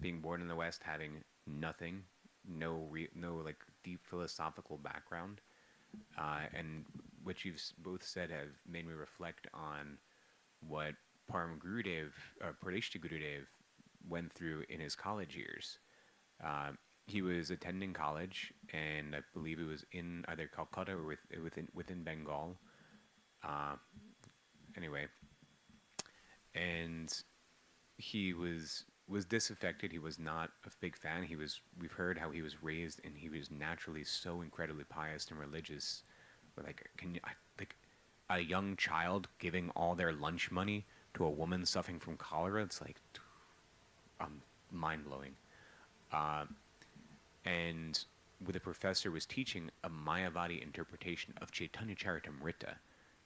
being born in the West, having nothing, no like deep philosophical background, and what you've both said have made me reflect on what Param Gurudev, Pradeshti Gurudev, went through in his college years. He was attending college, and I believe it was in either Calcutta or within Bengal. Anyway, and he was disaffected. He was not a big fan. We've heard how he was raised, and he was naturally so incredibly pious and religious. But like, like a young child giving all their lunch money to a woman suffering from cholera? It's like, mind blowing. And the professor was teaching a Mayavadi interpretation of Chaitanya Charitamrita.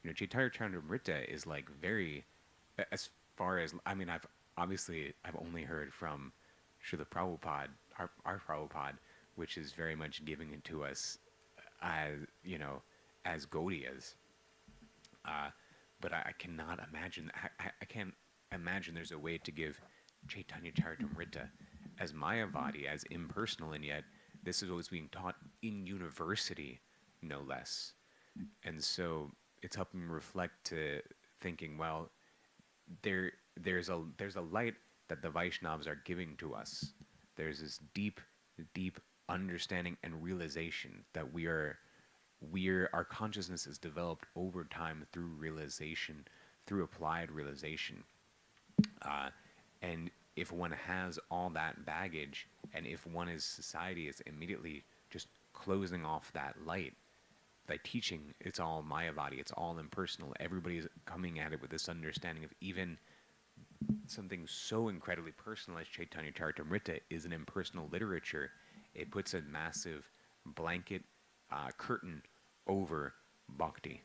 You know, Chaitanya Charitamrita is like very, as far as, I mean, I've only heard from Srila Prabhupada, our Prabhupada, which is very much giving it to us as, you know, as Gaudiyas. But I cannot imagine, I can't imagine there's a way to give Chaitanya Charitamrita as Mayavadi, as impersonal, and yet this is what's being taught in university, no less. And so it's helping me reflect to thinking, well, there's a light that the Vaishnavas are giving to us. There's this deep understanding and realization that our consciousness is developed over time through realization, through applied realization. And if one has all that baggage, and if society is immediately just closing off that light, by teaching it's all Mayavadi, it's all impersonal, everybody's coming at it with this understanding of even something so incredibly personal as Chaitanya Charitamrita is an impersonal literature, it puts a massive blanket curtain over Bhakti.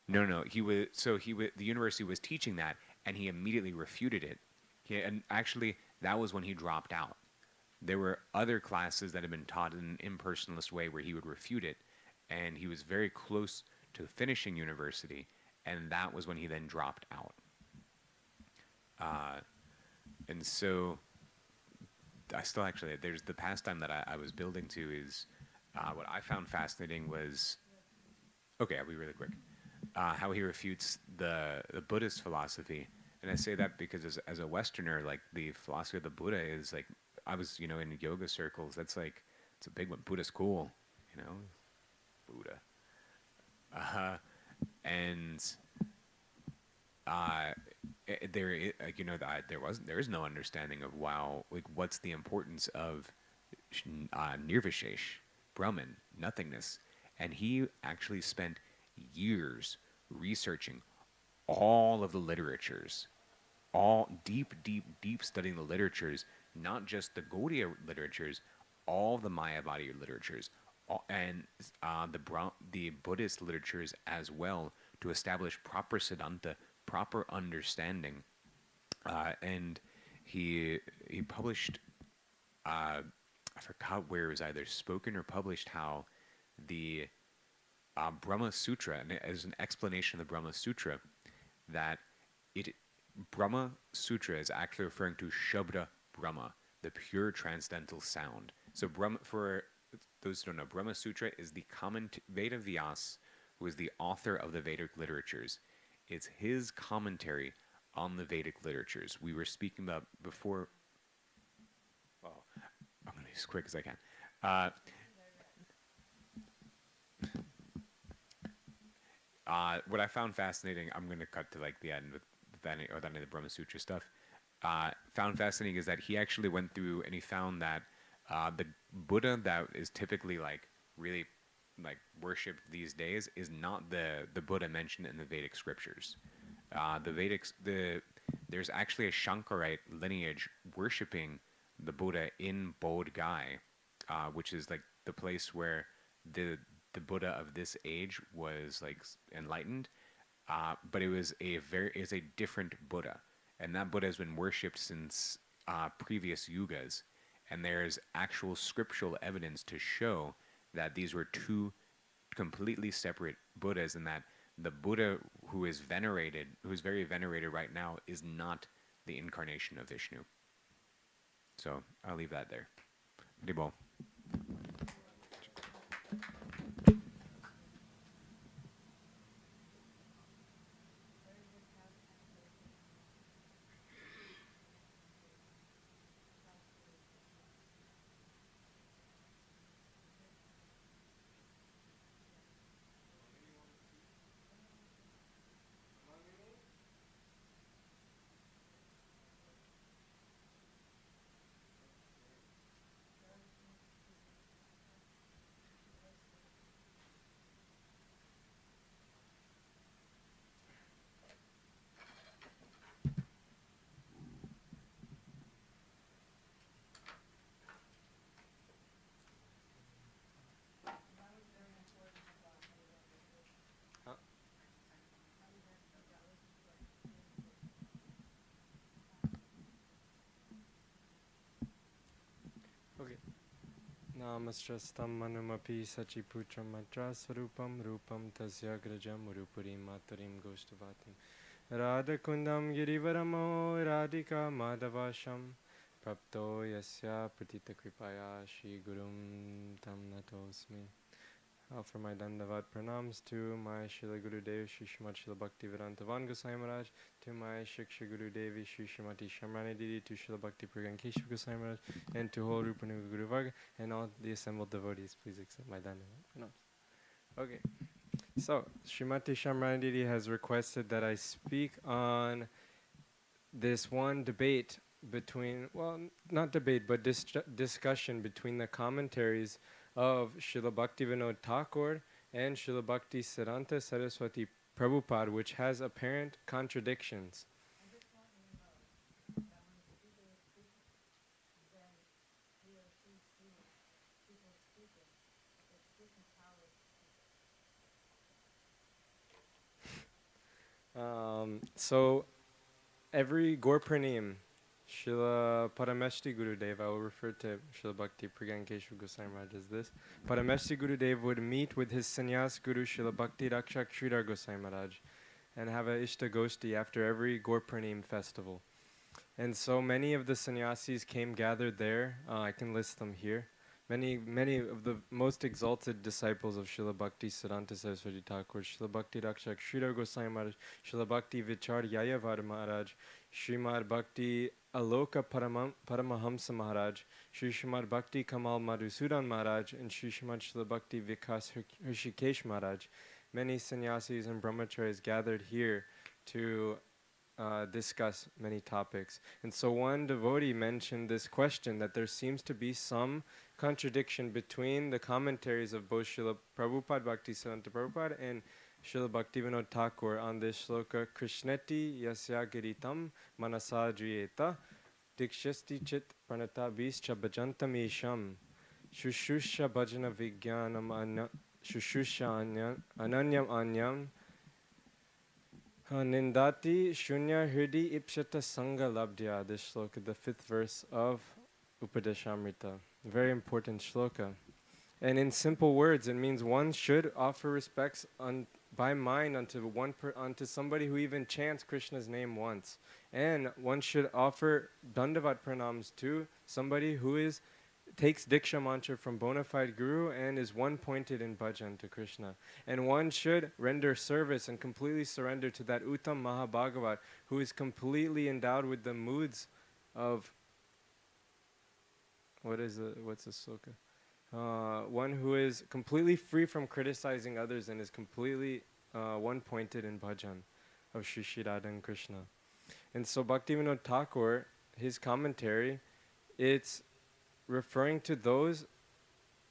No. The university was teaching that, and he immediately refuted it. And actually, that was when he dropped out. There were other classes that had been taught in an impersonalist way where he would refute it, and he was very close to finishing university, and that was when he then dropped out. And so, I still actually, there's the pastime that I was building to is, what I found fascinating was, okay, I'll be really quick, how he refutes the Buddhist philosophy. And I say that because as a Westerner, like, the philosophy of the Buddha is like, I was, you know, in yoga circles, that's like, it's a big one. Buddha's cool, you know, Buddha. There is no understanding of, wow, like, what's the importance of nirvishesh, Brahman, nothingness. And he actually spent years researching all of the literatures, all deep studying the literatures, not just the Gaudiya literatures, all the Mayavadi literatures, and the Buddhist literatures as well, to establish proper siddhanta, proper understanding. And he published, I forgot where it was either spoken or published, how the Brahma Sutra, and as an explanation of the Brahma Sutra, that Brahma Sutra is actually referring to Shabda Brahma, the pure transcendental sound. So for those who don't know, Brahma Sutra is the Veda Vyas, who is the author of the Vedic literatures. It's his commentary on the Vedic literatures. We were speaking about before. Well, I'm going to be as quick as I can. What I found fascinating, I'm going to cut to like the end with the end of the Brahma Sutra stuff. Found fascinating is that he actually went through and he found that the Buddha that is typically like really like worshipped these days is not the Buddha mentioned in the Vedic scriptures. There's actually a Shankarite lineage worshipping the Buddha in Bodh Gaya, which is like the place where the Buddha of this age was like enlightened, but it's a different Buddha, and that Buddha has been worshipped since previous yugas, and there's actual scriptural evidence to show that these were two completely separate Buddhas, and that the Buddha who is very venerated right now, is not the incarnation of Vishnu. So I'll leave that there. Haribol. Okay. Namastrastam manumapi sachiputram matra sarupam rupam tasya grajam urupurim maturim goshtavatim Radhakundam girivaramo radhika madhavasham prapto yasya pratita kripaya shri gurum tam natosmi. I offer my dandavat pranams to my Srila Gurudev Shri Srimad Srila Bhakti Vedanta Goswami Maharaj, to my Shiksha Guru Devi Shri Srimati Shamrani Didi, to Srila Bhakti Pragyan Keshava Goswami Maharaj, and to whole Rupanuga Guru Varga, and all the assembled devotees. Please accept my dandavat pranams. Okay, so Srimati Shamrani Didi has requested that I speak on this one debate between, well, not debate, but discussion between the commentaries of Srila Bhaktivinoda Thakur and Srila Bhakti Siddhanta Saraswati Prabhupada, which has apparent contradictions. So every Gorpranim, Srila Parameshti Gurudev, I will refer to Srila Bhakti Pragyan Keshava Goswami Maharaj as this. Parameshti Gurudev would meet with his sannyas guru Srila Bhakti Rakshak Sridhar Goswami Maharaj and have a Ishta Goshti after every Gorpranim festival. And so many of the sannyasis came gathered there. I can list them here. Many of the most exalted disciples of Srila Bhakti Siddhanta Saraswati Thakur, Srila Bhakti Rakshak Sridhar Goswami Maharaj, Srila Bhakti Vichar Yayavar Maharaj, Srimad Bhakti Aloka Paramahamsa Maharaj, Sri Srimad Bhakti Kamal Madhusudan Maharaj, and Sri Srimad Srila Bhakti Vikas Hrishikesh Maharaj. Many sannyasis and brahmacharis gathered here to discuss many topics. And so one devotee mentioned this question, that there seems to be some contradiction between the commentaries of both Srila Prabhupada, Bhakti Siddhanta Prabhupada, and Srila Bhaktivinoda Thakur on this shloka, Krishneti yasya giritam manasajriyeta dikshasti chit pranatabhischa bhajantam isham shushusha bhajana vijnanam shushusha ananyam anyam Nindati Shunya Hridi Ipshata Sangha Labdhya. This shloka, the 5th verse of Upadeshamrita. Very important shloka. And in simple words, it means one should offer respects by mind unto somebody who even chants Krishna's name once. And one should offer dandavat pranams to somebody who takes Diksha mantra from bona fide guru and is one-pointed in bhajan to Krishna. And one should render service and completely surrender to that Uttam Mahabhagavat who is completely endowed with the moods of, what's the sloka? One who is completely free from criticizing others and is completely one-pointed in bhajan of Shri Shri Radha and Krishna. And so Bhaktivinoda Thakur, his commentary, it's referring to those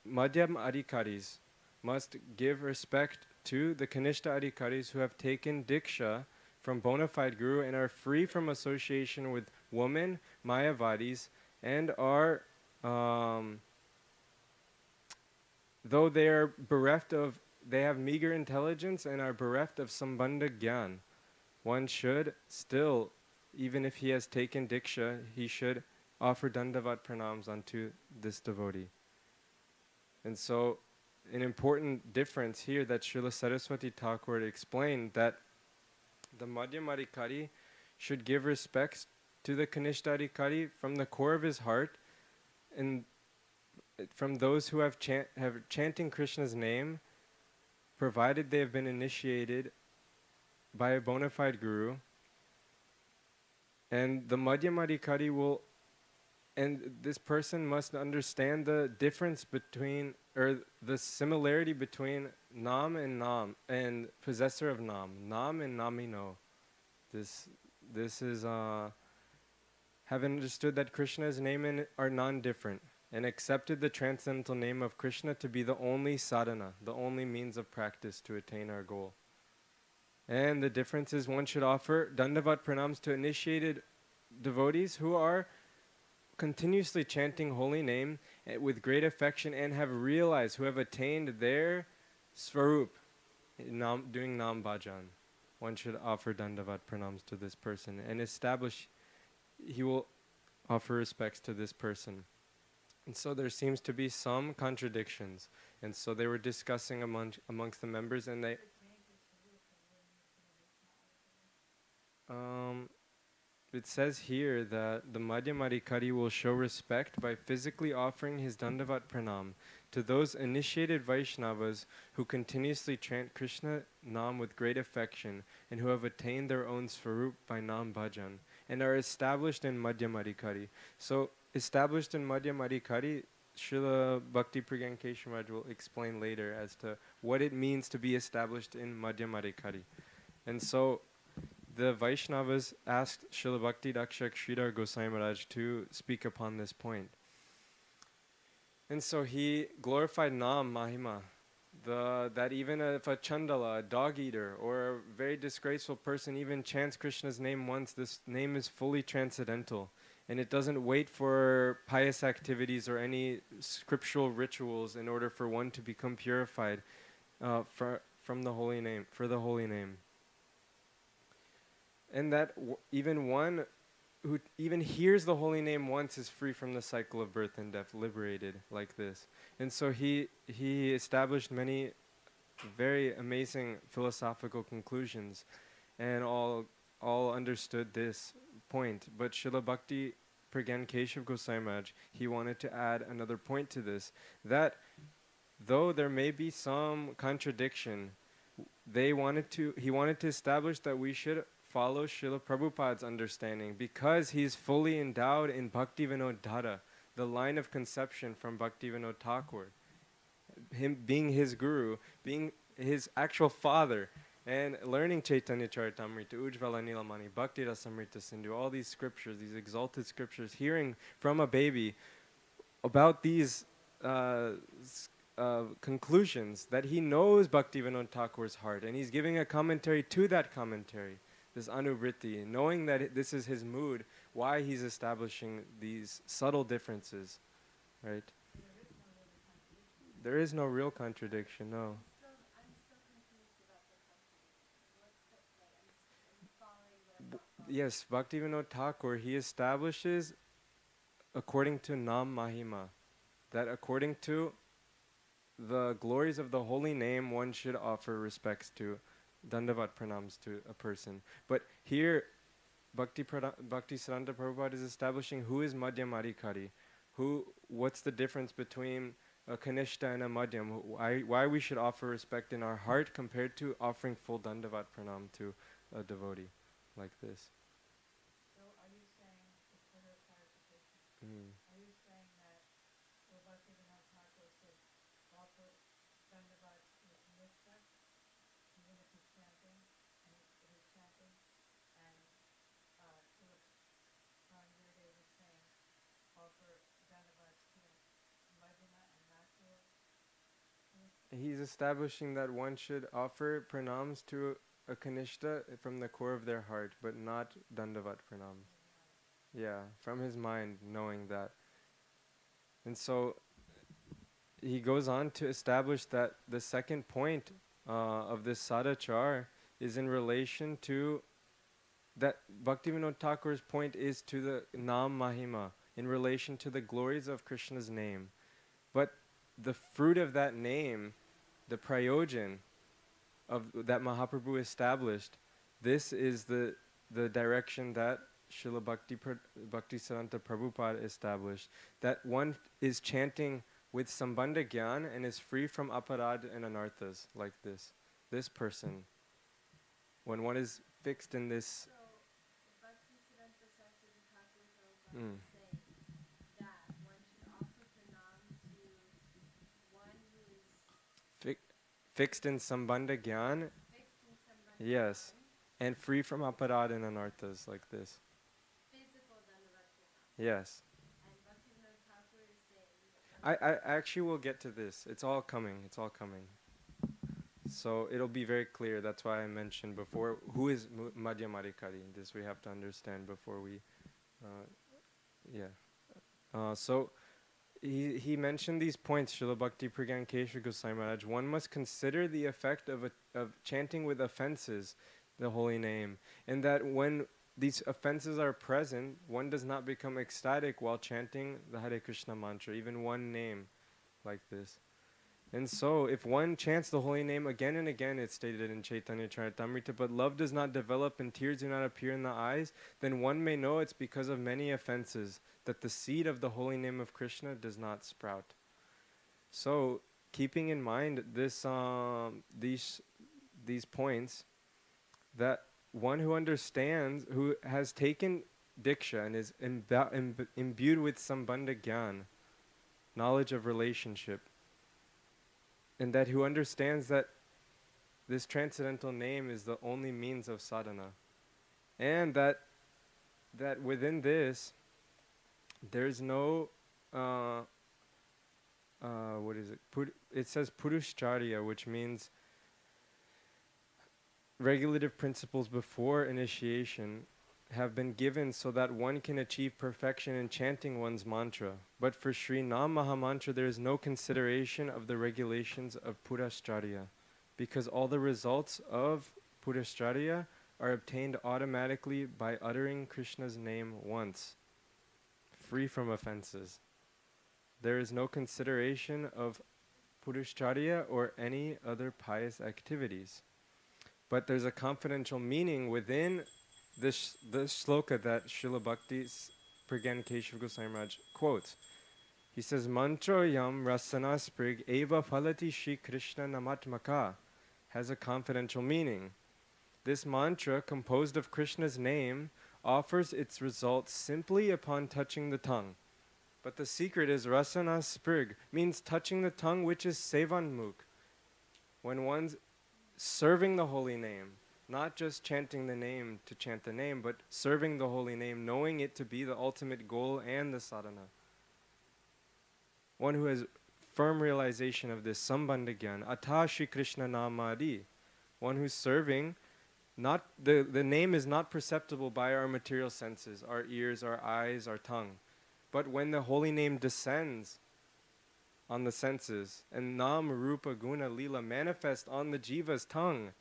Madhyam Adhikaris must give respect to the Kanishta Adhikaris who have taken Diksha from bona fide guru and are free from association with women, Mayavadis, and are, though they are they have meager intelligence and are bereft of Sambandha Gyan, one should still, even if he has taken Diksha, he should offer dandavat pranams unto this devotee. And so, an important difference here that Srila Saraswati Thakur explained, that the Madhyamadikari should give respects to the Kanishtadikari from the core of his heart, and from those who have chanting Krishna's name, provided they have been initiated by a bona fide guru. And the Madhyamadikari will, and this person must understand the difference between, or the similarity between Nam and Nam, and possessor of Nam. Nam and Namino. This is, have understood that Krishna's name are non-different, and accepted the transcendental name of Krishna to be the only sadhana, the only means of practice to attain our goal. And the difference is one should offer dandavat pranams to initiated devotees who are continuously chanting holy name with great affection and have realized, who have attained their svarup, doing nam bhajan. One should offer dandavat pranams to this person and establish, he will offer respects to this person. And so there seems to be some contradictions. And so they were discussing amongst the members, and they... It says here that the Madhyamadikari will show respect by physically offering his dandavat pranam to those initiated Vaishnavas who continuously chant Krishna Nam with great affection and who have attained their own svarup by Nam bhajan and are established in Madhyamadikari. So, established in Madhyamadikari, Srila Bhakti Pragyan Keshav will explain later as to what it means to be established in Madhyamadikari. And so, the Vaishnavas asked Srila Bhakti Dakshak Sridhar Goswami Maharaj to speak upon this point. And so he glorified Nam Mahima, that even if a Chandala, a dog eater, or a very disgraceful person even chants Krishna's name once, this name is fully transcendental. And it doesn't wait for pious activities or any scriptural rituals in order for one to become purified from the holy name, for the holy name. And that even one who even hears the holy name once is free from the cycle of birth and death, liberated like this. And so he established many very amazing philosophical conclusions, and all understood this point. But Srila Bhakti Pragyan Keshav Goswami Maharaj, he wanted to add another point to this, that though there may be some contradiction, he wanted to establish that we should follow Srila Prabhupada's understanding, because he's fully endowed in Bhakti Vinod Dhara, the line of conception from Bhakti Vinod Thakur. Him being his guru, being his actual father, and learning Chaitanya Charitamrita, Ujjvala Nilamani, Bhakti Rasamrita Sindhu, all these scriptures, these exalted scriptures, hearing from a baby about these conclusions, that he knows Bhakti Vinod Thakur's heart, and he's giving a commentary to that commentary. This anuvriti, knowing that this is his mood, why he's establishing these subtle differences, right? There is no real contradiction, no. Yes, Bhaktivinoda Thakur, he establishes according to Nam Mahima, that according to the glories of the holy name, one should offer respects to dandavat pranams to a person. But here, Bhakti Siddhanta Prabhupada is establishing who is Madhyamadikari, what's the difference between a Kanishta and a Madhyam, why we should offer respect in our heart compared to offering full Dandavat Pranam to a devotee like this. So are you saying, just for her clarification, Mm. are you saying that what Bhaktivinoda Thakur said, offer Dandavat to a Kanishta, even if he's chanting, and he's chanting, and Srila Gurudev was saying, offer Dandavat to a Madhyama and not to a Kanishta? He's establishing that one should offer pranams to a Kanishta from the core of their heart, but not Dandavat Pranam. Yeah, from his mind, knowing that. And so he goes on to establish that the second point of this sadachar is in relation to that Bhaktivinoda Thakur's point is to the Nam Mahima, in relation to the glories of Krishna's name. But the fruit of that name, the prayojan of that Mahaprabhu established, this is the direction that Srila Bhaktisiddhanta Prabhupada established, that one is chanting with Sambandha Gyan and is free from aparad and anarthas, like this person. When one is fixed in this... So, Bhaktisiddhanta Saraswati Thakur Prabhupada Mm. is saying that one should offer pranam to one who is Fixed in Sambandha Gyan, fixed in Sambandha yes, Gyan, and free from aparad and anarthas, like this. physical Dandavat Pranam. Yes. And Bhaktisiddhanta Thakur is saying that I actually will get to this. It's all coming. It's all coming. So it'll be very clear. That's why I mentioned before, who is Madhyamadikari? This we have to understand before we, so he mentioned these points, Srila Bhakti Pragyan Keshava Goswami Maharaj. One must consider the effect of chanting with offenses the holy name, and that when these offenses are present, one does not become ecstatic while chanting the Hare Krishna mantra, even one name like this. And so, if one chants the holy name again and again, it's stated in Chaitanya Charitamrita, but love does not develop and tears do not appear in the eyes, then one may know it's because of many offenses that the seed of the holy name of Krishna does not sprout. So, keeping in mind this, these points, that one who understands, who has taken Diksha and is imbued with Sambandha Gyan, knowledge of relationship, and that who understands that this transcendental name is the only means of sadhana, and that within this there's no what is it? It says Purushcharya, which means regulative principles before initiation have been given so that one can achieve perfection in chanting one's mantra. But for Sri Nam Mahamantra, there is no consideration of the regulations of Purashcharya, because all the results of Purashcharya are obtained automatically by uttering Krishna's name once, free from offenses. There is no consideration of Purashcharya or any other pious activities. But there's a confidential meaning within this shloka that Srila Bhakti Pragyan Keshava Goswami Maharaj quotes. He says, Mantra yam rasana sprig eva phalati Shri Krishna namatmaka, has a confidential meaning. This mantra, composed of Krishna's name, offers its results simply upon touching the tongue. But the secret is rasana sprig, means touching the tongue, which is sevanmukh. When one's serving the holy name, not just chanting the name to chant the name, but serving the holy name, knowing it to be the ultimate goal and the sadhana. One who has firm realization of this, Sambandha Gyan, Atha Shri Krishna Namadi. One who's serving, not the name is not perceptible by our material senses, our ears, our eyes, our tongue. But when the holy name descends on the senses, and Nam, Rupa, Guna, Lila manifest on the jiva's tongue,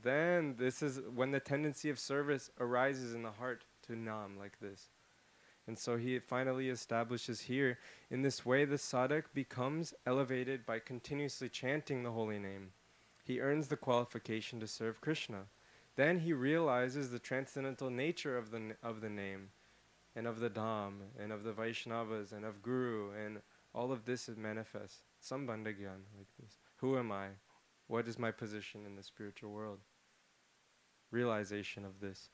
then this is when the tendency of service arises in the heart to Nam, like this. And so he finally establishes here, in this way the sadhak becomes elevated by continuously chanting the holy name. He earns the qualification to serve Krishna. then he realizes the transcendental nature of of the name, and of the Dham, and of the Vaishnavas, and of Guru, and all of this is manifest. Sambandha Gyan, like this. Who am I? What is my position in the spiritual world? Realization of this.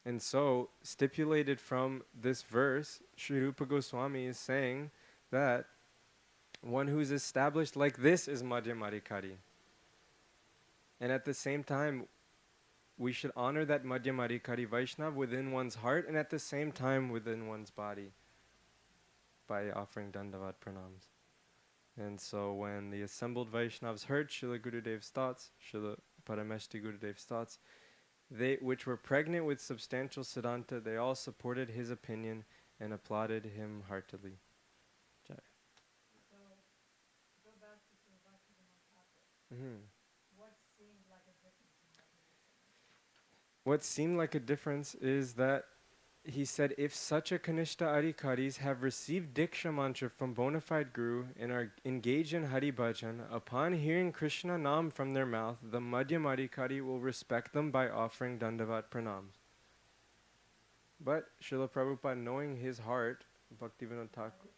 And so, stipulated from this verse, Sri Rupa Goswami is saying that one who's established like this is Madhyamadikari. And at the same time, we should honor that Madhyamadikari Vaishnav within one's heart and at the same time within one's body by offering Dandavat Pranams. And so when the assembled Vaishnavas heard Srila Gurudev's thoughts, Srila Parameshti Gurudev's thoughts, they, which were pregnant with substantial Siddhanta, they all supported his opinion and applauded him heartily. Jai. So, go back to the Bhaktivinoda Thakur. Mhm. What seemed like a difference in what he was saying? What seemed like a difference is that he said, if such a Kanishta Adhikaris have received Diksha mantra from bona fide Guru and are engaged in Hari Bhajan, upon hearing Krishna Nam from their mouth, the Madhyam Adhikari will respect them by offering Dandavat Pranams. But Srila Prabhupada, knowing his heart, Bhaktivinoda Thakur,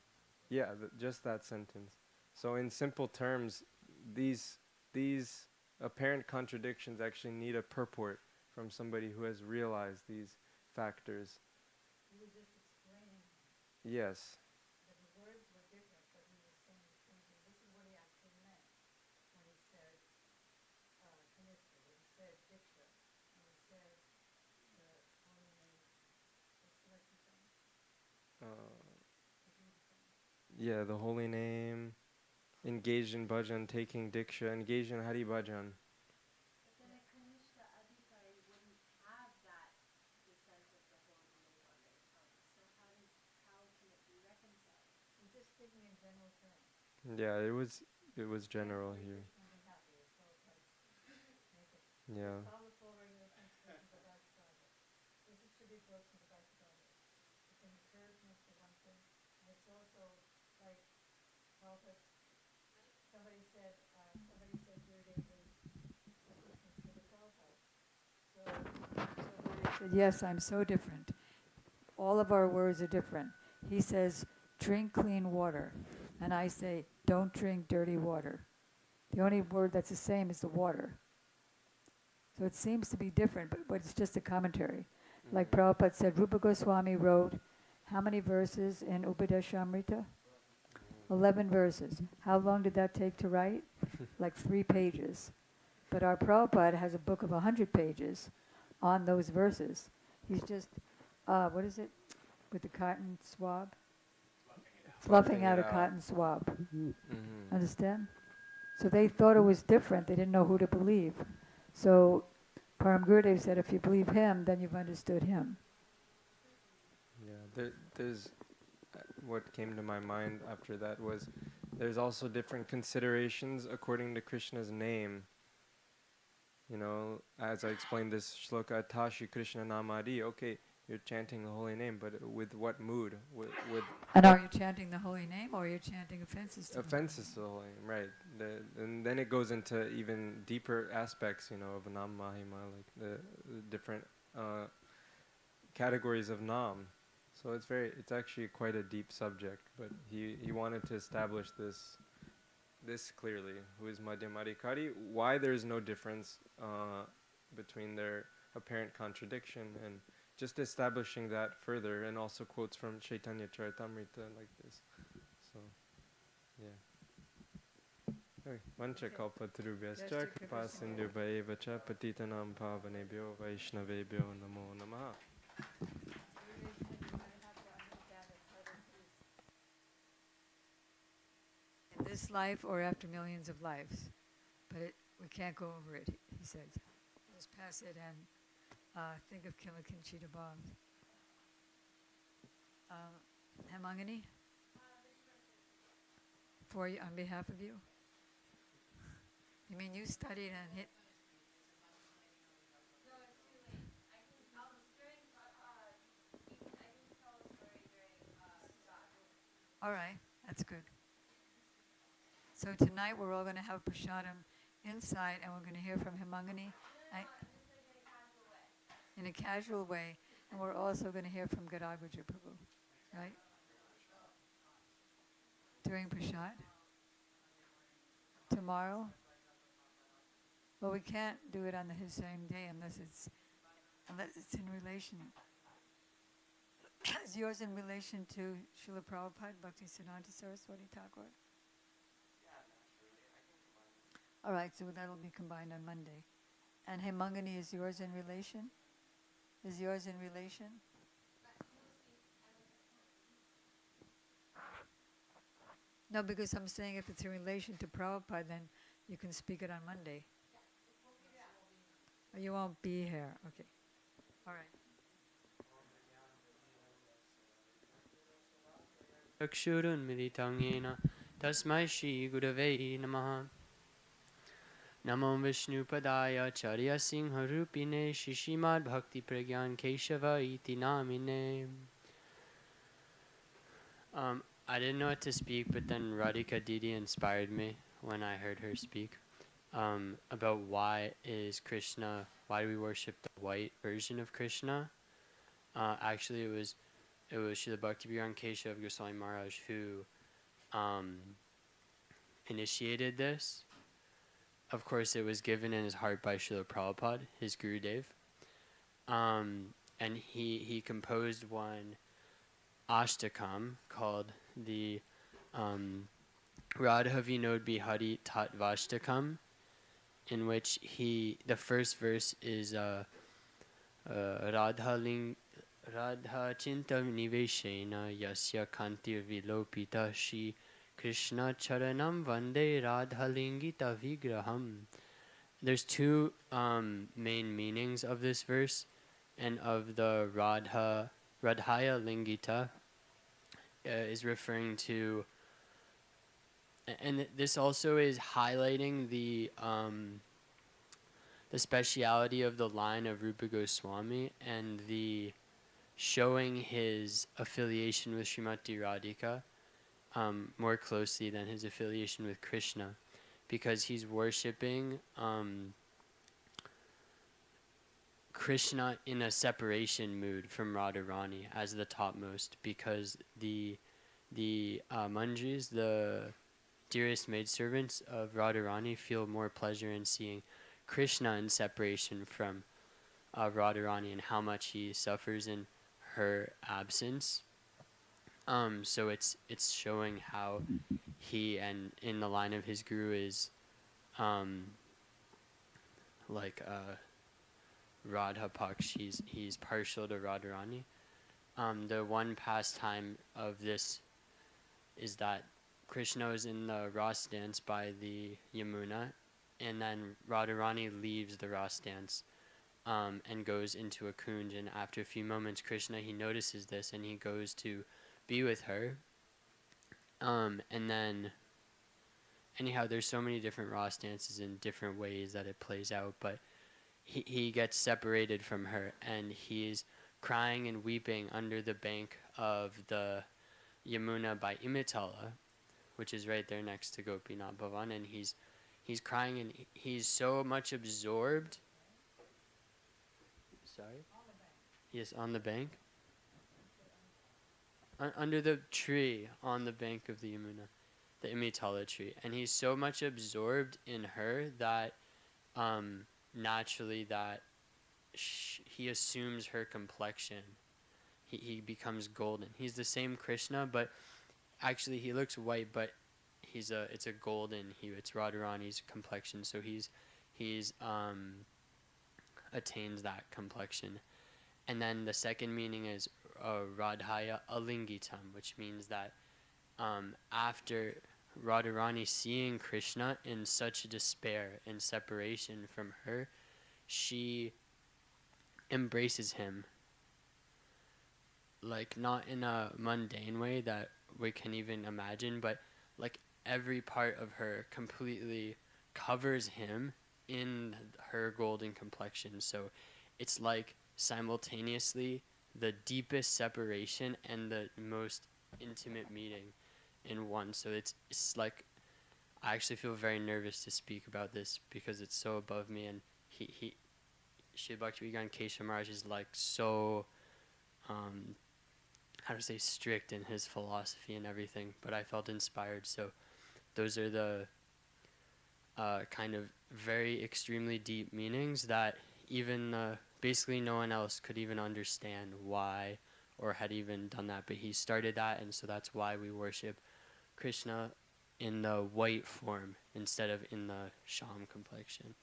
just that sentence. So in simple terms, these apparent contradictions actually need a purport from somebody who has realized these factors. He was just explaining Yes. that the words were different, but he was saying the same thing. This is what he actually meant when he said Kanishka, when he said Diksha, when he said the holy name. What's he saying? What he was saying? Yeah, the holy name, engaged in bhajan, taking diksha, engaged in Hari Bhajan. But then a Kanishta Adhikari wouldn't have that descent of the holy name on their tongue. So how can it be reconciled? He's just speaking in general terms. Yeah, it was general here. Krishna be happy, as Prabhupada make it. Yeah. Follow the full regulations of the Bhakti. This is to be brought to the Bhakti. It's an encouragement for one thing, and it's also like Prabhupada. Somebody said Gurudev was a difference for the Prabhupada. So Gurudev said, yes, I'm so different. All of our words are different. He says, drink clean water. And I say, don't drink dirty water. The only word that's the same is the water. So it seems to be different, but it's just a commentary. Like Prabhupada said, Rupa Goswami wrote how many verses in Upadeshamrita? 11 verses. How long did that take to write? Like 3 pages. But our Prabhupada has a book of 100 pages on those verses. He's just, what is it, with the cotton swab? Fluffing out a cotton swab. Understand? So they thought it was different. They didn't know who to believe. So Param Gurudev said, if you believe him, then you've understood him. Yeah, there's what came to my mind after that was there's also different considerations according to Krishna's name. You know, as I explained this shloka, Tashi Krishna Namadi, okay, you're chanting the holy name, but with what mood? With And are you chanting the holy name, or are you chanting offenses to offenses to the holy name, right. And then it goes into even deeper aspects, you know, of Nam Mahima, like the different categories of Nam. So it's actually quite a deep subject, but he wanted to establish this clearly, who is Madhyamadikari, why there's no difference between their apparent contradiction, and just establishing that further, and also quotes from Chaitanya Charitamrita like this. So, yeah. Vancha kalpatarubhyascha kripa sindhubhayeva cha patitanam pavanebhyo vaishnavebhyo namo namaha. in this life or after millions of lives. But we can't go over it, he said. Just pass it and think of Kilakinchita bombs. Hemangani? For you, on behalf of you? You mean you studied and hit? All right, that's good. So tonight we're all going to have prasadam inside, and we're going to hear from Hemangani. in a casual way, and we're also going to hear from Gadagaraja Prabhu, right? During Prashad? Tomorrow? Well, we can't do it on his same day unless it's in relation. Is yours in relation to Srila Prabhupada, Bhakti Siddhanta Saraswati Thakur? All right, so that'll be combined on Monday. And Hemangani, is yours in relation? Is yours in relation? No, because I'm saying if it's in relation to Prabhupada, then you can speak it on Monday. Or you won't be here. Okay. All right. Chakshurunmilitam yena tasmai Shri Gurave Namaha. Namo Vishnu Padaya Charya Singha Rupine Shishimad Bhakti Pragyan Keshava Iti Namine. I didn't know what to speak, but then Radhika Didi inspired me when I heard her speak about why do we worship the white version of Krishna. Actually, it was Srila Bhakti Pragyan Keshava Goswami Maharaj who initiated this. Of course, it was given in his heart by Srila Prabhupada, his Gurudev. And he composed one ashtakam called the Radha Vinod Bihari Tat Vashtakam, in which the first verse is Radha Chinta Niveshena Yasya Kantir Vilopita Shri Krishna Charanam Vande Radhalingita Vigraham. There's two main meanings of this verse, and of the Radhaya Lingita is referring to, and this also is highlighting the speciality of the line of Rupa Goswami and the showing his affiliation with Srimati Radhika more closely than his affiliation with Krishna, because he's worshipping Krishna in a separation mood from Radharani as the topmost, because the Manjris, the dearest maidservants of Radharani, feel more pleasure in seeing Krishna in separation from Radharani and how much he suffers in her absence. So it's showing how he, and in the line of his guru, is Radha Paksh. He's partial to Radharani. The one pastime of this is that Krishna is in the Ras dance by the Yamuna, and then Radharani leaves the Ras dance and goes into a kunj. And after a few moments, Krishna, he notices this and he goes to be with her. And then, anyhow, there's so many different Ras dances in different ways that it plays out, but he gets separated from her, and he's crying and weeping under the bank of the Yamuna by Imitala, which is right there next to Gopinath Bhavan, and he's crying, and he's so much absorbed. Sorry? Yes, on the bank. Under the tree on the bank of the Yamuna, the Imitala tree, and he's so much absorbed in her that naturally that he assumes her complexion. He becomes golden. He's the same Krishna, but actually he looks white, but it's a golden hue. It's Radharani's complexion, so he's attains that complexion. And then the second meaning is Radhaya Alingitam, which means that after Radharani seeing Krishna in such despair and separation from her, she embraces him, like not in a mundane way that we can even imagine, but like every part of her completely covers him in her golden complexion. So it's like simultaneously the deepest separation and the most intimate meeting in one. So it's like, I actually feel very nervous to speak about this because it's so above me, and Srila Bhakti Keshava Maharaj is like so, how to say, strict in his philosophy and everything, but I felt inspired. So those are the kind of very extremely deep meanings that even basically no one else could even understand why or had even done that. But he started that, and so that's why we worship Krishna in the white form instead of in the sham complexion.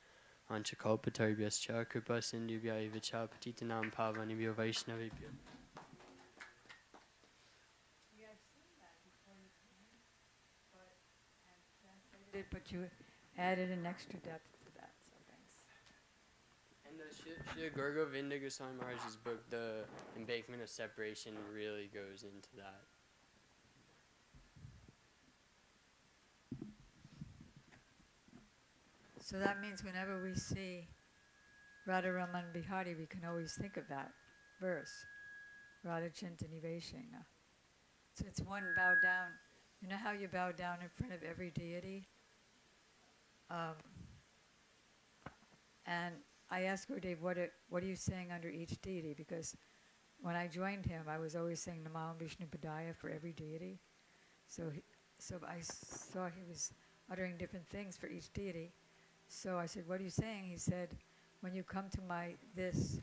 Anchakalpatarbyascha kripa sindhubhya evacha patitanam pavanibhyo vaishnavibhyo. But you added an extra depth to that, so thanks. And the Srila Guru Govinda Goswami Maharaj's book, The Embankment of Separation, really goes into that. So that means whenever we see Radharaman Bihari, we can always think of that verse, Radha Chintani Vaishena. So it's one bow down. You know how you bow down in front of every deity? And I asked Gurudev, what are you saying under each deity? Because when I joined him, I was always saying Namah Vishnu Padaya for every deity. So I saw he was uttering different things for each deity. So I said, what are you saying? He said, when you come to my this,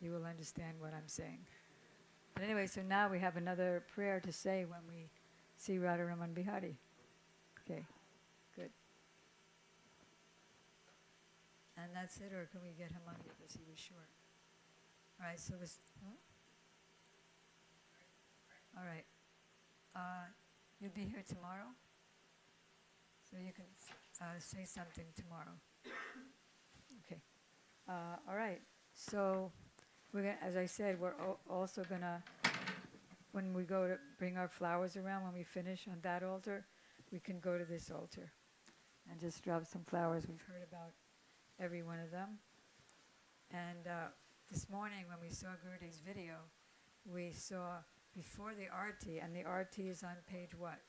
you will understand what I'm saying. But anyway, so now we have another prayer to say when we see Radharaman Bihari. Okay, good. And that's it, or can we get him on here because he was short? All right, so this. All right. You'll be here tomorrow, so you can say something tomorrow. Okay. All right. So we're gonna, as I said, we're also gonna, when we go to bring our flowers around, when we finish on that altar, we can go to this altar and just drop some flowers. We've heard about every one of them. And this morning when we saw Gurudev's video, we saw before the arti, and the arti is on page what?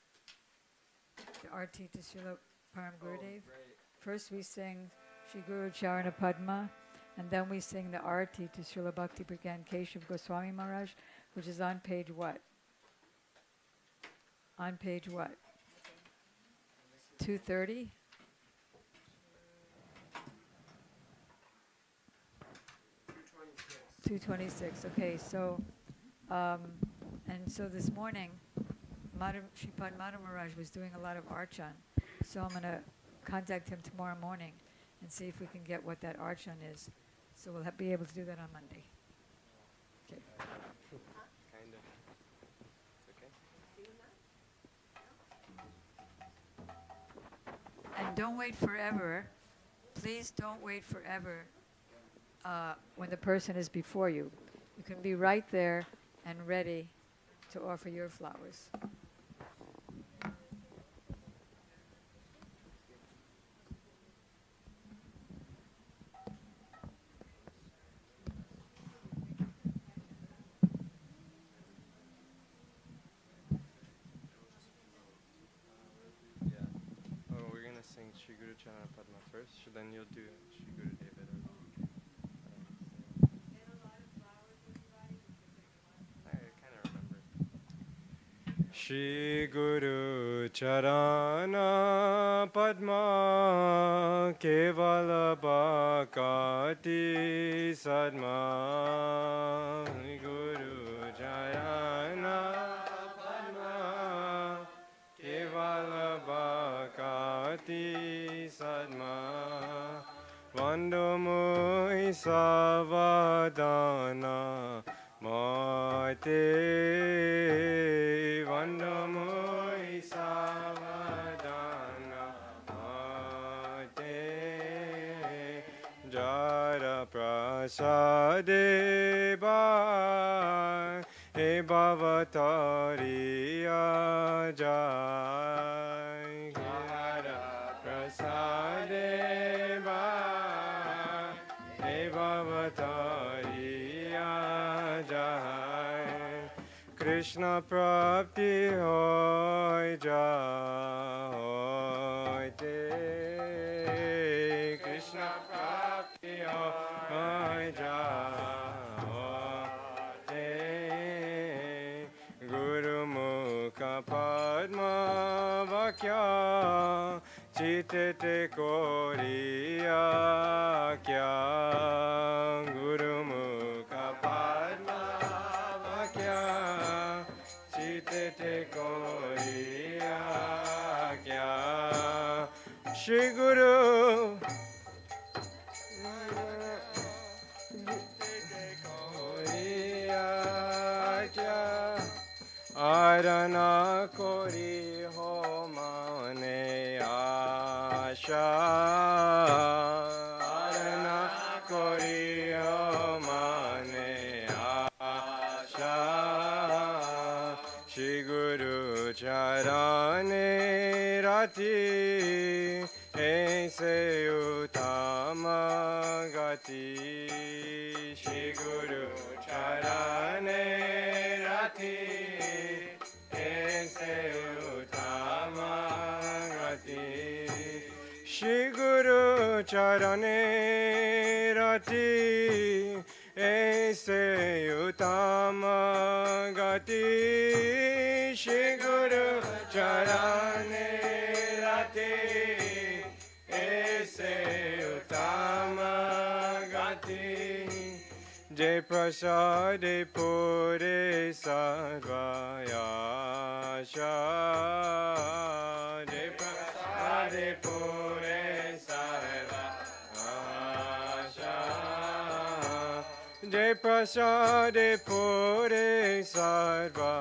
The arti to Srila Param Gurudev. First we sing Shri Guru Charana Padma, and then we sing the arti to Srila Bhakti Keshava Goswami Maharaj, which is on page what? On page what? 230? 226. Okay, so, and so this morning, Sripad Madhav Maharaj was doing a lot of archan. So I'm going to contact him tomorrow morning and see if we can get what that archan is. So we'll be able to do that on Monday. Okay. Kind of. It's okay. And don't wait forever. Please don't wait forever when the person is before you. You can be right there and ready to offer your flowers. We're gonna sing Shri Guru Charana Padma first, so then you'll do Shri Guru David. I kind of remember. Shri Guru Charana Padma Kevala Bhakati Sadma. Shri Guru Charana Padma Kevala Bhakati Sadma. Vandamui Savadana Mate. Vandamui Savadana Mate. Jara Prasade Bhai He Bhavatariya Jai. Jara Prasade Bhai He Bhavatariya Jai. Krishna Prapti Hoy Jai Te. Krishna Prapti Hoy padma vakya chitete koriya kya Guru mukha padma vakya chitete koriya kya Shri Guru Arana kori ho mane asha Arana kori ho mane asha Shri Guru charane rati aise utama gati Shri Guru charane rati Shri Guru charane rati aise utama gati Shri Guru charane rati aise utama gati Jai prasade pure sarvayasha Jai prasade pure sarvayasha Jai prasade pure sarvayasha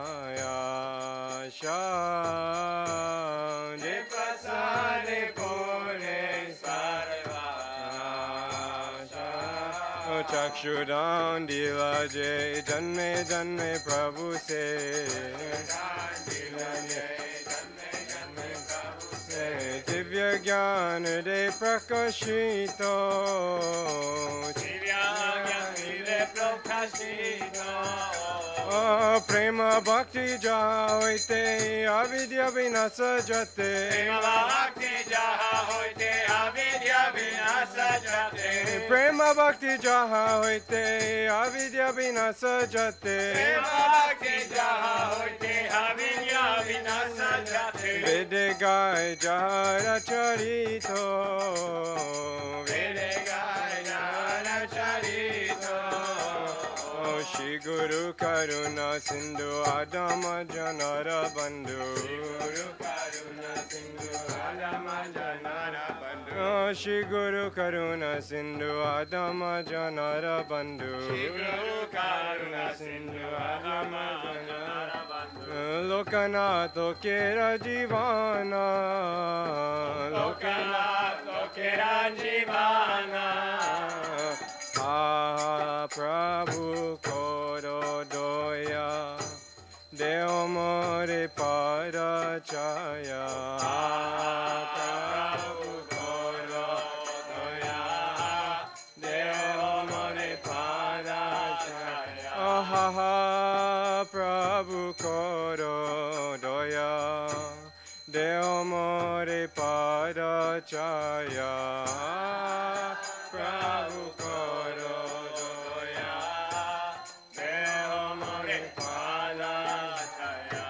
Jai prasade pure sarvayasha Chakshudam dilaje janme janme prabhu se Divya gyan de prakashito Divya gyan de prakashito Prema bhakti jaha hoite avidya vinasa jate Prema bhakti jaha hoite avidya vinasa jate Prema bhakti jaha hoite avidya vinasa jate Prema bhakti jaha hoite avidya vinasa jate Vede gai jara charito Vede gai jara charito Shri Guru Karuna Sindhu Adama Janara Bandhu Guru Karuna Sindhu Adama Janara Bandhu Shri Guru Karuna Sindhu Adama Janara Bandhu Shri Guru Karuna Sindhu Adama Janara Bandhu Lokanath Kera Jivana Lokanath Kera Jivana Prabhu Koro Doya Deo More Parachaya Prabhu Koro Doya Deo More Parachaya Prabhu Koro Doya Deo More Parachaya Prabhu Koro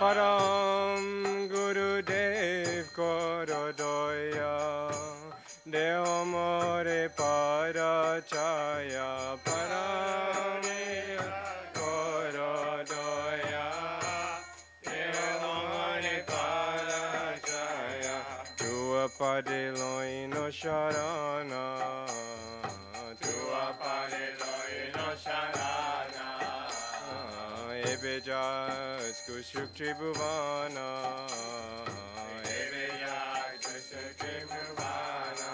Param Gurudev Korodoya Deo More Parachaya Param Korodoya Deo More Parachaya Tua Padiloino Sharana Tua Padiloino Sharana Ebejas Kushuk Tribhuvana Ebejas Kushuk Tribhuvana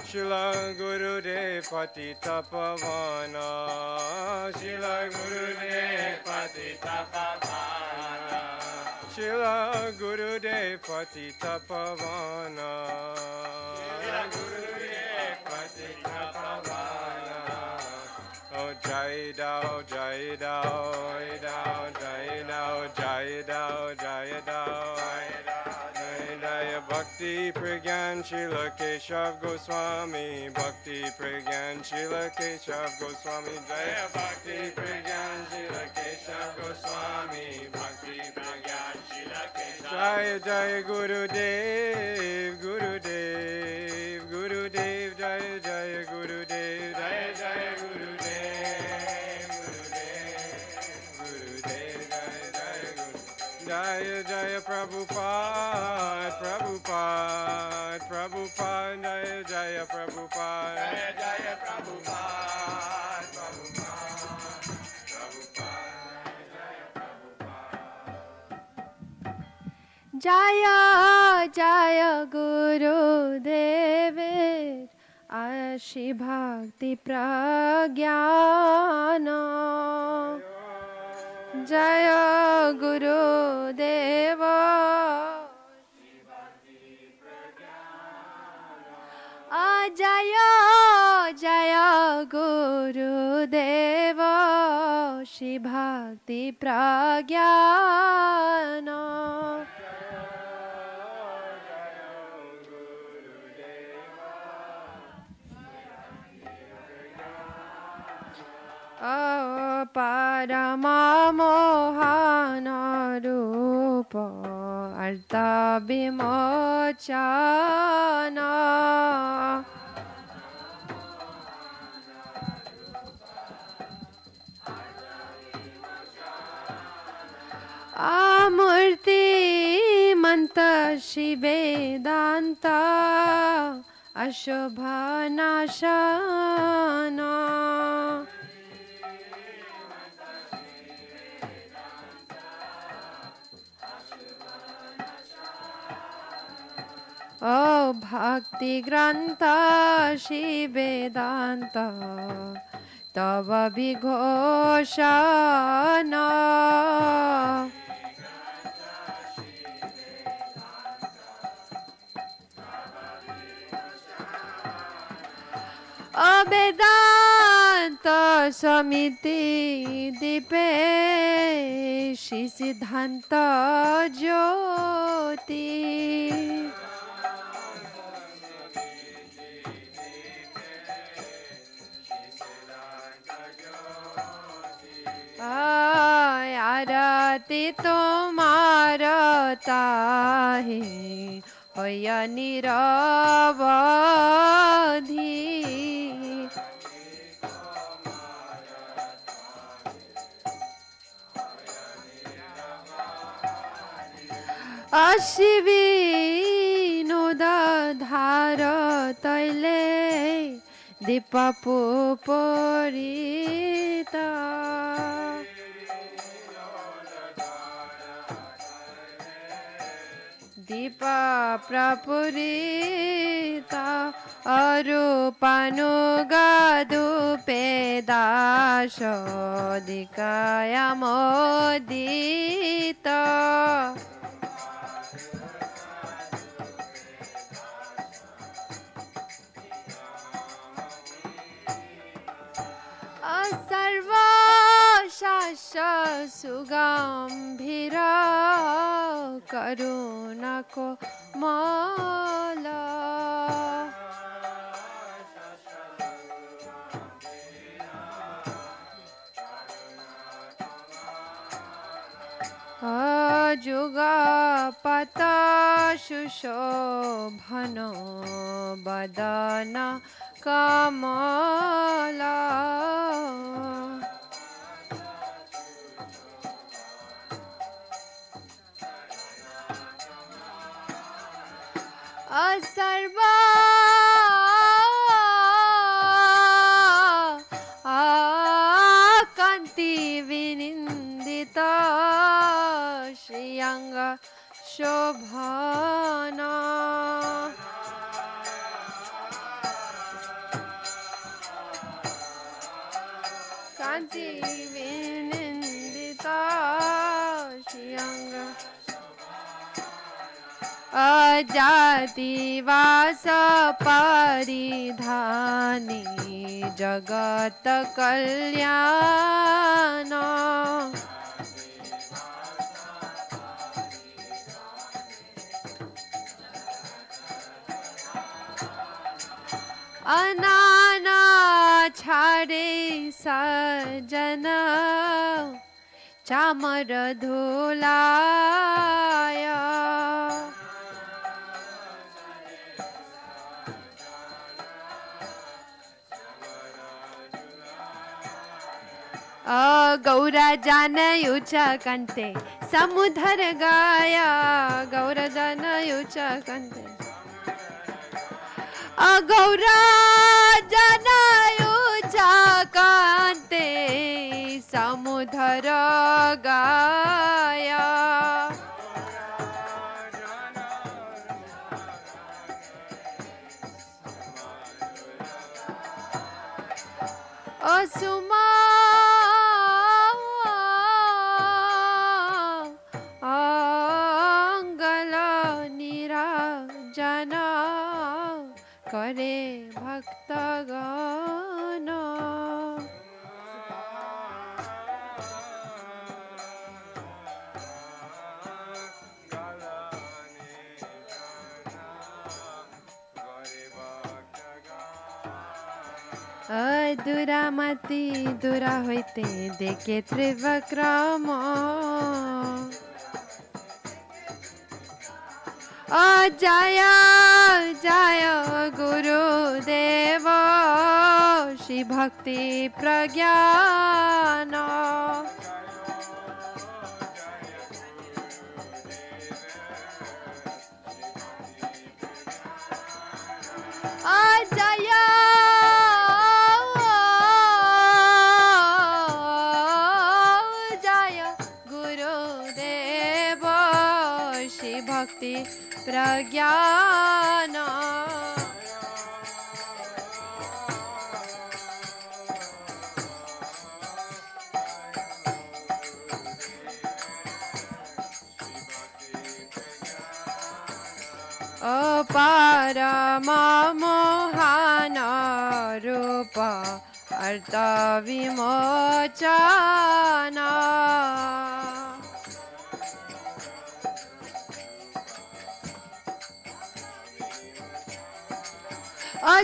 Shila Gurudev Patita Pavana Shila Gurudev Patita Pavana Shila Gurudev Patita Pavana Shila Gurudev Patita Pavana Oh Jai Dao, Jai Dao, Dao, Jai Dao, Jai Dao, Jai Dao, Jai Daya Bhakti Pragyan Srila Keshava Goswami, Bhakti Pragyan Srila Keshava Goswami, Jaya Bhakti Pragyan Srila Keshava Goswami, Bhakti Pragyan Srila Jaya Jaya Gurudev, Gurudev, Gurudev, Jaya Jaya Gurudev, Jaya Jaya Gurudev, Gurudev, Gurudev, Jaya Jaya Guru, Jaya Jaya Prabhupada, Prabhupada, Prabhupada, Jaya Jaya Prabhupada, Jaya Jaya Prabhupada, Prabhupada. Jaya Jaya Guru Dever Ashi Bhakti Pragyana Jaya Guru Deva Jaya Jaya Guru Deva Shri Bhakti Pragyana Parama Mohana Rupa Artha Vimochana Amurti Manta Shivedanta Ashobhanashana Oh Bhakti Grantha Shivedanta Tava Vighoshana Abedanta Samiti Dipe Shri Siddhanta Jyoti आरती तुम्हारा ताहे होया निरवधि अशिविनुदधार तैले दीपपु परिता दीपा प्रपुरिता अरूपानुगदुपे दाशोदिकाया मोदिता सर्वा शास्त्र सुगंभीरा करुणा को माला जुगा पता सुशोभनो बदना कमला सर्वा कांति विनिंदिता श्रीअंग शोभना कांति विनिंदिता श्रीअंग अजाति वास परिधानी जगत कल्याण अनाना छाड़े सजन चामर धुलाया गौरा जानयुचा कंते समुधर गाया गौरा जानयुचा कंते गौरा जानयुचा कंते समुधर गाया असुमा अंगला निराजना करे भक्तगण दुरामति दुरा होते देखे त्रिवक्रम जय जय गुरुदेव श्री भक्ति प्रज्ञान जय भक्ति प्रज्ञान परमा मोहन रूप अर्थ विमोचन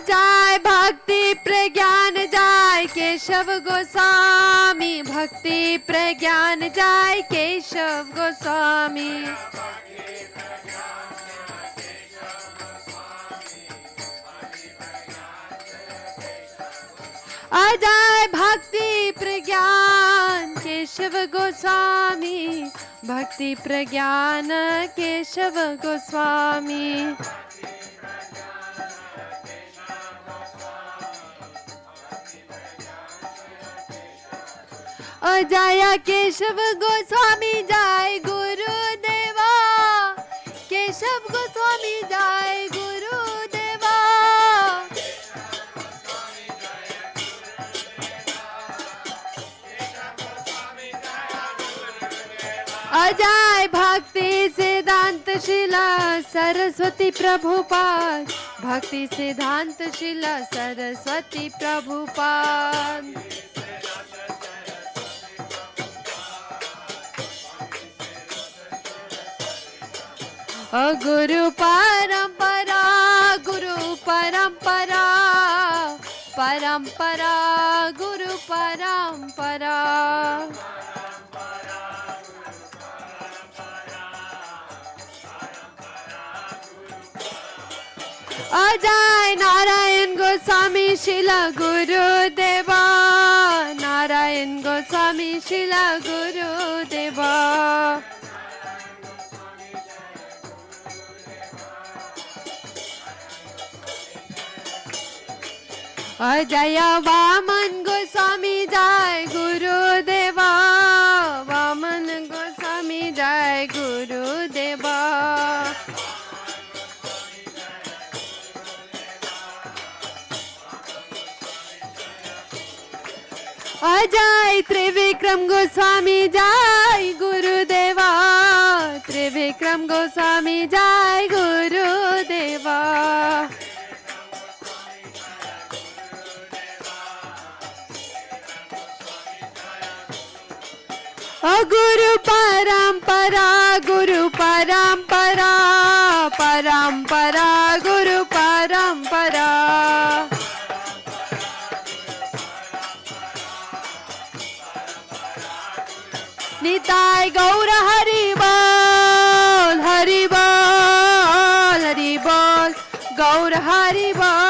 जय भक्ति प्रज्ञान जय केशव गोस्वामी भक्ति प्रज्ञान जय केशव गोस्वामी जय भक्ति प्रज्ञान केशव गोस्वामी भक्ति प्रज्ञान केशव गोस्वामी जय केशव गोस्वामी जय गुरुदेवा केशव गोस्वामी जय गुरुदेवा जय भक्ति सिद्धांत शिला सरस्वती प्रभुपाद भक्ति सिद्धांत शिला सरस्वती प्रभुपाद गुरु परंपरा परंपरा गुरु परंपरा जय नारायण गोस्वामी शिला गुरुदेवा नारायण गोस्वामी शिला गुरुदेवा जय वामन गोस्वामी जय गुरुदेवा वामन गोस्वामी जय गुरुदेवा जय त्रिविक्रम गोस्वामी जय गुरुदेवा त्रिविक्रम गोस्वामी जय गुरुदेवा गुरु परंपरा परंपरा गुरु परंपरा निताय गौर हरि बोल हरि बोल हरि बोल गौर हरि बोल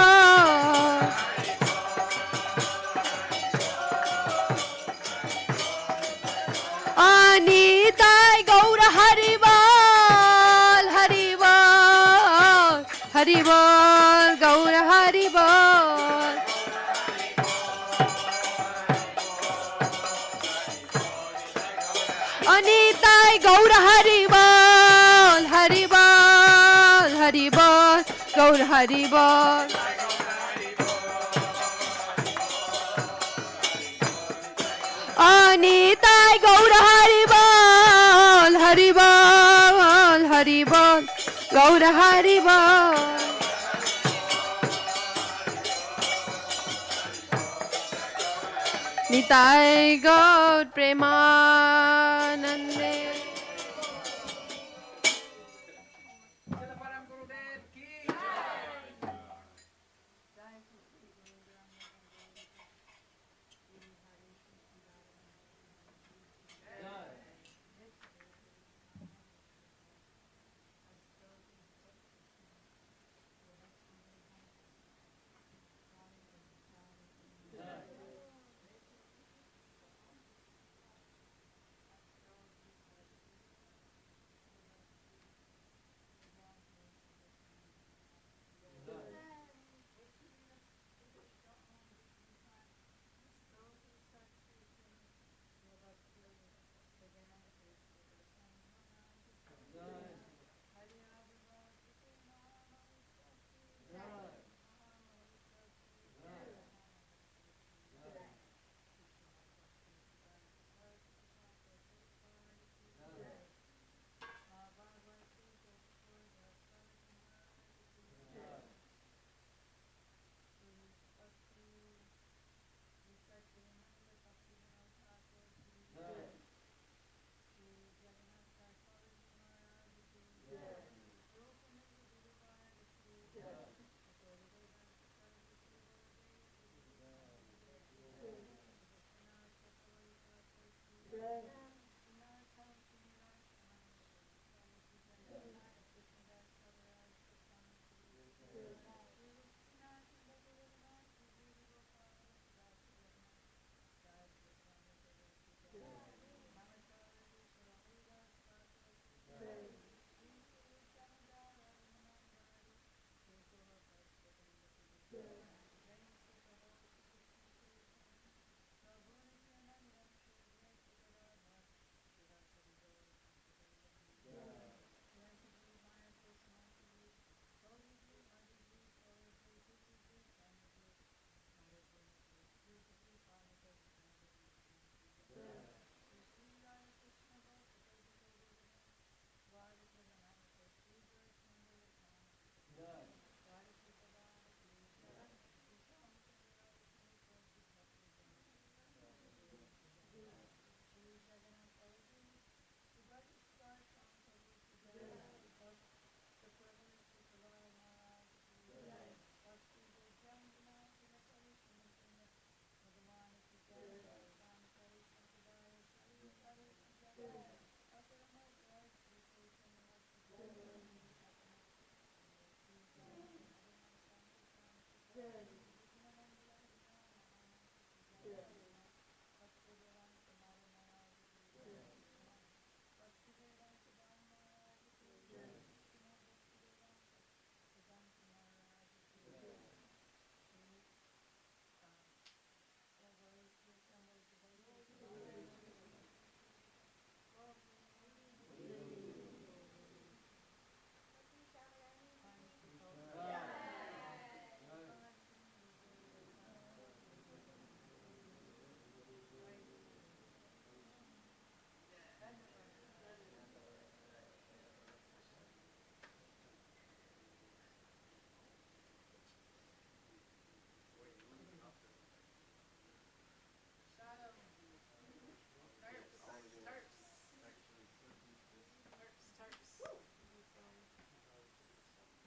Hari Bol, Gaura Hari Bol. Anitai Gaura Hari Bol, Hari Bol, Hari Bol, Gaura Hari Bol. Anitai Gaura Hari Bol, Hari Bol, Hari Bol, Gaura Hari Bol. Nitai Gaur Premanande.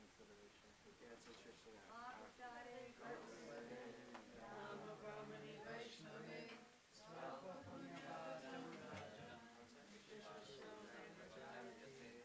consideration. Yeah, it's interesting.